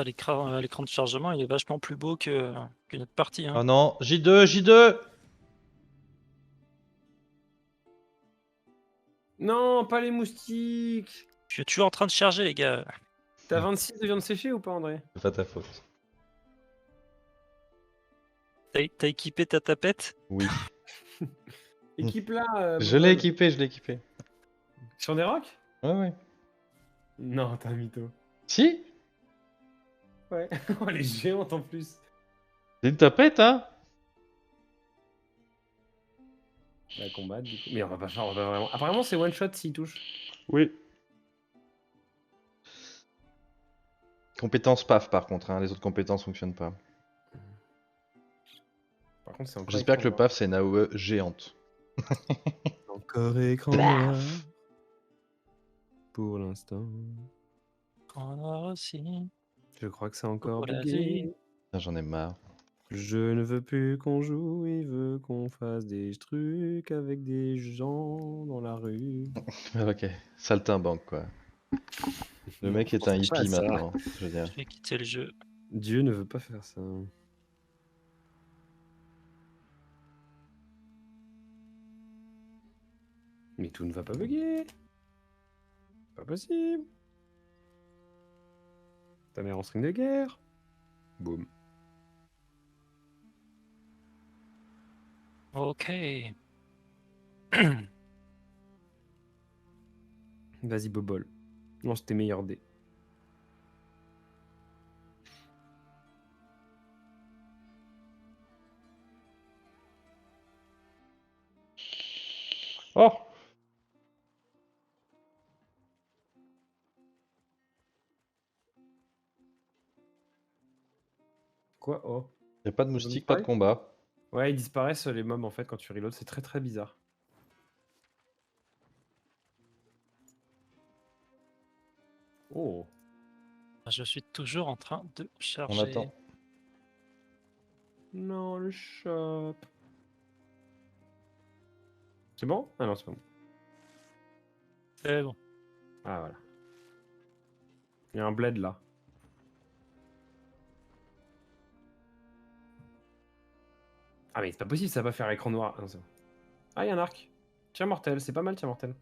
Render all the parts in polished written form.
Ah, l'écran de chargement, il est vachement plus beau que notre partie. Hein. Oh non, J2, J2! Non, pas les moustiques. Je suis toujours en train de charger, les gars. T'as 26 de viande séchée ou pas, André? C'est pas ta faute. T'as équipé ta tapette? Oui. Équipe là. Je l'ai équipé, je l'ai équipé. Sur des rocks? Ouais, ouais. Non, t'es un mytho. Si? Ouais. Oh, elle est géante en plus. C'est une tapette, hein? La combat, du coup. Mais on va pas faire, on va vraiment. Apparemment, c'est one shot s'il touche. Oui. Compétence PAF par contre, hein. Les autres compétences fonctionnent pas. Par contre, c'est encore. J'espère que le écran PAF c'est une AOE géante. noir. Encore écran noir. Pour l'instant. On a aussi. Je crois que c'est encore Pour la bugué. vie. Ah, j'en ai marre. Je ne veux plus qu'on joue, il veut qu'on fasse des trucs avec des gens dans la rue. Ok, saltimbanque quoi. Le mec est un C'est pas hippie ça. maintenant, je veux dire. Je vais quitter le jeu. Dieu ne veut pas faire ça. Mais tout ne va pas bugger. Pas possible. Ta mère en string de guerre. Boum. Ok. Vas-y, Bobol. Lance tes meilleurs dés. Oh! Quoi? Oh. Y'a pas de Ils ont moustique, pas de disparu? combat. Ouais, ils disparaissent les mobs en fait quand tu reload. C'est très très bizarre. Oh. Je suis toujours en train de On charger. attend. Non, le shop. C'est bon? Ah non, c'est pas bon. C'est bon. Ah voilà. Il y a un bled là. Ah mais c'est pas possible, ça va pas faire écran noir. Ah, non, c'est bon. Ah, il y a un arc. Tiens mortel, c'est pas mal, tiens mortel.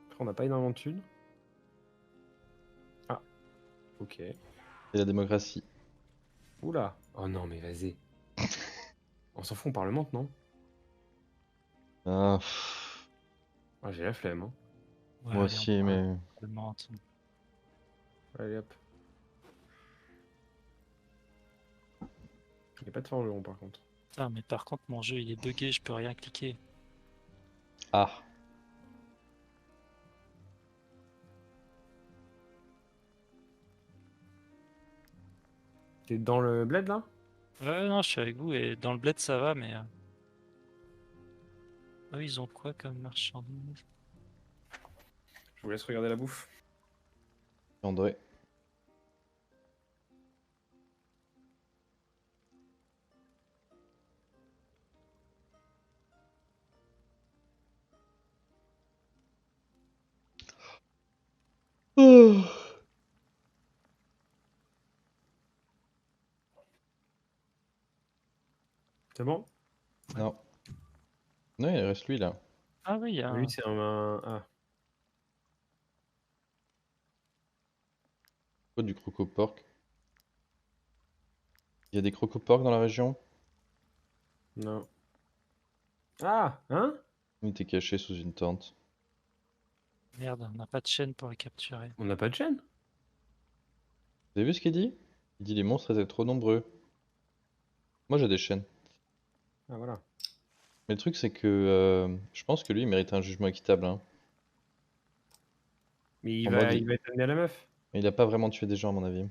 Après, on n'a pas énormément de thunes. Ah, ok. Et la démocratie. Oula. Oh non, mais vas-y. On s'en fout, on parlemente, non? Ah, pff, Ah, j'ai la flemme. Hein. Ouais, moi allez, aussi, on mais... parlemente. Allez hop. Il n'y a pas de forgeron par contre. Putain, mais par contre, mon jeu il est buggé, je peux rien cliquer. Ah. T'es dans le bled là? Ouais, non, je suis avec vous et dans le bled ça va, mais. Ah oui, ils ont quoi comme marchandise? Je vous laisse regarder la bouffe. André. Oh. C'est bon? Non. Non, il reste lui là. Ah oui, il y a Lui, c'est un. Ah. Quoi du crocoporc? Il y a des crocoporcs dans la région? Non. Ah! Hein? Il était caché sous une tente. Merde, on n'a pas de chaîne pour les capturer. On n'a pas de chaîne? Vous avez vu ce qu'il dit? Il dit les monstres étaient trop nombreux. Moi j'ai des chaînes. Ah voilà. Mais le truc c'est que je pense que lui il mérite un jugement équitable. Hein. Mais En mode, il va être amené à la meuf. mais il a pas vraiment tué des gens à mon avis.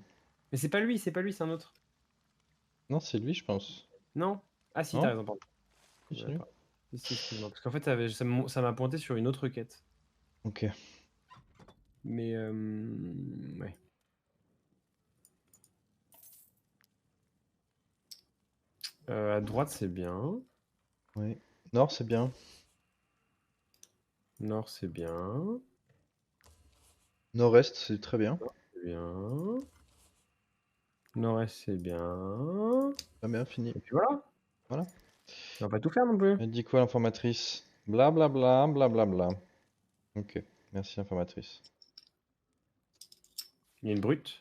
Mais c'est pas lui, c'est un autre. Non, c'est lui je pense. Non? Ah si, t'as Non? raison, pardon. Si, Je c'est savais lui. pas. Si, excuse-moi. Parce qu'en fait, ça m'a pointé sur une autre quête. Ok. Mais ouais. À droite, c'est bien. Oui. Nord c'est bien. Nord, c'est bien. Nord-Est, c'est très bien. C'est bien. Nord-Est, c'est bien. Très bien, fini. Et puis voilà. Voilà. On va pas tout faire non plus. Elle dit quoi l'informatrice? Blablabla, blablabla. Ok, merci informatrice. Il y a une brute.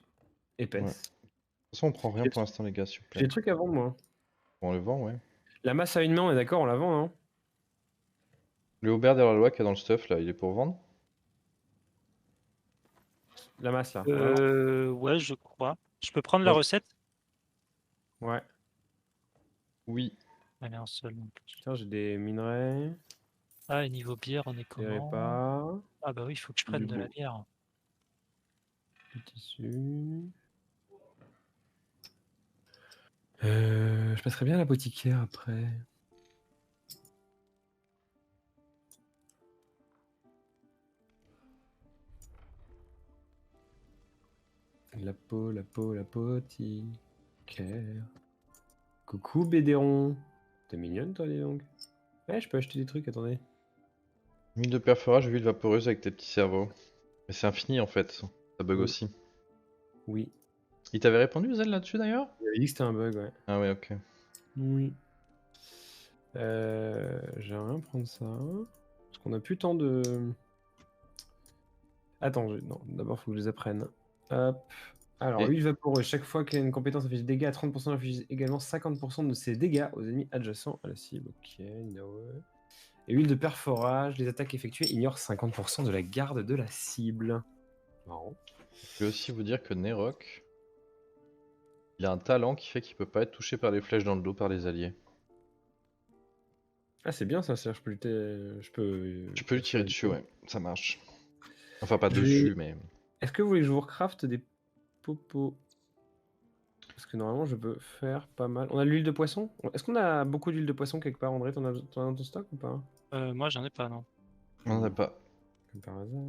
Ouais. Épaisse. De toute façon, on prend rien J'ai pour l'instant, les gars, s'il vous j'ai des plaît. trucs à vendre, moi. Bon, on le vend, ouais. La masse à une main, on est d'accord, on la vend, non? Le Aubert derrière la loi qui est dans le stuff, là, il est pour vendre? La masse, là. On la vend? Ouais, je crois. Je peux prendre la Moi, recette? Ouais. oui. Elle est un seul en plus. Tiens, j'ai des minerais. Ah, et niveau bière, on est Des comment? repas. Ah bah oui, il faut que je Du prenne de la beau. bière. Du tissu. Je passerai bien à l'apothicaire après. L'apothicaire. Coucou Bédéron. T'es mignonne toi, dis donc. Ouais, je peux acheter des trucs, attendez. Huile de perforage, huile vaporeuse avec tes petits cerveaux. Mais c'est infini en fait, ça bug Oui. aussi. Oui. Il t'avait répondu, Zel, là-dessus d'ailleurs? Il avait dit que c'était un bug, ouais. Ah ouais, ok. Oui. J'aimerais bien prendre ça. Parce qu'on a plus tant de... Attends, non, d'abord faut que je les apprenne. Hop. Alors, Et huile vaporeuse, chaque fois qu'une compétence inflige des dégâts à 30%, inflige également 50% de ses dégâts aux ennemis adjacents à la cible. Ok, no. Et huile de perforage, les attaques effectuées ignorent 50% de la garde de la cible. Marrant. je vais aussi vous dire que Nerok, il a un talent qui fait qu'il peut pas être touché par les flèches dans le dos par les alliés. Ah, c'est bien ça, c'est-à-dire je peux lutter... Je peux... Tu peux lui tirer dessus, ouais, ça marche. Enfin, pas Je vais... dessus, mais... Est-ce que vous voulez que je vous recraft des popos? Parce que normalement, je peux faire pas mal. On a de l'huile de poisson? Est-ce qu'on a beaucoup d'huile de poisson quelque part, André? T'en as dans ton stock ou pas? Moi, j'en ai pas, non. On en a pas. Comme par hasard.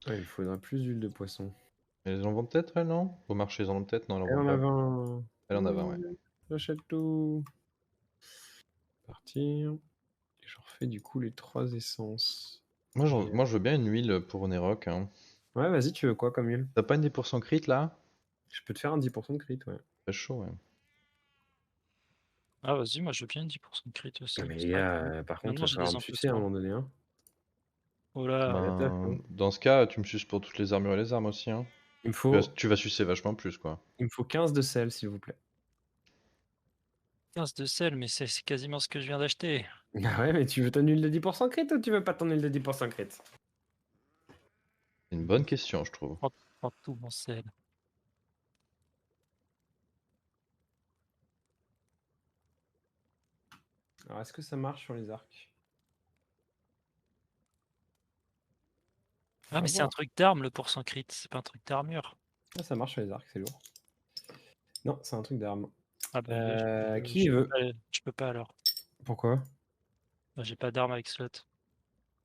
Ouais, il faudra plus d'huile de poisson. Elles en vendent peut-être, elles, non? Au marché, ils en ont peut-être? Non, elles en Elle vendent en a pas. 20. Elle en a 20, ouais. J'achète tout. Partir. Et je refais du coup les 3 essences. Moi, je veux bien une huile pour Nerok, hein. Ouais, vas-y, tu veux quoi comme huile? T'as pas une 10% crit, là? Je peux te faire un 10% de crit, ouais. C'est chaud, ouais. Ah, vas-y, moi, je veux bien 10% de crit aussi. Ah, mais C'est les vrai gars, que par contre, il maintenant, va j'ai falloir des me sucer à un emplacements. moment donné, hein. Oh là, la tâche, Ben, hein. dans ce cas, tu me suces pour toutes les armures et les armes aussi, hein. Il me faut, Tu vas sucer vachement plus, quoi. 15 de sel, s'il vous plaît. 15 de sel, mais c'est quasiment ce que je viens d'acheter. Ah ouais, mais tu veux ton huile de 10% crit ou tu veux pas ton huile de 10% crit? C'est une bonne question, je trouve. Prends tout mon sel. Alors, est-ce que ça marche sur les arcs? On Ah, va mais c'est un voir. truc d'arme, le pourcent crit, c'est pas un truc d'armure. Ah, ça marche sur les arcs, c'est lourd. Non, c'est un truc d'arme. Ah bah, Qui veut? je peux pas alors. Pourquoi? Bah, j'ai pas d'arme avec slot.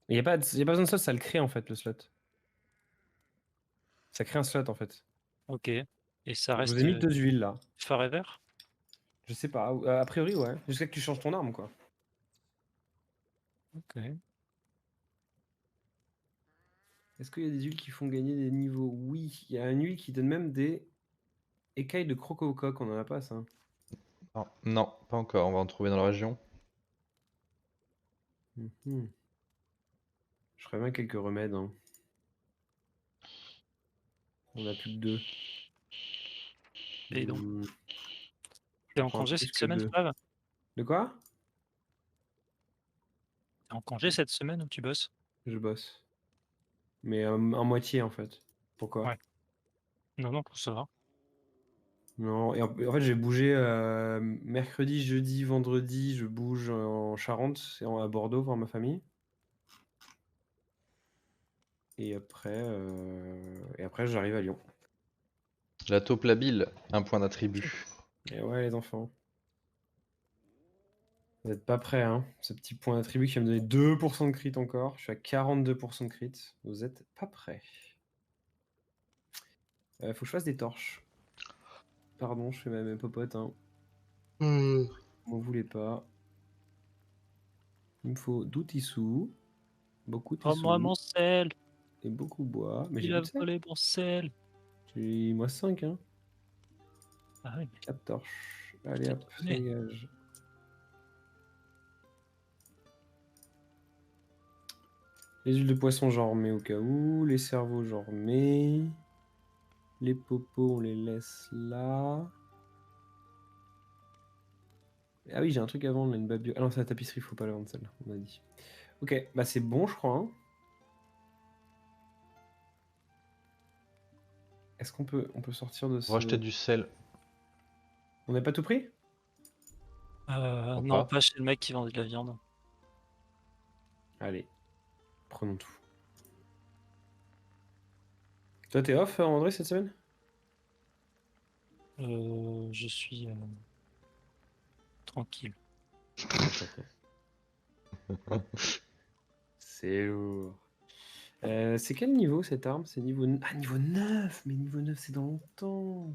Il n'y a pas besoin de slot, ça le crée en fait, le slot. Ça crée un slot en fait. Ok. Et ça Je vous reste ai mis 2 huiles là. forever? Je sais pas. A priori, ouais. Jusqu'à que tu changes ton arme, quoi. Ok. Est-ce qu'il y a des huiles qui font gagner des niveaux? Oui. Il y a une huile qui donne même des écailles de crococoque. On en a pas, ça. Non, non, pas encore. On va en trouver dans la région. Mhm. Je ferais bien quelques remèdes, hein. On a plus que 2. Et donc, Je t'es peux en prendre congé plus cette que semaine, 2. Flav? De quoi? T'es en congé cette semaine ou tu bosses? Je bosse. Mais en moitié, en fait. Pourquoi? Ouais. Non, non, pour savoir. Non, et en fait, j'ai bougé mercredi, jeudi, vendredi, je bouge en Charente, à Bordeaux, voir ma famille. Et après j'arrive à Lyon. La taupe labile, un point d'attribut. Et ouais, les enfants. Vous n'êtes pas prêts, hein? Ce petit point d'attribut qui va me donner 2% de crit encore. Je suis à 42% de crit. Vous êtes pas prêts. Faut que je fasse des torches. Pardon, je fais mes popotes, hein. M'en voulez pas. Il me faut d'où tissou, beaucoup Rends-moi tissou mon sel. et beaucoup bois. Mais j'ai Il plus a de sel. volé mon sel. J'ai moi 5, hein. Ah oui, mais 4 torches. Allez peut-être hop, ça donné. dégage. Les huiles de poisson, j'en remets au cas où. Les cerveaux, j'en remets. Les popos, on les laisse là. Ah oui, j'ai un truc à vendre, là, une babio. Ah non, c'est la tapisserie, faut pas la vendre celle-là, on a dit. Ok, bah c'est bon, je crois, hein. Est-ce qu'on peut sortir de Pour acheter ce... du sel. On n'a pas tout pris? Non, Pourquoi? pas chez le mec qui vendait de la viande. Allez, prenons tout. Toi, t'es off, André, cette semaine? Je suis tranquille. C'est lourd. C'est quel niveau cette arme? C'est niveau... Ah, niveau 9. Mais niveau 9, c'est dans longtemps.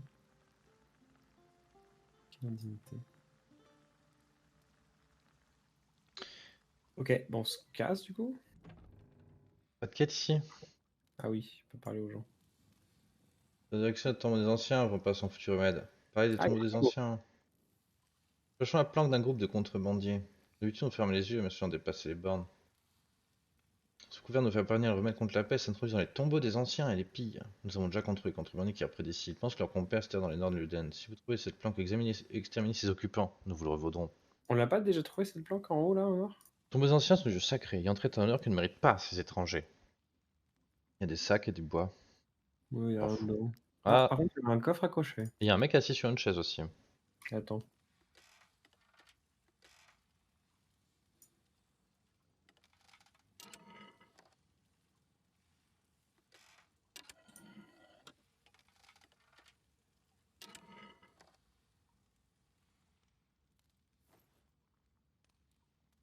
Quelle indignité. Ok, bon, on se casse du coup. Pas de quête ici. Ah oui, on peut parler aux gens. La direction de tombeau des anciens, on pas son futur remède. Pareil des Ah, tombeaux des anciens. Cherchons la planque d'un groupe de contrebandiers. D'habitude, on ferme les yeux, mais si on dépasse les bornes. Sous couvert de nous faire parvenir le remède contre la peste, s'introduisent dans les tombeaux des anciens et les pillent. Nous avons déjà contre les contrebandiers qui repris des sites. Pensent que leur compère se terre dans les nords de Luden. Si vous trouvez cette planque, exterminez ses occupants. Nous vous le revaudrons. On l'a pas déjà trouvé cette planque en haut là, en or? Tombeaux des anciens sont des jeux sacrés. Y entrer est un honneur que ne méritent pas ces étrangers. Il y a des sacs et du bois. Oui, il y a M'en rien fous. dedans. Ah, Ah, par contre, il y a un coffre à cocher. il y a un mec assis sur une chaise aussi. Attends.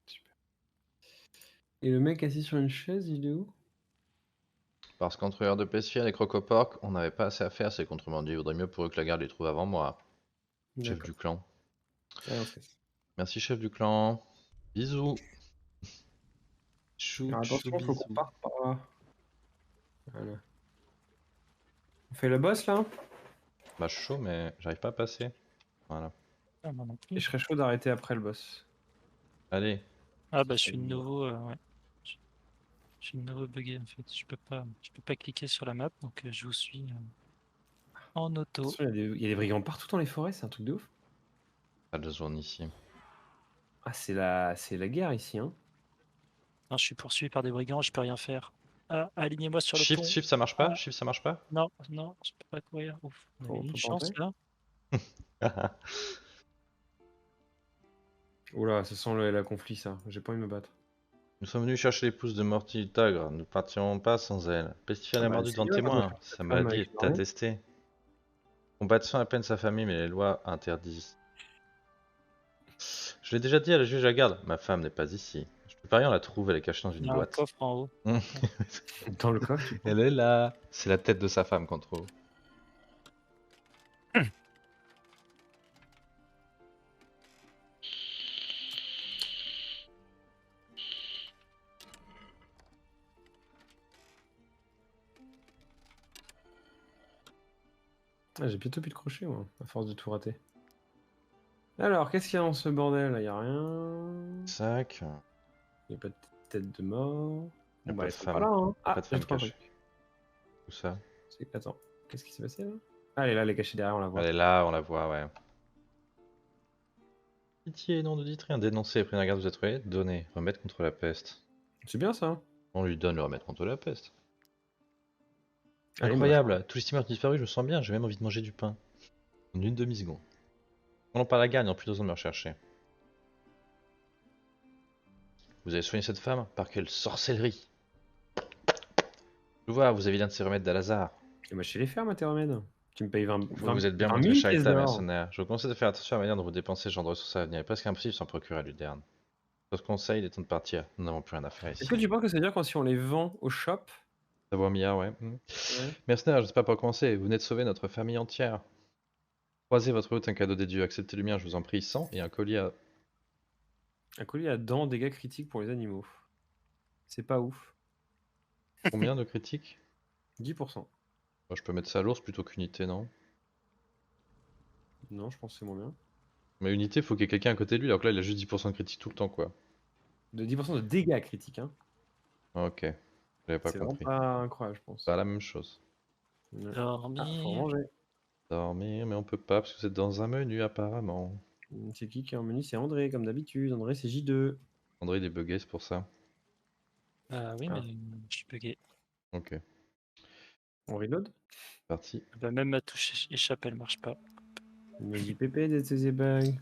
Super. Et le mec assis sur une chaise, il est où? Parce qu'entre heures de pesfière et crocoporc, on n'avait pas assez à faire, ces contrebandiers. Il vaudrait mieux pour eux que la garde les trouve avant moi. Chef du D'accord. clan. Allez, on se casse. Merci, chef du clan. Bisous. Chou, Alors chou, attention, faut qu'on bisous. parte par là. Voilà. On fait le boss là? Bah, je suis chaud, mais j'arrive pas à passer. Voilà. Ah, moi non Et plus. je serais chaud d'arrêter après le boss. Allez. Ah bah Ça je suis de me va. nouveau, ouais. Je suis de nouveau bugué en fait. Je peux pas cliquer sur la map, donc je vous suis en auto. Attention, il y a des brigands partout dans les forêts, c'est un truc de ouf. Pas de zone ici. Ah, c'est la guerre ici, hein. Non, je suis poursuivi par des brigands, je peux rien faire. Ah, alignez-moi sur le Shift, pont. shift, ça marche pas? Ah, Shift, ça marche pas? non, non, je peux pas courir. Ouf, on avait On une peut pas chance entrer? là. Oula, ça sent la conflit ça. J'ai pas envie de me battre. Nous sommes venus chercher l'épouse de Morty Tagre. Nous partirons pas sans elle. Pestifère Ah est bah, mordu c'est devant bien quand on témoin. cherche Sa cette femme maladie avec est Marion. attestée. Combattant à peine sa famille, mais les lois interdisent. Je l'ai déjà dit à la juge Lagarde, ma femme n'est pas ici. Je peux pas rien la trouver, elle est cachée dans Il une y a un boîte. coffre en haut. Dans le coffre, tu penses? Elle est là. C'est la tête de sa femme qu'on trouve. Ah, j'ai bientôt plus de crochet, moi, à force de tout rater. Alors, qu'est-ce qu'il y a dans ce bordel là? Y a rien. Sac. Y a pas de tête de mort. Y a Bon, pas bah, de elles sont pas femme. là, hein. Pas Ah, de j'ai femme trouvé un cachée. truc. Tout ça. Attends, qu'est-ce qui s'est passé là? Ah, elle est là, elle est cachée derrière, on la voit. Elle est là, on la voit, ouais. Pitié, non, ne dites rien. Dénoncez, prenez la garde, vous êtes trouvé. Donnez. Remède contre la peste. C'est bien ça. On lui donne le remède contre la peste. Allez, bon, bah, Incroyable. Tous les steamers ont disparu, je me sens bien. J'ai même envie de manger du pain. En une demi-seconde. On en parle à la garde, ils n'ont plus besoin de me rechercher. Vous avez soigné cette femme? Par quelle sorcellerie? Je vois, vous avez l'un de ces remèdes d'Al-Azhar. et moi, chez les fermes, tes remèdes. Tu me payes 20, Vous êtes bien 20 montré 000 pièces charitable, d'or. mercenaire. Je vous conseille de faire attention à la manière dont vous dépensez ce genre de ressources à venir. Il est presque impossible sans procurer à Luderne. Votre conseil, il est temps de partir. Nous n'avons plus rien à faire ici. Est-ce que tu penses que ça veut dire quand si on les vend au shop? Ça vaut un milliard, ouais. Ouais. Mercenaire, je sais pas pour commencer. Vous venez de sauver notre famille entière. Croisez votre route, un cadeau des dieux. Acceptez le mien, je vous en prie. 100 et un collier à... Un colis à dents, dégâts critiques pour les animaux. C'est pas ouf. Combien de critiques? 10%. Moi, je peux mettre ça à l'ours plutôt qu'unité, non? Non, je pense que c'est moins bien. Mais unité, faut qu'il y ait quelqu'un à côté de lui, alors que là, il a juste 10% de critique tout le temps, quoi. De 10% de dégâts critiques, hein. Ah, ok, j'avais pas C'est vraiment compris. pas incroyable, je pense. Pas la même chose. Ouais. Ah, faut Dormir. manger. Dormir, mais on peut pas parce que c'est dans un menu, apparemment. C'est qui est en menu? C'est André, comme d'habitude. André, c'est J2. André, il est bugué, c'est pour ça. Ah oui, Ah. mais je suis bugué. Ok, On reload? parti. Bah, même ma touche échappe, elle marche pas. Il me dit pépé de ces bugs.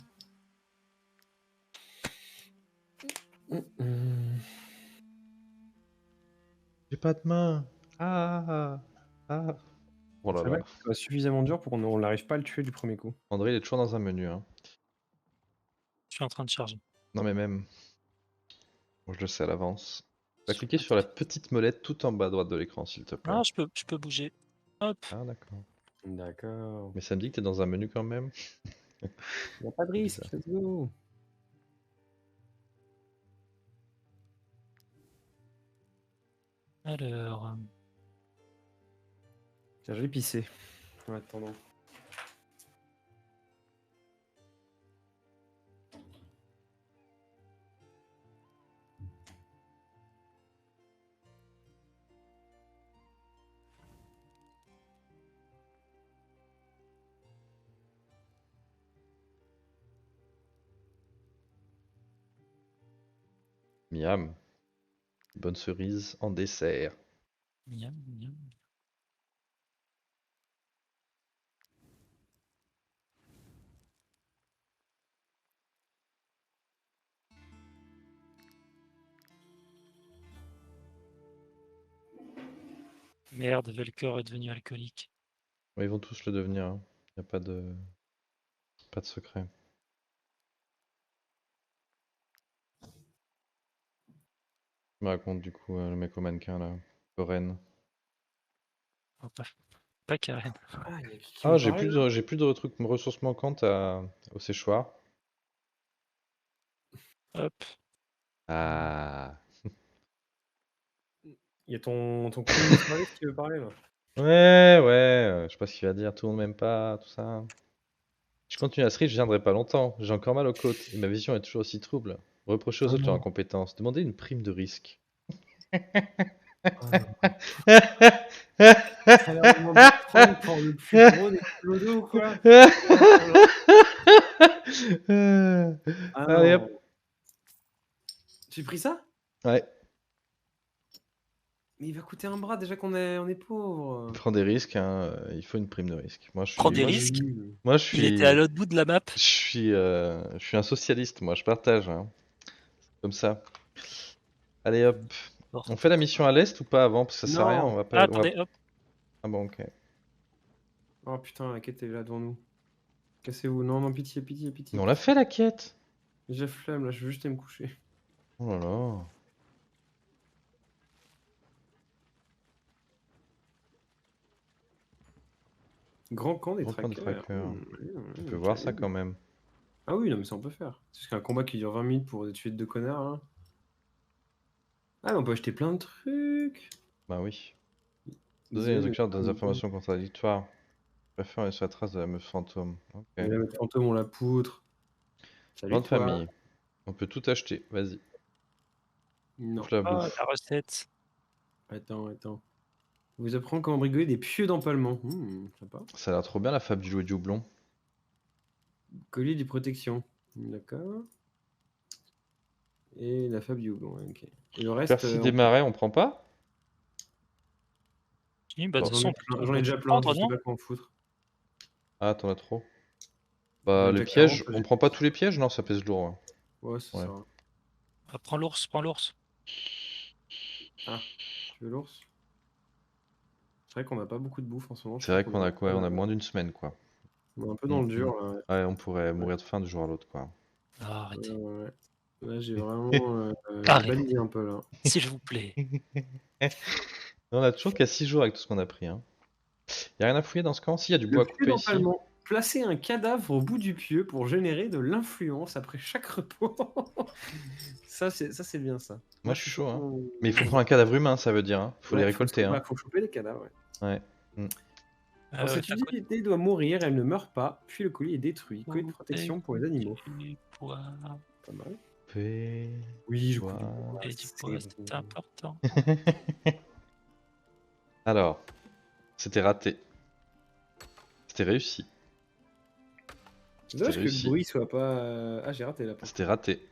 J'ai pas de main. Ah, ah. Oh là C'est là. vrai que c'est suffisamment dur pour qu'on n'arrive pas à le tuer du premier coup. André, il est toujours dans un menu, hein. Je suis en train de charger. Non, mais même. Bon, je le sais à l'avance. Va Sur cliquer ma sur la télé. petite molette tout en bas à droite de l'écran, s'il te plaît. Ah, je peux bouger. Hop. Ah, d'accord. D'accord. Mais ça me dit que t'es dans un menu quand même. Y a pas de risque, Bizarre. let's go. Alors, Tiens, je vais pisser. En attendant. Miam. Bonne cerise en dessert. miam, miam. Merde, Velcor est devenu alcoolique. Ouais, ils vont tous le devenir. Hein. Y a pas de secret. Je me raconte du coup le mec au mannequin là. Coren. Oh, pas Karen. Ah, y a qui Ah, me j'ai parle, plus là de, trucs, ressources manquantes au séchoir. Hop. Ah. Y a ton clown de service qui veut parler, là. Ouais, je sais pas ce qu'il va dire, tout le monde m'aime pas, tout ça. Je continue à ce rythme, je viendrai pas longtemps. J'ai encore mal aux côtes et ma vision est toujours aussi trouble. Reprocher aux Oh autres leur non. incompétence, demander une prime de risque. Oh non. Ça a l'air de demander de prendre pour le plus gros des clodos, quoi. Ah Allez hop. non. J'ai pris ça? Ouais, Mais il va coûter un bras déjà on est pauvre. prends des risques, hein, il faut une prime de risque. Moi je Prends suis, des moi, risques. moi, je Il était suis, à l'autre bout de la map. je suis un socialiste, moi je partage, hein, comme ça. Allez hop. On fait la mission à l'est ou pas avant? Parce que ça sert à rien, on Non. va Ah, pas. attendez, hop. Ah bon, ok. Oh putain, la quête est là devant nous. Cassez-vous. Non, non, pitié, pitié, Mais pitié. on l'a fait la quête! J'ai la flemme là, je veux juste aller me coucher. Oh là là. Grand camp des Grand camp de trackers. trackers. Oui, Tu oui, peux voir ok. ça quand même. Ah oui, non, mais ça on peut faire. C'est juste qu'un combat qui dure 20 minutes pour tuer deux connards là. Ah, mais on peut acheter plein de trucs. Bah oui. Des Donner les yeux de instructions, des fantôme. informations contradictoires. Je préfère aller sur la trace de la meuf fantôme. Ok. Et là, notre fantôme, on la poutre. Salut Grande toi. famille. On peut tout acheter. Vas-y. Non. Ouf la Ah, bouffe. la recette. Attends, attends. On vous apprend comment bricoler des pieux d'empalement. Sympa. Ça a l'air trop bien la fable du jouet du houblon. Collier de protection. D'accord. Et la fable du houblon, ouais, ok. Et le reste, Persil des marais, on prend pas? Oui, bah, de Bon. toute j'en ai, façon, plein- on j'en ai peut déjà tout plein, je prendre, sais non? pas quoi en foutre. Ah, t'en as trop. J'en Bah ai les déjà pièges, 40, on j'ai- prend pas tous les pièges? Non, ça pèse lourd. Ouais, c'est Ouais. ça. Ah, prends l'ours, prends l'ours. Ah, tu veux l'ours? C'est vrai qu'on n'a pas beaucoup de bouffe en ce moment. Je C'est vrai crois qu'on a est quoi? On a moins d'une semaine quoi. on est un peu dans le dur là. Ouais, on pourrait mourir de faim du jour à l'autre quoi. Ah, arrêtez. Ouais. Là, j'ai vraiment Arrête. balisé un peu là. S'il vous plaît. On a toujours qu'à 6 jours avec tout ce qu'on a pris. Hein. Y a rien à fouiller dans ce camp? Si, y a du bois à couper ici. d'empalement. Placez un cadavre au bout du pieu pour générer de l'influence après chaque repos. Ça, c'est bien ça. Moi, je suis chaud. Hein. qu'on- Mais il faut prendre un cadavre humain, ça veut dire. Hein. Faut les Ouais, récolter. Hein. faut choper les cadavres. Ouais. Ouais. Quand cette unité doit mourir, elle ne meurt pas, puis le colis est détruit. Colis de protection pour les animaux. Du poids. Pas mal. Paix. Oui, je Poids. coupe Et du poids, c'est important. Alors, c'était raté. C'était réussi. C'est dommage que le réussi. bruit soit pas. Ah, j'ai raté là. C'était raté.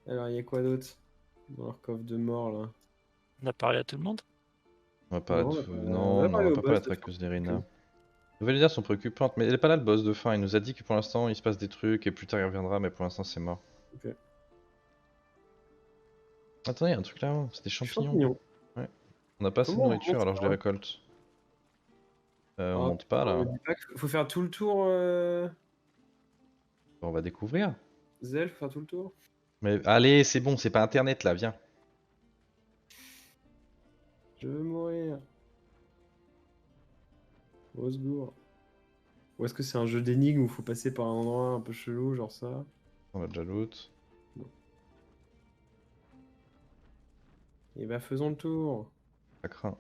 Alors, il y a quoi d'autre dans leur coffre de mort là? On a parlé à tout le monde. On va pas Non, la... on va Non, non, parler on au va pas parler boss de la de traqueuse fin. d'Irina. Les nouvelles leaders sont préoccupantes, mais elle est pas là le boss de fin. Il nous a dit que pour l'instant il se passe des trucs et plus tard il reviendra, mais pour l'instant c'est mort. Ok. Attendez, il y a un truc là-haut, c'est des champignons. Champignons. On n'a pas assez de Comment on nourriture monte alors je les ça récolte. On Ah, monte pas là. dis pas qu'il faut faire tout le tour. On va découvrir. Zell, faut faire tout le tour. Mais allez, c'est bon, c'est pas internet là, viens. Je veux mourir. Au secours. Ou est-ce que c'est un jeu d'énigmes où il faut passer par un endroit un peu chelou, genre ça? On va déjà loot. Et bah faisons le tour. Ça craint.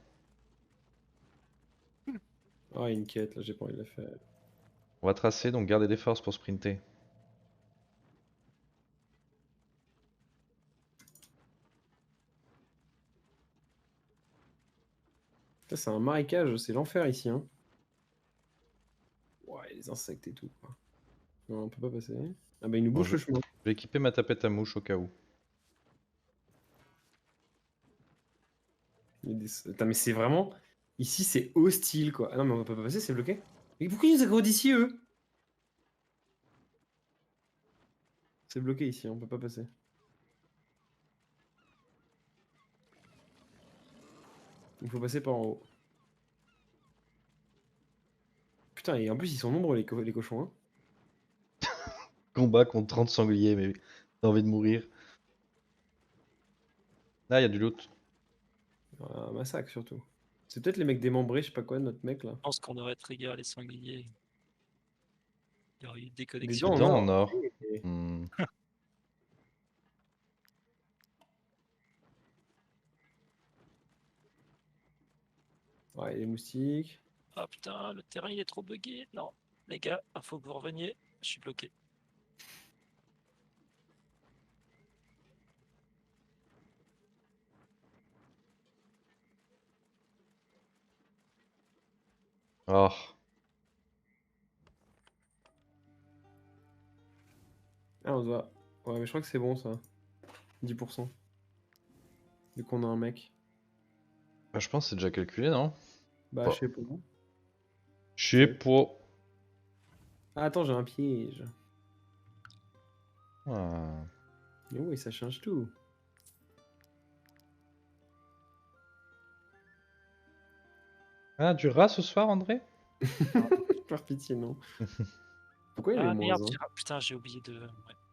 Ah, il y a une quête là, j'ai pas envie de la faire. On va tracer, donc gardez des forces pour sprinter. Ça, c'est un marécage, c'est l'enfer ici. Hein. Ouais, les insectes et tout. Quoi. Non, on peut pas passer. Ah bah il nous Bon, bouche le chemin. Je vais équiper ma tapette à mouche au cas où. Il y a des- Attends, mais c'est vraiment... Ici, c'est hostile, quoi. Ah non, mais on peut pas passer, c'est bloqué. Mais pourquoi ils nous aggro d'ici, eux? C'est bloqué ici, on peut pas passer. Il faut passer par en haut. Putain, et en plus, ils sont nombreux, les cochons, hein. Combat contre 30 sangliers, mais t'as envie de mourir. Là, il y a du loot. Un massacre, surtout. C'est peut-être les mecs démembrés, je sais pas quoi, notre mec, là. Je pense qu'on aurait trigger les sangliers. Il y aurait eu des Des connexions. dents Des dents en en or. or. Hmm. Ouais, les moustiques. Ah putain, le terrain il est trop buggé. Non, les gars, il faut que vous reveniez. Je suis bloqué. Oh. Ah, on doit... Ouais, mais je crois que c'est bon, ça. 10%. Vu qu'on a un mec. Bah, je pense que c'est déjà calculé, non? Bah, Pas. je sais pas. Je sais pas. Ah, attends, j'ai un piège. Ah. Mais oui, ça change tout. Ah, du rat ce soir, André? Par pitié, non. Pourquoi il y a Ah les moins merde, un putain, j'ai oublié de. Ouais,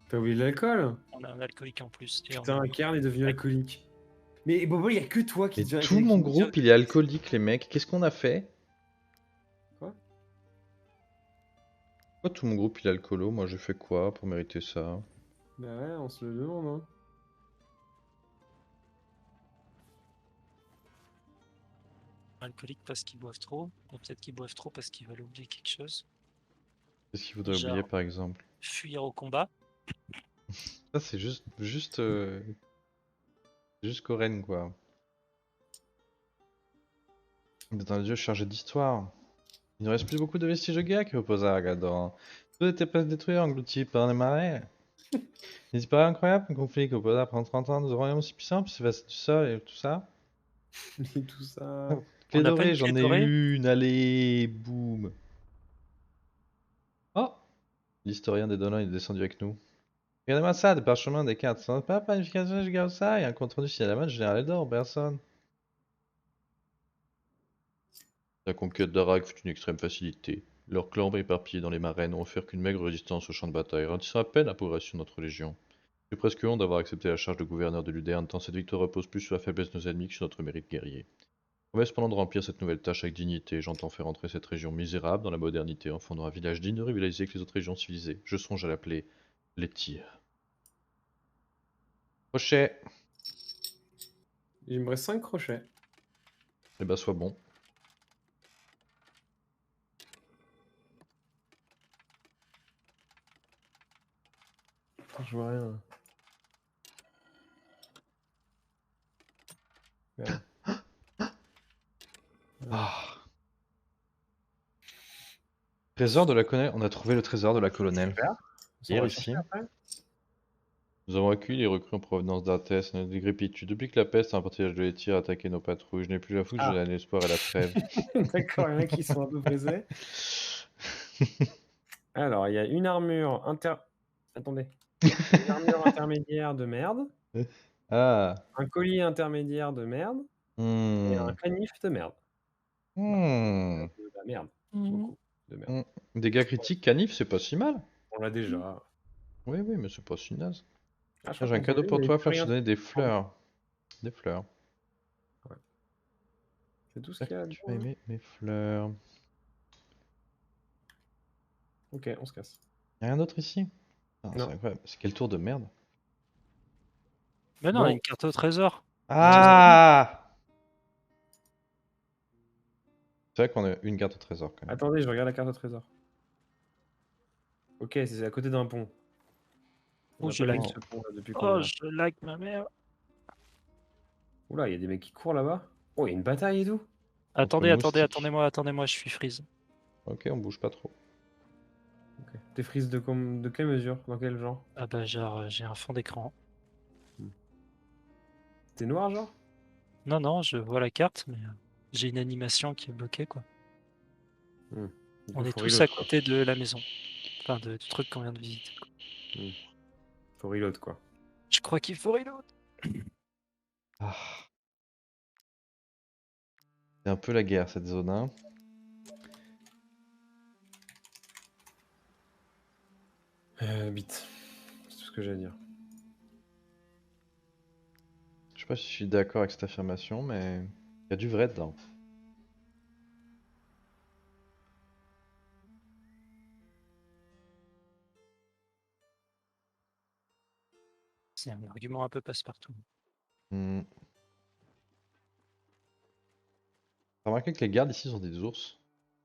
T'as oublié l'alcool? on a un alcoolique en plus. Et Putain, on a- Karl est devenu alcoolique. Mais Bobo, il y a que toi qui Mais devient tout mon alcoolique. groupe, il est alcoolique, les mecs. Qu'est-ce qu'on a fait? Quoi? Pourquoi tout mon groupe, il est alcoolo? Moi, j'ai fait quoi pour mériter ça? Bah ouais, on se le demande, hein. alcoolique parce qu'ils boivent trop. Ou peut-être qu'ils boivent trop parce qu'ils veulent oublier quelque chose. Qu'est-ce qu'il faudrait Genre- oublier, par exemple? Fuir au combat. Ça, c'est juste Coren, quoi. Dans un lieu chargé d'histoire. Il ne reste plus beaucoup de vestiges de guerre qui reposent à Agador. Tout était presque détruit, englouti par les marais. N'est-il pas incroyable qu'un conflit qui opposa pendant 30 ans deux royaumes si puissants, puis s'effacer du sol et tout ça? Et tout ça. Clé On n'a pas dorée, une j'en clé ai dorée une, allez, boum. Oh! L'historien des Dolans est descendu avec nous. Regardez-moi ça, des parchemins, des cartes. Ça n'a pas planification, je garde ça, et un compte rendu signé à la main du général Eldor, personne. La conquête d'Arak fut une extrême facilité. Leurs clans éparpillés dans les marais n'ont offert qu'une maigre résistance au champ de bataille, ralentissant à peine la progression de notre légion. J'ai presque honte d'avoir accepté la charge de gouverneur de Luderne, tant cette victoire repose plus sur la faiblesse de nos ennemis que sur notre mérite guerrier. On va cependant de remplir cette nouvelle tâche avec dignité. J'entends faire entrer cette région misérable dans la modernité en fondant un village digne de rivaliser avec les autres régions civilisées. Je songe à l'appeler Lettir. Crochet. Il me reste 5 crochets. Eh bah, sois bon. Putain, je vois rien. Merde. Ah. Trésor de la colonelle. On a trouvé le trésor de la colonelle. Super. On Hier va ici. chercher après. Nous avons accueilli les recrues en provenance d'Arthès et notre dégrépitude. Depuis que la peste a un portage de Lettir a attaqué nos patrouilles, je n'ai plus la fougue, j'ai l'espoir et la trêve. D'accord, il y en a qui sont un peu pressés. Alors, il y a une armure Attendez. Une armure intermédiaire de merde, Ah. un collier intermédiaire de merde et un canif de merde. De la merde. Beaucoup de merde. Dégâts critiques, canif, c'est pas si mal. On l'a déjà. Oui, oui, mais c'est pas si naze. Ah, je J'ai crois un qu'on cadeau s'en pour est, il y toi, avait Flash, plus je te rien. donner des fleurs. Des fleurs. C'est tout ce qu'il y a. Tu vas aimer mes fleurs. Ok, on se casse. Y'a rien d'autre ici? Ah, c'est Non. incroyable. C'est quel tour de merde? Mais non, Bon. une carte au trésor. Ah! C'est vrai qu'on a une carte au trésor quand même. Attendez, je regarde la carte au trésor. Ok, c'est à côté d'un pont. Oh, On a je pas lag. vu ce pont là depuis qu'on Oh, est là. je lag ma mère. Oula, il y a des mecs qui courent là-bas. Oh, il y a une bataille et tout. Attendez, attendez, moustiques. attendez-moi, je suis freeze. Ok, on bouge pas trop. Ok. T'es frise de quelle mesure? Dans quel genre? Ah bah genre, j'ai un fond d'écran. T'es noir genre? Non, non, je vois la carte, mais j'ai une animation qui est bloquée, quoi. Du On coup, est faut tous reload, à quoi. côté de la maison. Enfin, du truc qu'on vient de visiter. Faut reload quoi. Je crois qu'il faut reload. Ah. C'est un peu la guerre cette zone, hein. Bit. C'est tout ce que j'ai à dire. Je sais pas si je suis d'accord avec cette affirmation, mais il y a du vrai dedans. C'est un argument un peu passe-partout. Hmm. T'as remarqué que les gardes ici sont des ours?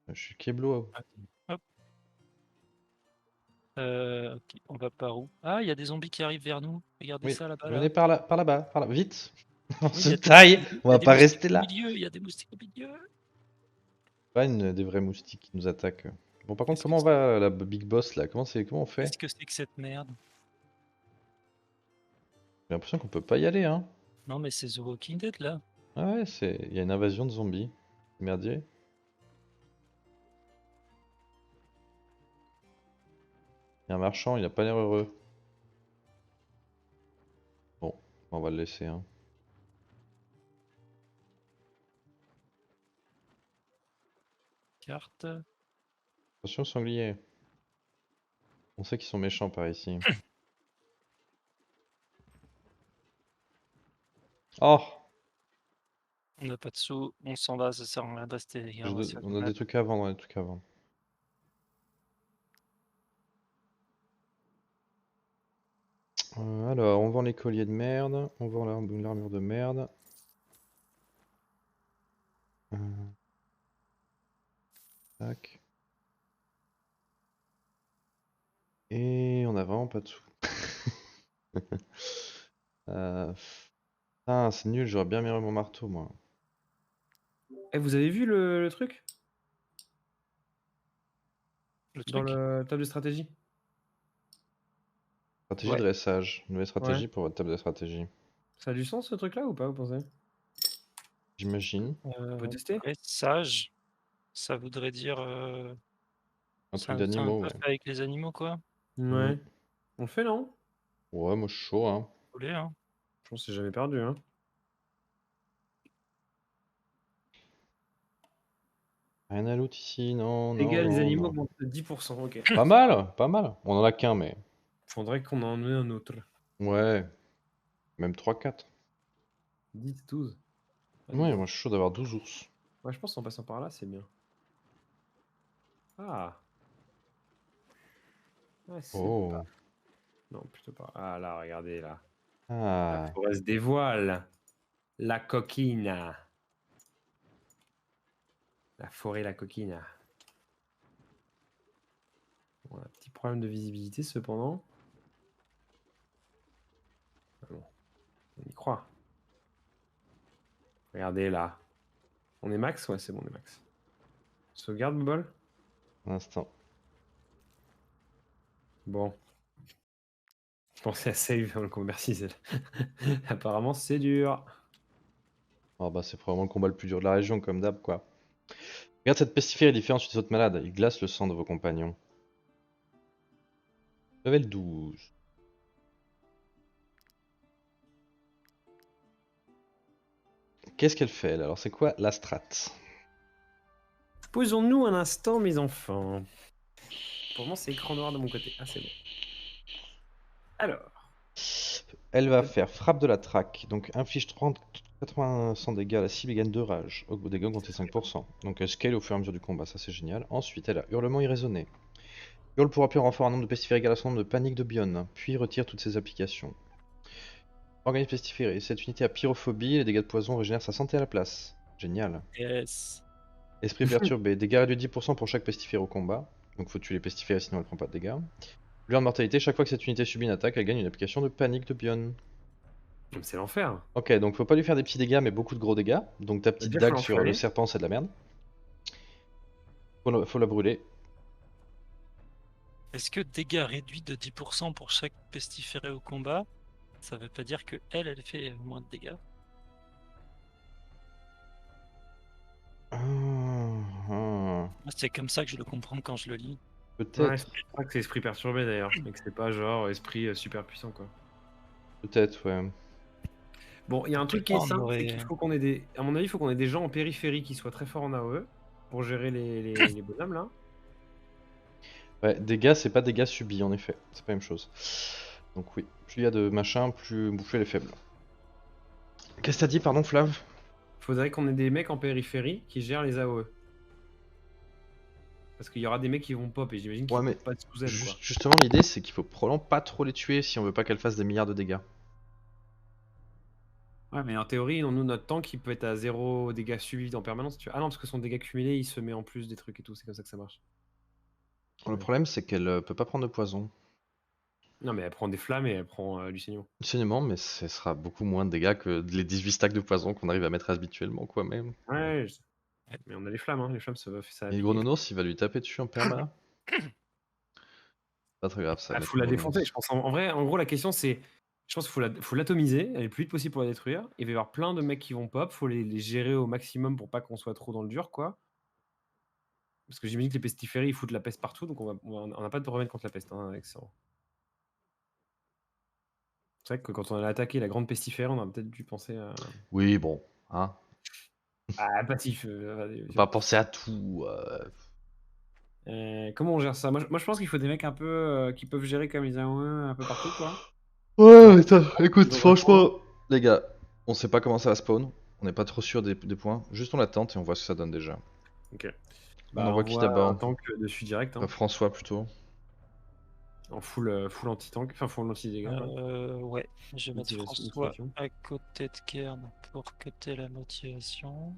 Je suis Keblo. Hop. Ok, on va par où? Ah, il y a des zombies qui arrivent vers nous. Regardez Oui, ça là-bas. venez par là, par là-bas, par là, vite. On Oui, se il y a taille, on il y a va des pas moustiques rester au là. milieu, il y a des moustiques au milieu. Pas des vrais moustiques qui nous attaquent. Bon, par contre, Qu'est-ce que comment on c'est va la Big Boss là? Comment on fait? Qu'est-ce que c'est que cette merde? J'ai l'impression qu'on peut pas y aller, hein. Non, mais c'est The Walking Dead là. Ah ouais, il y a une invasion de zombies. Merdier. Il y a un marchand, il a pas l'air heureux. Bon, on va le laisser, hein. Carte. Attention, sanglier. On sait qu'ils sont méchants par ici. Oh! On n'a pas de sous, on s'en va, ça sert à rien de rester, les gars. On va se faire On a mal. des trucs à vendre, on a des trucs à vendre. Alors, on vend les colliers de merde, on vend l'armure de merde. Tac. Et on a vraiment pas de sous. Putain, c'est nul, j'aurais bien aimé mon marteau, moi. Eh, vous avez vu le truc? Le Dans truc. la table de stratégie? Stratégie Ouais. de dressage. Nouvelle stratégie pour votre table de stratégie. Ça a du sens ce truc là ou pas, vous pensez? J'imagine. On peut tester? Dressage, ça voudrait dire. Un C'est truc un d'animaux, peu ouais. fait avec les animaux, quoi. Ouais. On le fait non? Ouais, moi je suis chaud, hein. Vous voulez, hein. Je pense que c'est jamais perdu hein. Rien à loot ici, non, Les non, gars, les non, animaux non. augmentent de 10%, ok. Pas mal, pas mal. On en a qu'un, mais. Faudrait qu'on en ait un autre. Ouais. Même 3-4. 10, 12. Ouais, moi je suis chaud d'avoir 12 ours. Ouais, je pense qu'en passant par là, c'est bien. Ah. Ouais, c'est pas... Oh. Non, plutôt pas. Ah là, regardez là. La Ah. forêt se dévoile. La coquine. La forêt, la coquine. Bon, un petit problème de visibilité cependant. Ah bon, on y croit. Regardez là. On est max? Ouais, c'est bon, on est max. Sauvegarde, Bobol? Un instant. Bon. Je pensais à save dans le combat. Merci, Zel. Apparemment, c'est dur. Oh bah c'est probablement le combat le plus dur de la région, comme d'hab, quoi. Regarde, cette pestifère est différente des autres malades. Il glace le sang de vos compagnons. Level 12. Qu'est-ce qu'elle fait, elle? Alors, c'est quoi la strat? Posons-nous un instant, mes enfants. Pour moi, c'est écran noir de mon côté. Ah, c'est bon. Alors. Elle va faire frappe de la traque. Donc, inflige 80% de dégâts à la cible et gagne 2 rage. Au dégâts comptez 5%. Donc, elle scale au fur et à mesure du combat. Ça, c'est génial. Ensuite, elle a hurlement irraisonné. Hurle pour appuyer en renfort un nombre de pestiférés égal à son nombre de panique de Bion. Puis retire toutes ses applications. Organisme pestiféré. Cette unité a pyrophobie. Les dégâts de poison régénèrent sa santé à la place. Génial. Yes. Esprit perturbé. Dégâts réduits de 10% pour chaque pestiféré au combat. Donc faut tuer les pestiférés sinon elle prend pas de dégâts. Lueur de mortalité. Chaque fois que cette unité subit une attaque, elle gagne une application de panique de Bion. C'est l'enfer. Ok, donc faut pas lui faire des petits dégâts mais beaucoup de gros dégâts. Donc ta petite Déjà, faut dague sur le l'enflamer. serpent c'est de la merde. Faut la brûler. Est-ce que dégâts réduits de 10% pour chaque pestiféré au combat, ça veut pas dire que elle fait moins de dégâts? Ah, Moi, c'est comme ça que je le comprends quand je le lis. Ouais, peut-être, je crois que c'est esprit perturbé d'ailleurs. Et que c'est pas genre esprit super puissant, quoi. peut-être, ouais. Bon, il y a un truc qui est On simple, c'est aurait- qu'il faut qu'on ait des. À mon avis, il faut qu'on ait des gens en périphérie qui soient très forts en AOE pour gérer les bonhommes là. Ouais, dégâts c'est pas dégâts subis en effet, c'est pas la même chose. Donc oui, plus il y a de machin, plus elle est faible. Qu'est-ce que t'as dit, pardon, Flav? Faudrait qu'on ait des mecs en périphérie qui gèrent les AOE. Parce qu'il y aura des mecs qui vont pop et j'imagine qu'ils Ouais, mais pop pas sous elle, quoi. justement, l'idée c'est qu'il faut probablement pas trop les tuer si on veut pas qu'elles fassent des milliards de dégâts. Ouais, mais en théorie, nous, notre tank, il peut être à 0 dégâts subis en permanence. Ah non, parce que son dégât cumulé, il se met en plus des trucs et tout. C'est comme ça que ça marche. Le Ouais. problème c'est qu'elle peut pas prendre de poison. Non, mais elle prend des flammes et elle prend du saignement. Saignement, mais ce sera beaucoup moins de dégâts que les 18 stacks de poison qu'on arrive à mettre habituellement, quoi, même. Ouais, mais on a les flammes, hein. Les flammes, ça Et pique. Grononos, il va lui taper dessus en perma. Pas très grave, ça va Ah, mettre faut le la Grononos. défoncer. Je pense en vrai, en gros, la question c'est, je pense faut l'atomiser, aller le plus vite possible pour la détruire. Il va y avoir plein de mecs qui vont pop. Faut les gérer au maximum pour pas qu'on soit trop dans le dur, quoi. Parce que j'imagine que les pestiférés, ils foutent la peste partout, donc on n'a pas de remède contre la peste, hein, avec ça. C'est vrai que quand on a attaqué la grande pestiférée, on a peut-être dû penser à. Oui, bon, hein. Ah, passif. Faut pas penser à tout. Comment on gère ça? Moi, je pense qu'il faut des mecs un peu qui peuvent gérer comme les A1 un peu partout, quoi. Ouais, écoute, Dans un franchement, les gars, on sait pas comment ça va spawn. On n'est pas trop sûr des points. Juste on l'attente et on voit ce que ça donne déjà. Ok. On Bah, envoie on qui voit un d'abord? tank dessus direct, hein. François plutôt. En full anti-tank, enfin full anti-dégâts, quoi. Ouais, je vais mettre François Motivation. à côté de Kern pour cutter la motivation.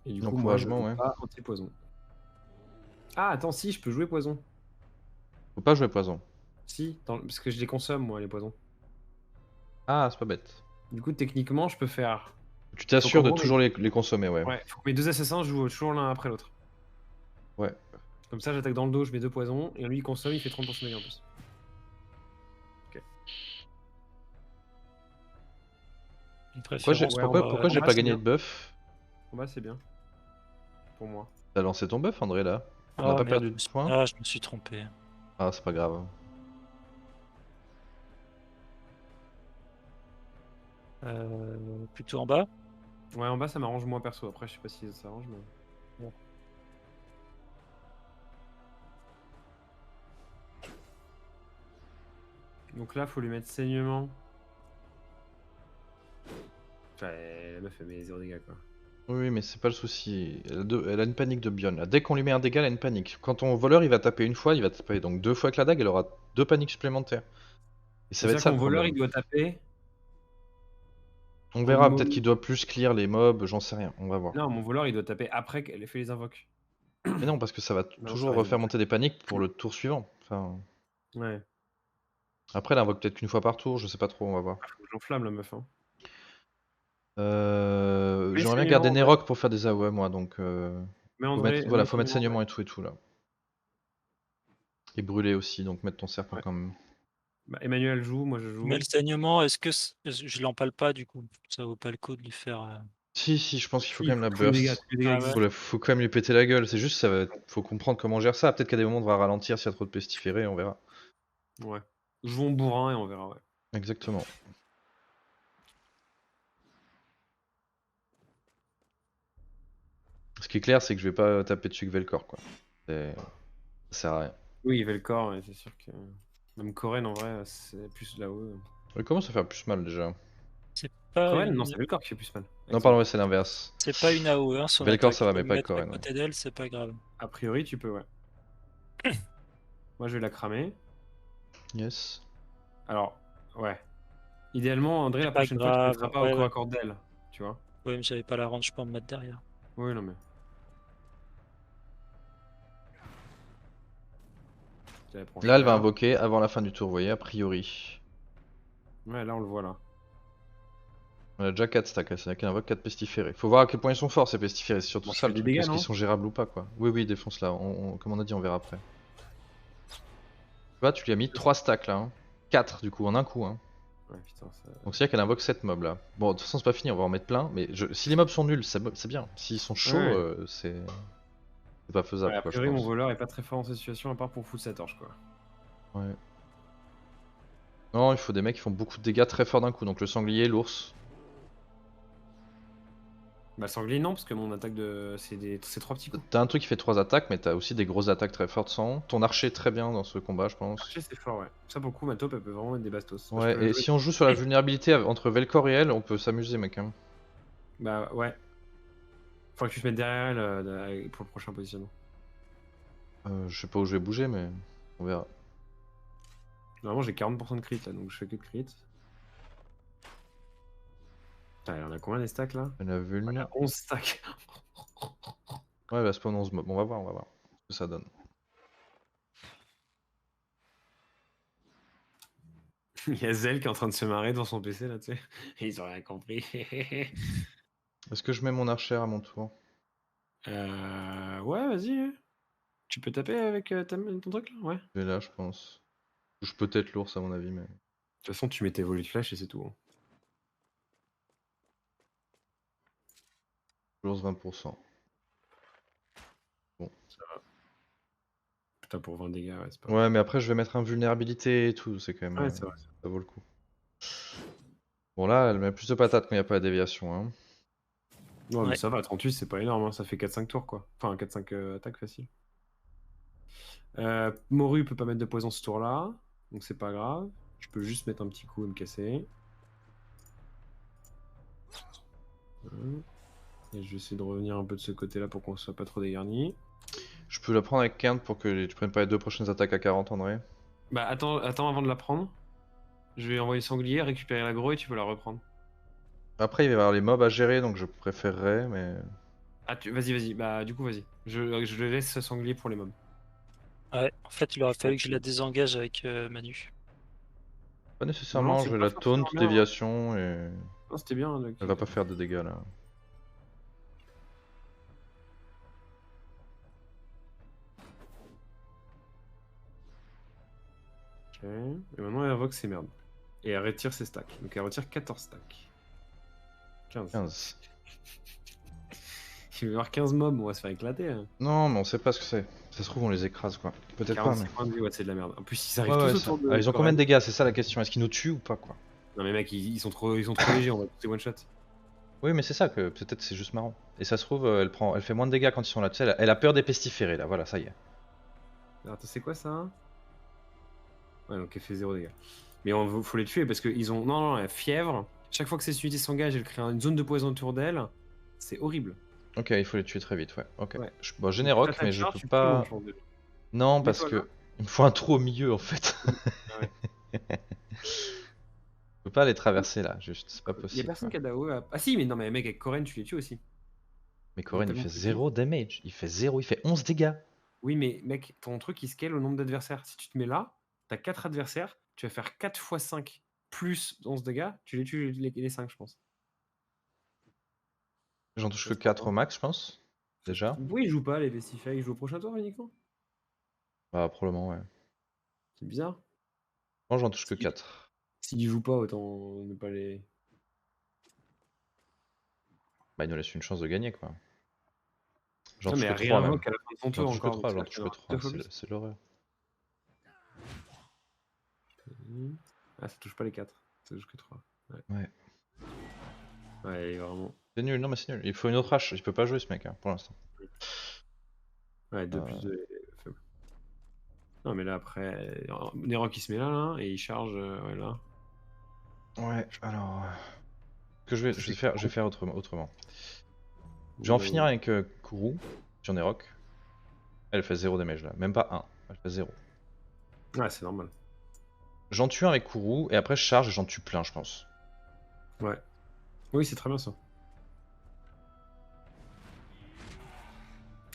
Et du coup, moi, je Encouragement, joue ouais. pas anti-poison. Ah, attends, si, je peux jouer poison. Faut pas jouer poison. Si, parce que je les consomme, moi, les poisons. Ah, c'est pas bête. Du coup, techniquement, je peux faire. Tu Faut qu'en t'assures de gros, toujours les consommer, ouais. ouais, faut que mes deux assassins jouent toujours l'un après l'autre. Ouais. Comme ça, j'attaque dans le dos, je mets deux poisons, et lui, il consomme, il fait 30% de dégâts en plus. Une Pourquoi j'ai préférence Ouais, pour, pourquoi j'ai combat, pas c'est gagné bien. de buff? Combat, c'est bien. Pour moi. T'as lancé ton buff, André, là? On n'a Oh pas merde, perdu de points? ah, je me suis trompé. Ah, c'est pas grave. Plutôt en bas. Ouais, en bas, ça m'arrange moins perso. Après, je sais pas si ça s'arrange, mais. Bon. Donc là, faut lui mettre saignement. Enfin, la meuf elle met 0 dégâts quoi. Oui, mais c'est pas le souci. Elle a une panique de Bion là. Dès qu'on lui met un dégât, elle a une panique. Quand ton voleur il va taper une fois, il va taper donc 2 fois avec la dague, elle aura 2 paniques supplémentaires. Et ça va être C'est-à-dire ça que le mon voleur problème. il doit taper. On en verra, mo- peut-être qu'il doit plus clear les mobs, j'en sais rien, on va voir. Non, mon voleur il doit taper après qu'elle ait fait les invoques. Mais non, parce que ça va Non, toujours t'as raison. refaire monter des paniques pour le tour suivant. Enfin, Ouais. après, elle invoque peut-être qu'une fois par tour, je sais pas trop, on va voir. Faut que j'enflamme la meuf. Hein. Mais J'aimerais bien saignement, garder en vrai. Nerok pour faire des AOE moi, donc Mais faut André, mettre, voilà, faut mettre saignement, saignement et tout là. Et brûler aussi, donc mettre ton serpent Ouais. quand même. Bah, Emmanuel joue, moi je joue. Mais le saignement, est-ce que je l'empale pas du coup? Ça vaut pas le coup de lui faire. Si, je pense qu'il faut Si, quand il même faut la tous les dégâts, burst. tous les dégâts Ah existent. ouais. Faut quand même lui péter la gueule, c'est juste, faut comprendre comment on gère ça. Peut-être qu'à des moments on va ralentir s'il y a trop de pestiférés, on verra. Ouais. Jouons bourrin et on verra, ouais. Exactement. Ce qui est clair, c'est que je vais pas taper dessus avec Velcor, quoi. Ça sert à rien. Oui, il y avait le corps, et c'est sûr que. Même Coren en vrai, c'est plus là-haut. Il commence à faire plus mal déjà. C'est pas Coren, non, une. c'est le corps qui fait plus mal. Non, pardon, ouais, c'est l'inverse. C'est pas une AO1 son Velcor attaque. ça Tu va, peux mais le pas avec mettre à Coren. Ouais. côté d'elle, c'est pas grave. A priori, tu peux, ouais. Moi, je vais la cramer. Yes. Alors, ouais. Idéalement, André, C'est la pas prochaine fois, tu ne grave. mettras pas Ouais, au corps ouais. à corps d'elle, tu vois. Ouais, mais j'avais pas la range pour me mettre derrière. Oui, non, mais. Je la prends Là, elle va cher. invoquer avant la fin du tour, vous voyez, a priori. Ouais, là, on le voit, là. On a déjà 4 stacks, c'est-à-dire qu'elle invoque 4 pestiférés. Faut voir à quel point ils sont forts ces pestiférés, c'est surtout Bon, ça je le fais des truc. dégâts, Est-ce qu'ils non sont gérables ou pas, quoi. Oui, défonce là. Comme on a dit, on verra après. Tu vois, tu lui as mis 3 stacks là. Hein. 4 du coup, en un coup. Hein. Ouais, putain, ça. Donc c'est-à-dire qu'elle invoque 7 mobs là. Bon, de toute façon, c'est pas fini, on va en mettre plein. Mais si les mobs sont nuls, c'est bien. S'ils sont chauds, Ouais. c'est pas faisable, Ouais, a quoi, je priori, mon pense. voleur est pas très fort en cette situation, à part pour foutre sa torche, quoi. Ouais. Non, il faut des mecs qui font beaucoup de dégâts très forts d'un coup. Donc le sanglier, l'ours. Bah, le sanglier, non, parce que mon attaque de. C'est 3 petits coups. T'as un truc qui fait 3 attaques, mais t'as aussi des grosses attaques très fortes sans. Ton archer est très bien dans ce combat, je pense. Archer, c'est fort, ouais. Ça, pour le coup, ma taupe, elle peut vraiment mettre des bastos. Bah, je peux Ouais, la et jouer. si on joue sur la vulnérabilité entre Velcor et elle, on peut s'amuser, mec. Hein. Bah, ouais. Faudrait que je me mette derrière elle pour le prochain positionnement. Je sais pas où je vais bouger, mais on verra. Normalement, j'ai 40% de crit là, donc je fais que de crit. Putain, elle en a combien des stacks là? Elle a vuln. Elle a 11 stacks. Ouais, elle va spawn 11 mobs. On va voir ce que ça donne. Il y a Zell qui est en train de se marrer dans son PC là, tu sais. Ils ont rien compris. Est-ce que je mets mon archer à mon tour? Ouais, vas-y. Tu peux taper avec ton truc là? Ouais. De Je vais là, je pense. Je peux peut-être l'ours à mon avis, mais. toute façon, tu mets tes volets de flash et c'est tout. Hein. L'ours 20%. Putain, pour 20 dégâts, ouais, c'est pas. Ouais, mais après, je vais mettre invulnérabilité et tout. C'est quand même. Ouais, c'est vrai. Ça vaut le coup. Bon, là, elle met plus de patates quand il n'y a pas la déviation. Hein. Ouais, mais Ouais. ça va, 38, c'est pas énorme, hein. Ça fait 4-5 tours quoi. Enfin, 4-5 attaques faciles. Moru peut pas mettre de poison ce tour là, donc c'est pas grave. Je peux juste mettre un petit coup et me casser. Et je vais essayer de revenir un peu de ce côté là pour qu'on soit pas trop dégarni. Je peux la prendre avec Quinte pour que tu prennes pas les 2 prochaines attaques à 40, André. Bah attends avant de la prendre. Je vais envoyer sanglier, récupérer l'aggro et tu peux la reprendre. Après, il va y avoir les mobs à gérer, donc je préférerais, mais. Ah, vas-y, bah du coup, vas-y. Je le laisse sanglier pour les mobs. Ouais, en fait, il aurait fallu que je la désengage avec Manu. Pas Non, nécessairement, c'est je vais pas la taunt, forcément bien, hein. déviation, et. Non, c'était bien. Là, Elle va pas faire de dégâts là. Ok. Et maintenant, elle invoque ses merdes. Et elle retire ses stacks. Donc elle retire 14 stacks. 15. 15. Il va y avoir 15 mobs, on va se faire éclater. Hein. Non, mais on sait pas ce que c'est. Ça se trouve, on les écrase quoi. Peut-être pas, mais. 45 points de vie, ouais, c'est de la merde. En plus, ils arrivent Ouais, tous ouais, autour de. Ah, ils ont combien de dégâts? C'est ça la question. Est-ce qu'ils nous tuent ou pas quoi? Non, mais mec, ils sont trop légers, on va tous les one shot. Oui, mais c'est ça que peut-être c'est juste marrant. Et ça se trouve, elle fait moins de dégâts quand ils sont là. Tu sais, elle a peur des pestiférés là. Voilà, ça y est. Alors, c'est quoi ça? Ouais, donc elle fait 0 dégâts. Mais faut les tuer parce qu'ils ont. Non, la fièvre. Chaque fois que cette unité s'engage, elle crée une zone de poison autour d'elle. C'est horrible. Ok, il faut les tuer très vite, ouais. Ok. Ouais. Bon, j'ai Donc, Nérok, t'attaques mais je tard, peux tu tues le monde, pas. je pense, déjà. Non, parce Mets-toi là. que il me faut un trou au milieu en fait. Ah ouais. Je peux pas les traverser là, juste, c'est pas Il y a possible. personne Quoi. qui a d'AOE. Ah si, mais non, mais mec, avec Koren, tu les tues aussi. Mais Ils ont Koren il tellement fait de 0 damage, il fait 0, il fait 11 dégâts. Oui, mais mec, ton truc il scale au nombre d'adversaires. Si tu te mets là, t'as 4 adversaires, tu vas faire 4 x 5 plus 11 dégâts, tu les tues les 5, je pense. J'en touche Ça que se 4 au tente, hein. max, je pense. Déjà. Pourquoi ils jouent pas les Vestify? Ils jouent au prochain tour uniquement? Bah, probablement, ouais. C'est bizarre. Non, j'en touche que Si- 4. S'ils jouent pas, autant ne pas les. Bah, il nous laisse une chance de gagner quoi. J'en Non, touche mais que 3 même. réinvoque à la fin de ton J'en tour touche que encore. Donc 3, c'est j'en là touche qu'il y que en aura 2 3, fois plus. c'est l'horreur. Ah, ça touche pas les 4. Ça touche que 3. Ouais. Ouais. Ouais, vraiment. C'est nul, non mais c'est nul. Il faut une autre hache, il peut pas jouer ce mec hein, pour l'instant. Ouais, 2 plus 2 est faible. Non, mais là après, Nero qui se met là, et il charge ouais, là. Ouais, alors. Que je vais faire autrement. Je vais en finir avec Kourou sur Nérok. Elle fait 0 damage là, même pas 1, elle fait 0. Ouais, c'est normal. J'en tue un avec Kourou et après je charge et j'en tue plein, je pense. Ouais. Oui, c'est très bien ça.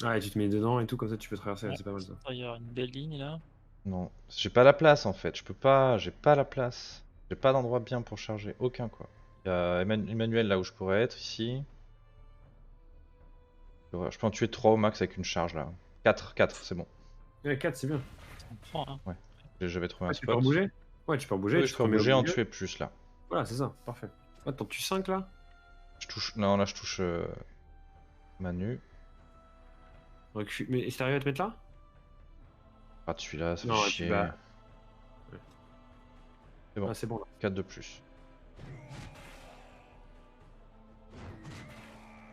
Ah, et tu te mets dedans et tout, comme ça tu peux traverser, Ouais. c'est pas mal ça. Il y a une belle ligne là. Non, j'ai pas la place en fait, je peux pas, j'ai pas la place. J'ai pas d'endroit bien pour charger, aucun quoi. Il y a Emmanuel là où je pourrais être, ici. Je peux en tuer 3 au max avec une charge là. 4, c'est bon. Ouais, 4, c'est bien. On prend, hein. Ouais, j'avais trouvé un Ouais, tu peux spot. rebouger? Ouais, tu peux rebouger, Oui, tu je te peux remets au bouger en milieu. tuer plus là. Voilà, c'est ça, parfait. Attends, tu 5 là? Je touche, non là je touche Manu. Mais est-ce que t'arrives à te mettre là? Ah celui-là, ça fait Non, tu chier. vas. C'est bon, Ah, c'est bon là. 4 de plus.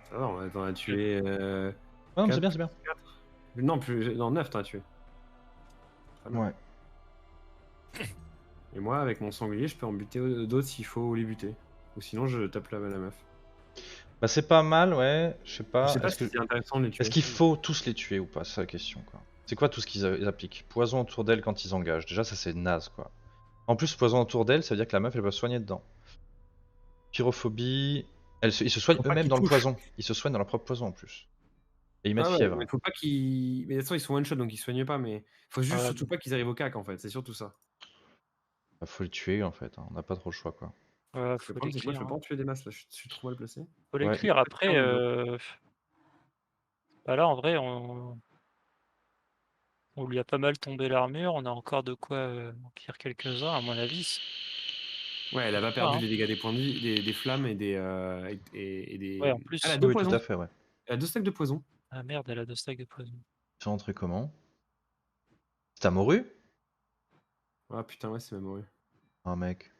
Ça va, on a tué. Ah non, mais c'est 4. bien, c'est bien. Non, plus. Non, 9 t'en as tué. Très bien. Ouais. Et moi, avec mon sanglier, je peux en buter d'autres s'il faut les buter. Ou sinon, je tape la meuf. Bah c'est pas mal, ouais. Je sais pas. Je sais pas Est-ce si c'est intéressant de les tuer. Est-ce qu'il faut tous les tuer ou pas? C'est ça la question quoi. C'est quoi tout ce qu'ils appliquent? Poison autour d'elle quand ils engagent. Déjà ça c'est naze quoi. En plus poison autour d'elle, ça veut dire que la meuf elle va se soigner dedans. Pyrophobie. Ils se soignent Faut pas eux-mêmes qu'ils dans le touchent. poison. Ils se soignent dans leur propre poison en plus. Et ils mettent Ah ouais, fièvre. mais faut pas qu'ils. Mais de toute façon, ils sont one shot donc ils soignent pas, mais faut juste Ouais, surtout pas qu'ils arrivent au cac en fait, c'est surtout ça. Bah, faut les tuer en fait. Hein. On n'a pas trop le choix quoi. ouais, Le faut problème, c'est que moi, je l'écrire. peux pas en tuer des masses là, je suis trop mal placé. Faut Ouais. l'écrire. Après, Faire le bah là en vrai, on lui a pas mal tombé l'armure. On a encore de quoi en cuire quelques-uns, à mon avis. Ouais, elle a pas Ah, perdu hein. les dégâts des points de vie, des flammes et et des. Ouais, en plus. Elle a 2 Oui poisons. tout à fait ouais. Elle a 2 stacks de poison. Ah merde, elle a 2 stacks de poison. Ils sont rentrés comment? C'est à Moru? Ah putain, ouais, c'est même horrible. Ah mec.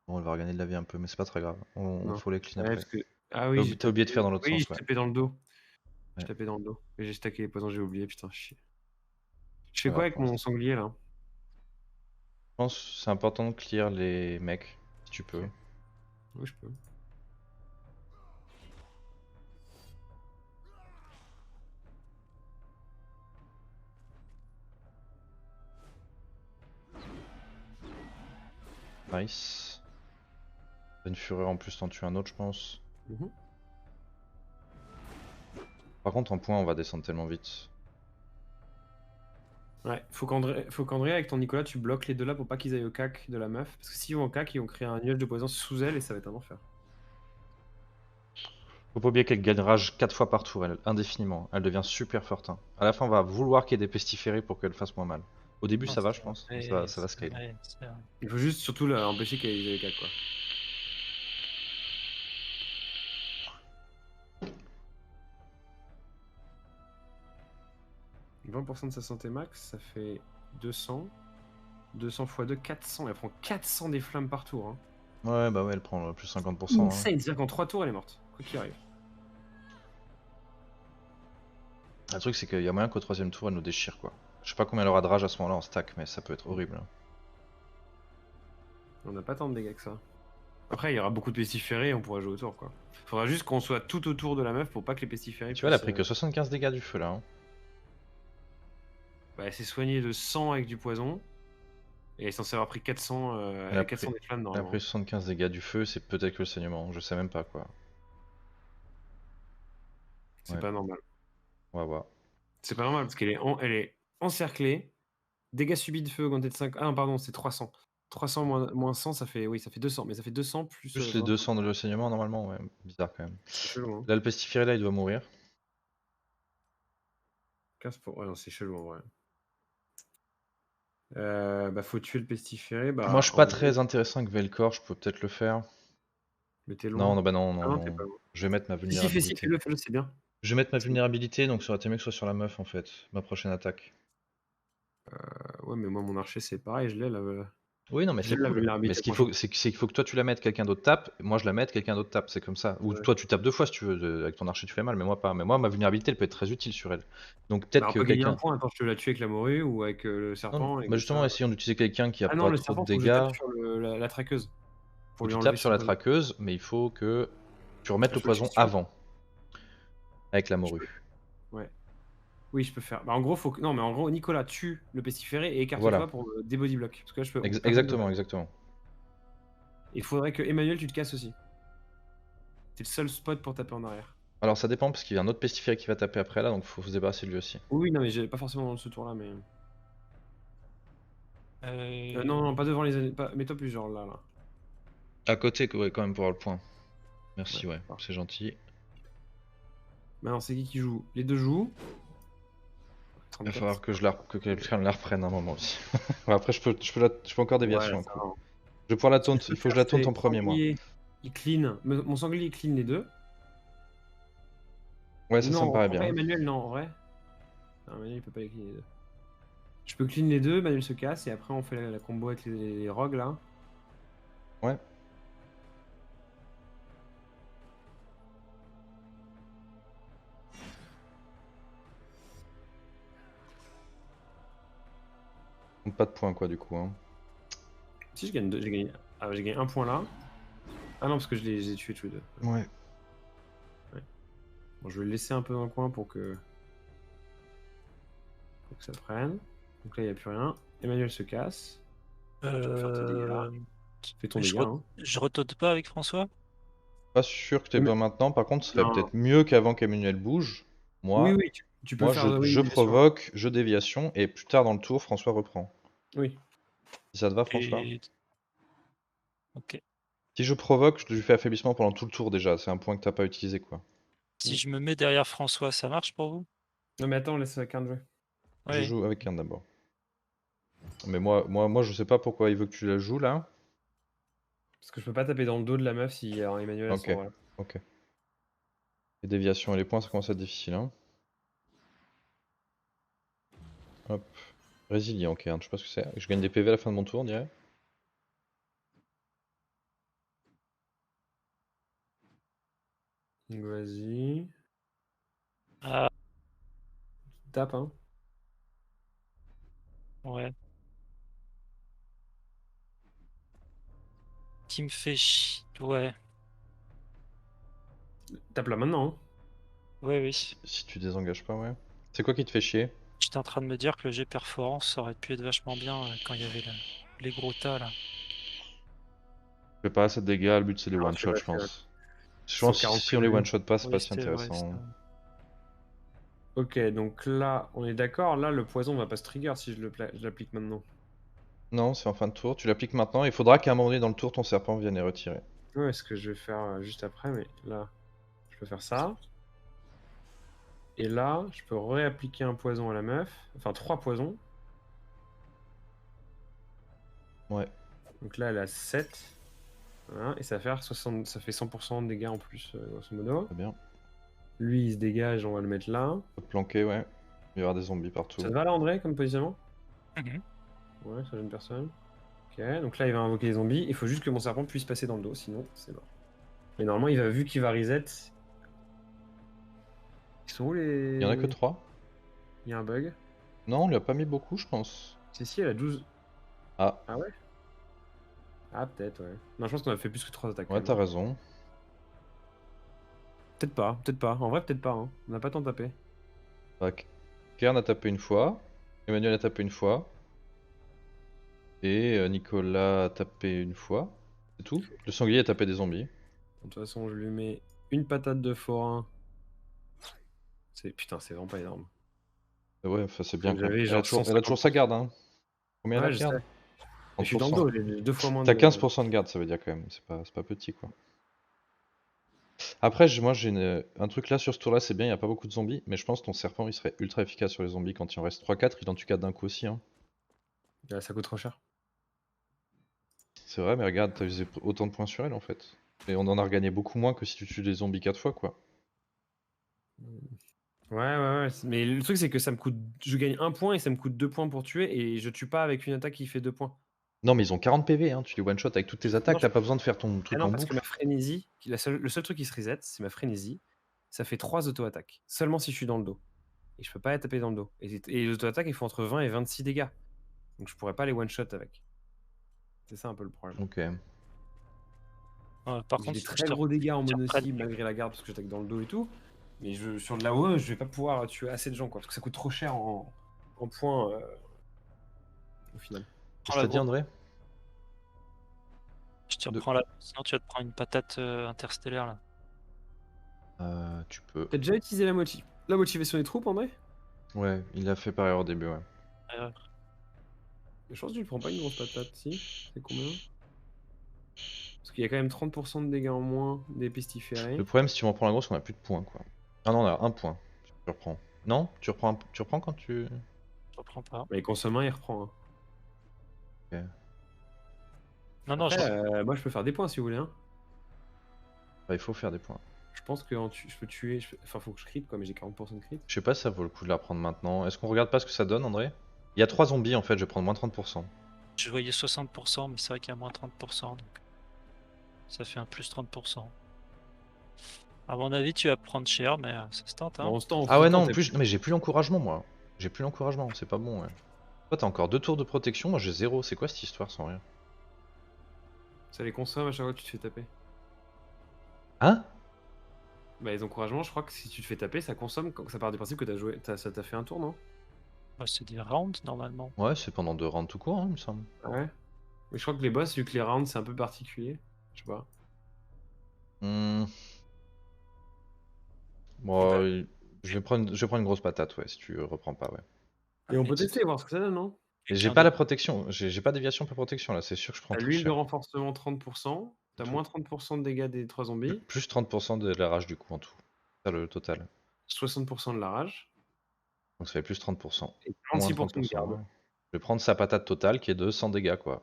Bon elle va regagner de la vie un peu mais c'est pas très grave. On Non. faut les clean Ouais, après. parce que. Ah oui, T'as oublié de faire dans l'autre oui, sens j'ai ouais. tapé dans le dos. Ouais. J'ai tapé dans le dos. Et j'ai stacké les poisons, j'ai oublié, putain, chier. Je Pas fais quoi grave, avec pour mon l'instant. sanglier là? Je pense que c'est important de clear les mecs, si tu peux. Ok. Oui, je peux. Nice. T'as une fureur en plus, t'en tues un autre, je pense. Mhm. Par contre, en point, on va descendre tellement vite. Ouais, faut qu'André, avec ton Nicolas, tu bloques les deux là pour pas qu'ils aillent au cac de la meuf. Parce que s'ils vont au cac, ils vont créer un nuage de poison sous elle et ça va être un enfer. Faut pas oublier qu'elle gagne rage 4 fois par tour, elle, indéfiniment. Elle devient super forte. Hein. À la fin, on va vouloir qu'il y ait des pestiférés pour qu'elle fasse moins mal. Au début, Non, ça va, c'est je pense. vrai, Ça va scaler. ouais, c'est vrai. Il faut juste surtout empêcher qu'ils aillent au cac quoi. « 20% de sa santé max, ça fait 200. 200 x 2, 400. Elle prend 400 des flammes par tour. Hein. Ouais, bah ouais, elle prend plus 50%. Hein. Insane, c'est-à-dire qu'en 3 tours, elle est morte. Quoi qu'il arrive. Le truc, c'est qu'il y a moyen qu'au troisième tour, elle nous déchire, quoi. Je sais pas combien elle aura de rage à ce moment-là en stack, mais ça peut être horrible. Hein. On n'a pas tant de dégâts que ça. Après, il y aura beaucoup de pestiférés et on pourra jouer autour, quoi. Faudra juste qu'on soit tout autour de la meuf pour pas que les pestiférés Tu vois, elle a puissent, pris que 75 dégâts du feu là. Hein. Bah, elle s'est soignée de 100 avec du poison. Et elle est censée avoir pris 400, Elle a 400 pris- des flammes Elle a normalement. pris 75 dégâts du feu, c'est peut-être que le saignement, je sais même pas quoi. C'est Ouais. pas normal. On va voir. C'est pas normal parce qu'elle est, elle est encerclée. Dégâts subis de feu augmentés de 5. Ah non, pardon, c'est 300. 300 moins 100, ça fait, oui, ça fait 200. Mais ça fait 200 plus. Plus les 200 de le saignement normalement, ouais, bizarre quand même. C'est chelou, hein. Là, le pestiféré là, il doit mourir. 15 pour. Ouais, non, c'est chelou en vrai. Bah, faut tuer le pestiféré. Bah, Moi, je suis en pas gros, très intéressant avec Velcor, je peux peut-être le faire. mais t'es Non, loin. non, bah non, Ah non, non, t'es non. pas loin. Je vais mettre ma Si, vulnérabilité. fais-le, c'est bien. Je vais mettre ma vulnérabilité, donc ça aurait été mieux que ce soit sur la meuf en fait, ma prochaine attaque. Ouais, mais moi, mon archer, c'est pareil, je l'ai là. Oui, non, mais J'ai c'est la cool. Mais vulnérabilité ce qu'il prochaine. faut, c'est qu'il faut que toi tu la mettes, quelqu'un d'autre tape, moi je la mette, quelqu'un d'autre tape, c'est comme ça. Ou Ouais. toi tu tapes 2 fois si tu veux, avec ton archer tu fais mal, mais moi pas. Mais moi ma vulnérabilité elle peut être très utile sur elle. Donc Bah, peut-être on que peut gagner un quelqu'un. point. Attends, je te la tue avec la morue ou avec le Non, serpent. Et bah comme justement, ça... essayons d'utiliser quelqu'un qui a Ah non, pas le trop de serpent, faut que je tape dégâts. sur la traqueuse. Pour Faut que lui tu enlever tapes sur son la poison. traqueuse, mais il faut que tu remettes Ah, le je peux poison cliquer sur- avant. Avec la Je morue. peux- Ouais. Oui, je peux faire. Bah, en gros, faut que. Non, mais en gros, Nicolas tue le pestiféré et écarte-toi Voilà. pour des body blocks. Parce que là, je peux. personne ne Exactement, peut- exactement. Il faudrait que Emmanuel, tu te casses aussi. C'est le seul spot pour taper en arrière. Alors ça dépend parce qu'il y a un autre pestiféré qui va taper après là, donc faut se débarrasser de lui aussi. Oui, non, mais j'ai pas forcément dans ce tour-là, mais. Non, non, pas devant les. Mets-toi plus genre là. À côté, ouais, quand même pour avoir le point. Merci, ouais, parfait. c'est gentil. Maintenant, c'est qui joue? Les deux jouent. Il va 34. falloir que quelqu'un la reprenne un moment aussi. Ouais, après, je peux encore déviation Ouais, un ça coup. va. Je vais pouvoir la Ce que taunt, je peux il faut que je faire, la taunt c'est en premier, moi. sanglier, il clean. Mon sanglier, il clean les deux. Ouais, Ou ça non, me paraît en vrai, bien. Emmanuel, non, en vrai. Non, Emmanuel, il peut pas les clean les deux. Je peux clean les deux, Emmanuel se casse, et après, on fait la combo avec les rogues là. Ouais. Donc, pas de points, quoi, du coup. Hein. Si, je gagne deux, j'ai gagné. Ah, j'ai gagné un point là. Ah non, parce que je les ai tués tous les deux. Ouais. Bon, je vais le laisser un peu dans le coin pour que ça prenne. Donc là, il n'y a plus rien. Emmanuel se casse. Tu peux faire tes dégâts. Fais ton dégât. Hein. Je retote pas avec François? Pas sûr que t'aies Mais- besoin maintenant, par contre, ce serait Non. peut-être mieux qu'avant qu'Emmanuel bouge. Oui, Moi, oui, tu peux faire. Oui, je bien sûr. provoque, je déviation, et plus tard dans le tour, François reprend. Oui. Si ça te va, François? Et... Ok. Si je provoque, je lui fais affaiblissement pendant tout le tour déjà, c'est un point que t'as pas utilisé, quoi. Si je me mets derrière François, ça marche pour vous? Non, mais attends, laisse Karn jouer. Je Oui. joue avec un d'abord. Mais moi, je sais pas pourquoi il veut que tu la joues là. Parce que je peux pas taper dans le dos de la meuf si Emmanuel a Ok. son rôle. Ok. Les déviations et les points, ça commence à être difficile. Hein. Hop. Résilient, ok, je sais pas ce que c'est. Je gagne des PV à la fin de mon tour, on dirait. Donc vas-y. Ah, Tape, hein. ouais. Qui me fait chier. Ouais. Tape là maintenant, hein. Oui, oui. Si tu désengages pas, ouais. C'est quoi qui te fait chier? J'étais en train de me dire que le jet perforance ça aurait pu être vachement bien quand il y avait les gros tas là. Je fais pas assez de dégâts, le but c'est les Non, one-shot, c'est je vrai, pense. Je pense que si on les one-shot pas, c'est Oui, pas si c'était vrai, intéressant. ça. Ok, donc là, on est d'accord. Là, le poison va pas se trigger si je l'applique maintenant. Non, c'est en fin de tour, tu l'appliques maintenant, il faudra qu'à un moment donné dans le tour, ton serpent vienne les retirer. Ouais, ce que je vais faire juste après, mais là, je peux faire ça. Et là, je peux réappliquer un poison à la meuf. Enfin, 3 poisons. Ouais. Donc là, elle a 7. Voilà, et ça fait 100% de dégâts en plus, grosso modo. Très bien. Lui, il se dégage, on va le mettre là. On peut planquer, ouais. Il y aura des zombies partout. Ça te va là, André, comme positionnement? Mhm. Ouais, ça gêne personne. Ok, donc là, il va invoquer les zombies. Il faut juste que mon serpent puisse passer dans le dos, sinon, c'est mort. Mais normalement, vu qu'il va reset. Ils sont où les. Il y en a que 3? Il y a un bug. Non, on lui a pas mis beaucoup, je pense. Si, elle a 12. Ah. Ah ouais? Ah, peut-être, ouais. Non, je pense qu'on a fait plus que 3 attaques. Ouais, quand t'as même. raison. Peut-être pas, peut-être pas. En vrai, peut-être pas. Hein. On n'a pas tant tapé. Tac. Kern a tapé une fois. Emmanuel a tapé une fois. Et Nicolas a tapé une fois. C'est tout. Le sanglier a tapé des zombies. De toute façon, je lui mets une patate de forain. Putain, c'est vraiment pas énorme. Ouais, enfin c'est bien quoi. J'avais Elle a genre toujours, elle a toujours sa 150%. garde, hein. Combien elle a Ouais, de je sais. garde? Mais je suis dans le 30%. dos, j'ai 2 fois moins T'as de. 15% de garde, ça veut dire quand même. C'est pas petit quoi. Après, moi j'ai un truc là sur ce tour là, c'est bien, il n'y a pas beaucoup de zombies. Mais je pense que ton serpent il serait ultra efficace sur les zombies quand il en reste 3-4. Il en tue 4 d'un coup aussi. Hein. Ah, ça coûte trop cher. C'est vrai, mais regarde, t'as usé autant de points sur elle en fait. Et on en a regagné beaucoup moins que si tu tues des zombies 4 fois quoi. Ouais. Mais le truc, c'est que ça me coûte. Je gagne 1 point et ça me coûte 2 points pour tuer. Et je tue pas avec une attaque qui fait 2 points. Non, mais ils ont 40 PV, hein. Tu les one shot avec toutes tes attaques, Non, t'as pas besoin de faire ton Ah truc non, en parce que boucle. ma frénésie, le seul truc qui se reset, c'est ma frénésie. Ça fait 3 auto-attaques. Seulement si je suis dans le dos. Et je peux pas taper dans le dos. Et les auto-attaques, ils font entre 20 et 26 dégâts. Donc je pourrais pas les one-shot avec. C'est ça un peu le problème. Ok. Par J'ai contre, des faut que très gros dégâts en je te mono reprenne. cible malgré la garde parce que j'attaque dans le dos et tout. Mais sur de la AOE, je vais pas pouvoir tuer assez de gens quoi. Parce que ça coûte trop cher en points au final. Prends Qu'est-ce que la t'as dit, grosse. André? Je te De- reprends là. Sinon, tu vas te prendre une patate interstellaire là. Tu peux. T'as déjà utilisé la motivation des troupes, André? Ouais, il l'a fait par erreur au début, ouais. Euh, Je pense que tu ne prends pas une grosse patate, si. C'est combien? Parce qu'il y a quand même 30% de dégâts en moins des pestiférés. Le problème, si tu m'en prends la grosse, on a plus de points, quoi. Ah non, on a un point. Tu reprends. Non? Tu reprends quand tu. je reprends pas. Bah, il consomme un, il reprend un. Ok. Non, non, Après, moi je peux faire des points si vous voulez. Hein. Bah, il faut faire des points. Je pense que je peux tuer. Enfin, faut que je crit quoi, mais j'ai 40% de crit. Je sais pas si ça vaut le coup de la prendre maintenant. Est-ce qu'on regarde pas ce que ça donne, André? Il y a 3 zombies en fait, je vais prendre moins 30%. je voyais 60%, mais c'est vrai qu'il y a moins 30%. Donc ça fait un plus 30%. À mon avis, tu vas prendre cher, mais ça se tente. Bon, Hein. on se tente. Ah on ouais, se non, tente, en plus, non, mais j'ai plus l'encouragement, moi. J'ai plus l'encouragement, c'est pas bon, ouais. Toi, t'as encore 2 tours de protection, moi j'ai 0. C'est quoi cette histoire sans rien? Ça les consomme à chaque fois que tu te fais taper. Hein? Bah, les encouragements, je crois que si tu te fais taper, ça consomme. Ça part du principe que ça t'a fait un tour, non? Bah, c'est des rounds normalement. Ouais, c'est pendant 2 rounds tout court, hein, il me semble. Ouais. Mais je crois que les boss, vu que les rounds c'est un peu particulier. Je sais pas. Hmm. Et Bon, t'as- je vais prendre une grosse patate, ouais, si tu reprends pas, ouais. Et on peut tester, voir ce que ça donne, non? Et j'ai pas la protection, j'ai pas déviation pour protection là, c'est sûr que je prends T'as très l'huile de cher. renforcement 30%, t'as Tout. moins 30% de dégâts des 3 zombies, Plus 30% de la rage du coup en tout. Ça le total. 60% de la rage, Donc ça fait plus 30%. et Moins 46% de 30%. garde. Ouais. Je vais prendre sa patate totale qui est de 100 dégâts quoi.